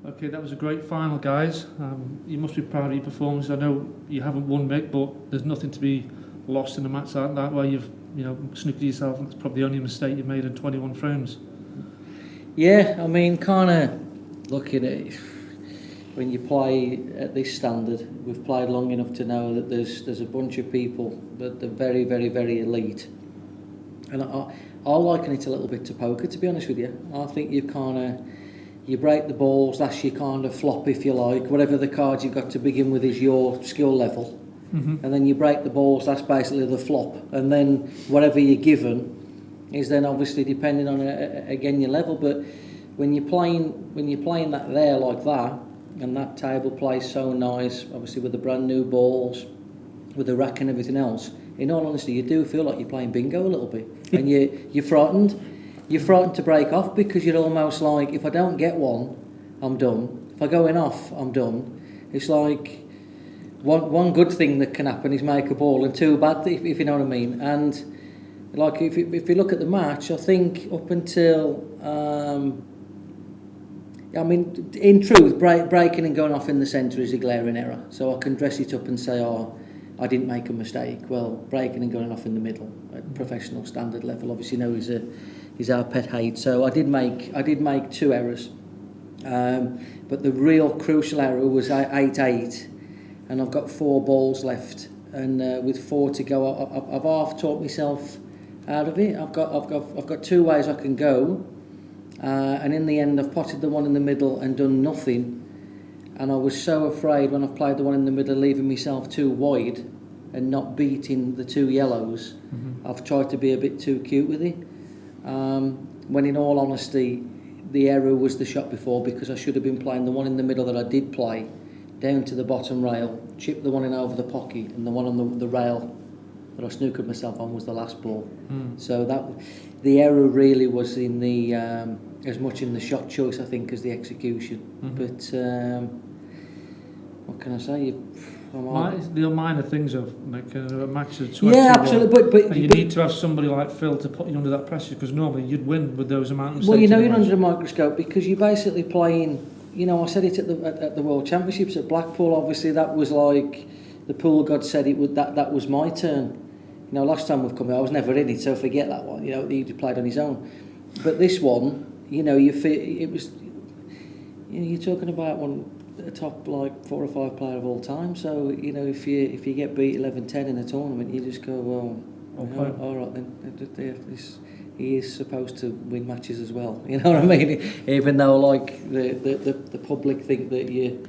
Okay, that was a great final, guys. You must be proud of your performance. I know you haven't won, Mick, but there's nothing to be lost in a match like that where you've snookered yourself. That's probably the only mistake you've made in 21 frames. Yeah, I mean, kind of looking at it, when you play at this standard, we've played long enough to know that there's a bunch of people that are very, very, very elite. And I liken it a little bit to poker, to be honest with you. I think you break the balls, that's your kind of flop, if you like. Whatever the cards you've got to begin with is your skill level. Mm-hmm. And then you break the balls, that's basically the flop. And then whatever you're given is then obviously depending on, again, your level. But when you're playing that there like that, and that table plays so nice, obviously with the brand new balls, with the rack and everything else, in all honesty, you do feel like you're playing bingo a little bit. And you're frightened. You're frightened to break off because you're almost like, if I don't get one, I'm done. If I go in off, I'm done. It's like one good thing that can happen is make a ball, and two bad, if you know what I mean. And like if you look at the match, I think up until I mean, in truth, breaking and going off in the centre is a glaring error. So I can dress it up and say, oh, I didn't make a mistake. Well, breaking and going off in the middle at professional standard level, obviously, is our pet hate. So I did make two errors, but the real crucial error was 8-8, and I've got 4 balls left, and with 4 to go, I've half talked myself out of it. I've got 2 ways I can go, and in the end, I've potted the one in the middle and done nothing. And I was so afraid when I've played the one in the middle, leaving myself too wide and not beating the 2 yellows. Mm-hmm. I've tried to be a bit too cute with it. When in all honesty, the error was the shot before, because I should have been playing the one in the middle that I did play, down to the bottom rail, chip the one in over the pocket, and the one on the rail that I snookered myself on was the last ball. So the error really was in the as much in the shot choice, I think, as the execution. But what can I say? The minor things of like a match of 21. Yeah, absolutely. But you need to have somebody like Phil to put you under that pressure, because normally you'd win with those amount of mistakes. Well, you're under a microscope because you're basically playing. I said it at the World Championships at Blackpool. Obviously, that was like the pool god said it would. That was my turn. Last time we've come here, I was never in it, so forget that one. He played on his own. But this one, you feel it was. You're talking about a top like 4 or 5 player of all time. So if you get beat 11-10 in a tournament, you just go, well, all right then. He is supposed to win matches as well. You know what I mean? Even though like the public think that you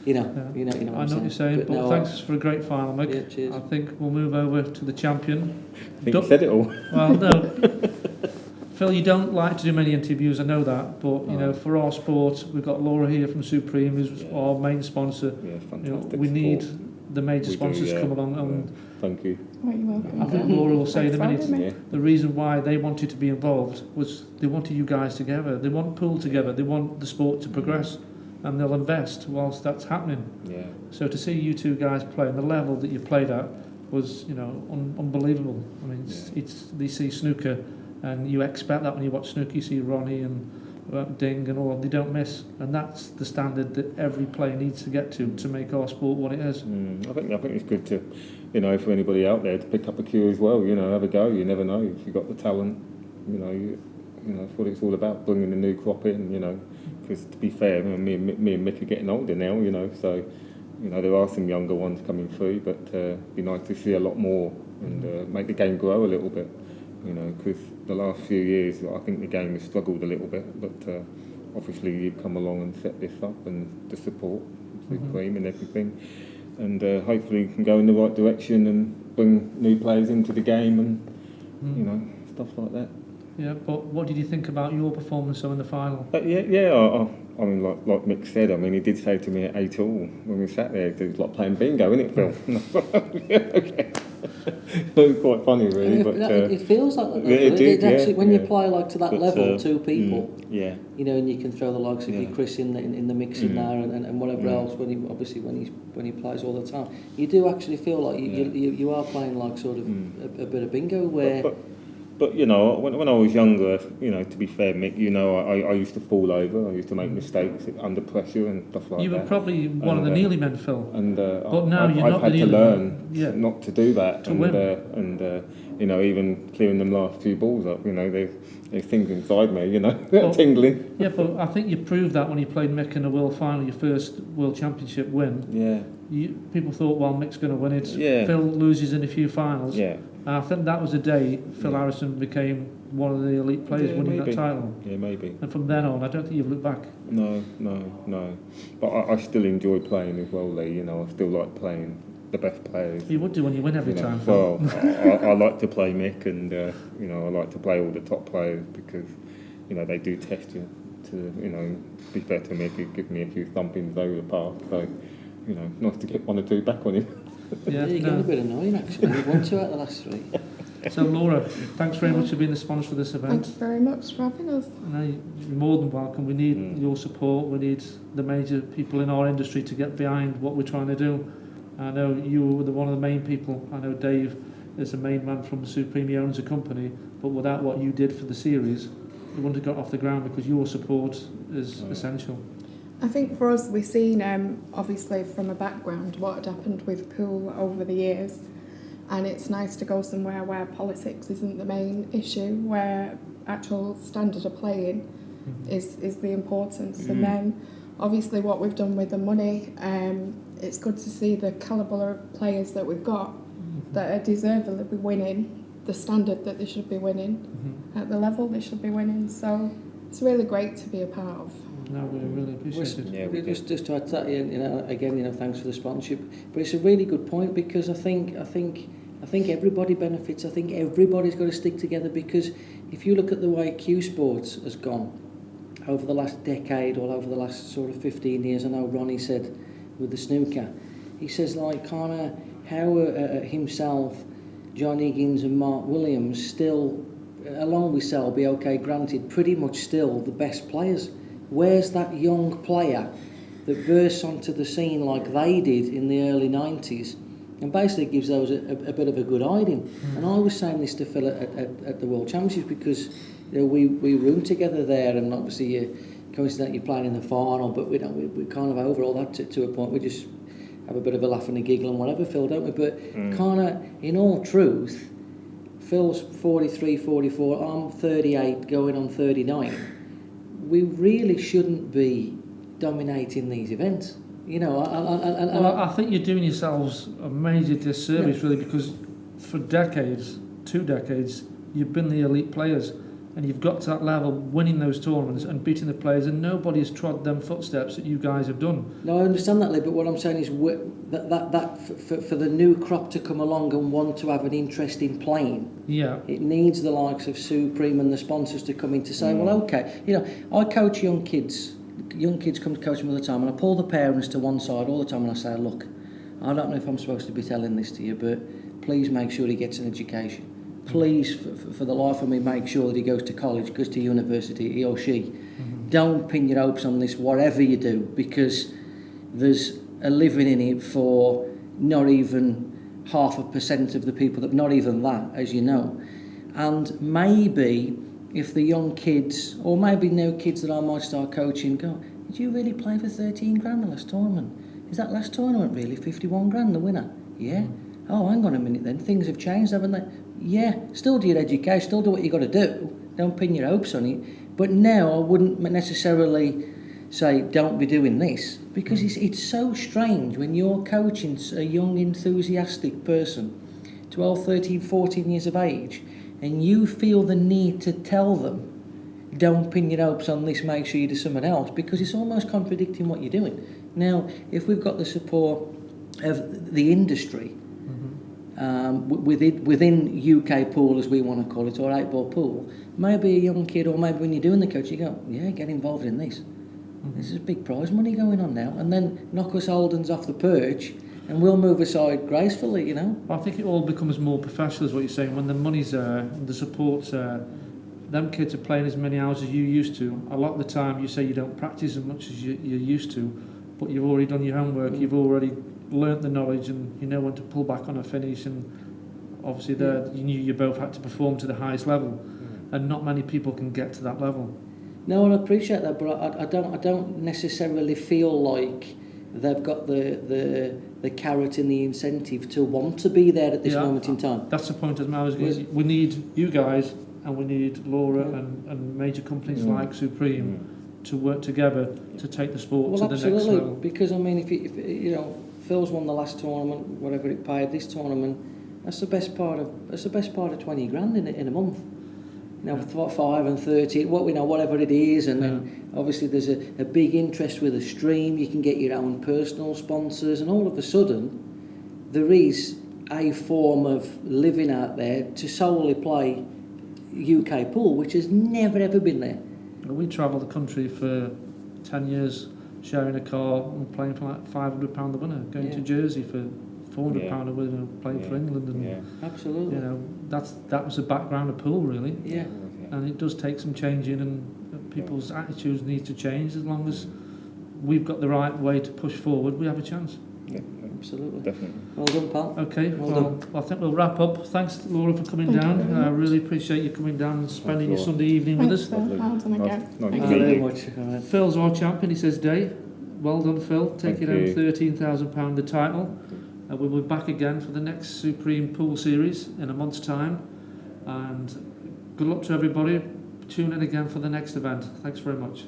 know what I know what you're saying, but thanks for a great final, Mick. Yeah, cheers. I think we'll move over to the champion. I think you said it all. Well, no. Phil, you don't like to do many interviews, I know that, but for our sport, we've got Laura here from Supreme, who's our main sponsor. Yeah, fantastic. We need the major sponsors to come along. And thank you. Oh, you're welcome. I think Laura will say in a minute, the reason why they wanted to be involved was they wanted you guys together. They want pool together. They want the sport to progress, and they'll invest whilst that's happening. Yeah. So to see you 2 guys play and the level that you played at was, unbelievable. I mean, they see snooker, and you expect that when you watch snooker. You see Ronnie and Ding and all, they don't miss, and that's the standard that every player needs to get to make our sport what it is. I think it's good to, for anybody out there to pick up a cue as well. Have a go. You never know if you've got the talent. That's what it's all about, bringing the new crop in. Because to be fair, me and Mick are getting older now. So there are some younger ones coming through, but it'd be nice to see a lot more and make the game grow a little bit. Because the last few years, I think the game has struggled a little bit, but obviously you've come along and set this up, and the support, Supreme and everything, and hopefully you can go in the right direction and bring new players into the game and, stuff like that. Yeah, but what did you think about your performance in the final? I mean, like Mick said, he did say to me at 8 all when we sat there, it was like playing bingo, isn't it, Phil? Okay. It was quite funny, really. But it feels like that. It did, actually, when you play like to that level, 2 people, and you can throw the likes of your Chris in the mix in there, and whatever else. When he plays all the time, you do actually feel like you are playing like sort of a bit of bingo where. But you know, when I was younger, you know, to be fair, Mick, you know, I used to fall over. I used to make mistakes under pressure and stuff like that. You were probably one of the Neely men, Phil. And but now you're I've not had the to Neely learn man. not to do that. To win. You know, even clearing them last few balls up, you know, there's things inside me, you know, Well, tingling. Yeah, but I think you proved that when you played Mick in the World Final, your first World Championship win. Yeah. People thought, well, Mick's going to win it. Yeah. Phil loses in a few finals. Yeah. And I think that was the day Phil Harrison became one of the elite players winning maybe. that title. Yeah, maybe. And from then on, I don't think you've looked back. No. But I still enjoy playing as well, Lee. You know, I still like playing the best players. You would do when you win every time. Well, I like to play Mick, and you know, I like to play all the top players because, you know, they do test you to, you know, be fair to Mick. He'd give me a few thumpings over the park, so, you know, nice to get 1 or 2 back on him. Yeah, you're getting a bit annoying actually. You've won 2 out of the last 3. So Laura, thanks very much for being the sponsor for this event. Thank you very much for having us. No, you're more than welcome. We need your support. We need the major people in our industry to get behind what we're trying to do. I know you were one of the main people. I know Dave is the main man from Supreme. He owns a company, but without what you did for the series, it wouldn't have got off the ground because your support is essential. I think for us, we've seen, obviously from a background, what had happened with pool over the years. And it's nice to go somewhere where politics isn't the main issue, where actual standard of playing is the importance. And then, obviously, what we've done with the money, it's good to see the calibre of players that we've got that are deservedly winning the standard that they should be winning, at the level they should be winning. So it's really great to be a part of. No, we really appreciate it. Yeah, just to add to that, you know, again, you know, thanks for the sponsorship. But it's a really good point because I think everybody benefits. I think everybody's got to stick together because if you look at the way Q Sports has gone over the last decade or over the last sort of 15 years, I know Ronnie said with the snooker, he says like kind of how himself, John Higgins and Mark Williams still, along with Selby, okay, granted, pretty much still the best players. Where's that young player that bursts onto the scene like they did in the early 90s and basically gives those a bit of a good hiding? And I was saying this to Phil at the World Championships because, you know, we roomed together there, and obviously coincidentally you're playing in the final, but we're kind of over all that to a point. We just have a bit of a laugh and a giggle and whatever, Phil, don't we? But kind of, in all truth, Phil's 43, 44, I'm 38, going on 39. We really shouldn't be dominating these events. You know, I think you're doing yourselves a major disservice, really, because for decades, 2 decades, you've been the elite players, and you've got to that level, winning those tournaments and beating the players, and nobody has trod them footsteps that you guys have done. No, I understand that, Lee, but what I'm saying is that for the new crop to come along and want to have an interest in playing, it needs the likes of Supreme and the sponsors to come in to say, well, okay, you know, I coach young kids. Young kids come to coach me all the time, and I pull the parents to one side all the time and I say, look, I don't know if I'm supposed to be telling this to you, but please make sure he gets an education. Please, for the life of me, make sure that he goes to college, goes to university, he or she. Don't pin your hopes on this, whatever you do, because there's a living in it for not even 0.5% of the people, not even that, as you know. And maybe if the young kids, or maybe new kids that I might start coaching, go, did you really play for 13 grand the last tournament? Is that last tournament really 51 grand the winner? Yeah. Oh, hang on a minute then, things have changed, haven't they? Yeah, still do your education, still do what you got to do. Don't pin your hopes on it. But now I wouldn't necessarily say don't be doing this, because it's so strange when you're coaching a young enthusiastic person, 12, 13, 14 years of age, and you feel the need to tell them don't pin your hopes on this, make sure you do something else, because it's almost contradicting what you're doing. Now, if we've got the support of the industry, within UK pool, as we want to call it, or 8-ball pool, maybe a young kid, or maybe when you're doing the coach, you go, yeah, get involved in this. This is big prize money going on now, and then knock us Holdens off the perch, and we'll move aside gracefully, you know. I think it all becomes more professional, is what you're saying, when the money's there, and the support's there. Them kids are playing as many hours as you used to. A lot of the time, you say you don't practice as much as you used to, but you've already done your homework, you've already learnt the knowledge, and you know when to pull back on a finish, and obviously there you knew you both had to perform to the highest level, and not many people can get to that level. No, and I appreciate that, but I don't necessarily feel like they've got the carrot and the incentive to want to be there at this moment in time. That's the point as well. We need you guys, and we need Laura and major companies like Supreme to work together to take the sport to the next level. Because I mean, if you know, Phil's won the last tournament, whatever it paid. This tournament, that's the best part of 20 grand in a month. You know, 5 and 30, whatever it is, and then obviously there's a big interest with a stream. You can get your own personal sponsors, and all of a sudden there is a form of living out there to solely play UK pool, which has never ever been there. We travelled the country for 10 years, sharing a car and playing for like £500 a winner, going to Jersey for £400 a winner, playing for England, and absolutely, you know, that was the background of pool really. And it does take some changing, and people's attitudes need to change. As long as we've got the right way to push forward, we have a chance. Yeah, absolutely, definitely. Well done, pal. Okay, well I think we'll wrap up. Thanks, Laura, for coming down. I really appreciate you coming down and spending your Sunday evening with us. Thank you very much. Phil's our champion, he says, Day. Well done, Phil. Taking home £13,000 the title. We'll be back again for the next Supreme Pool Series in a month's time. And good luck to everybody. Tune in again for the next event. Thanks very much.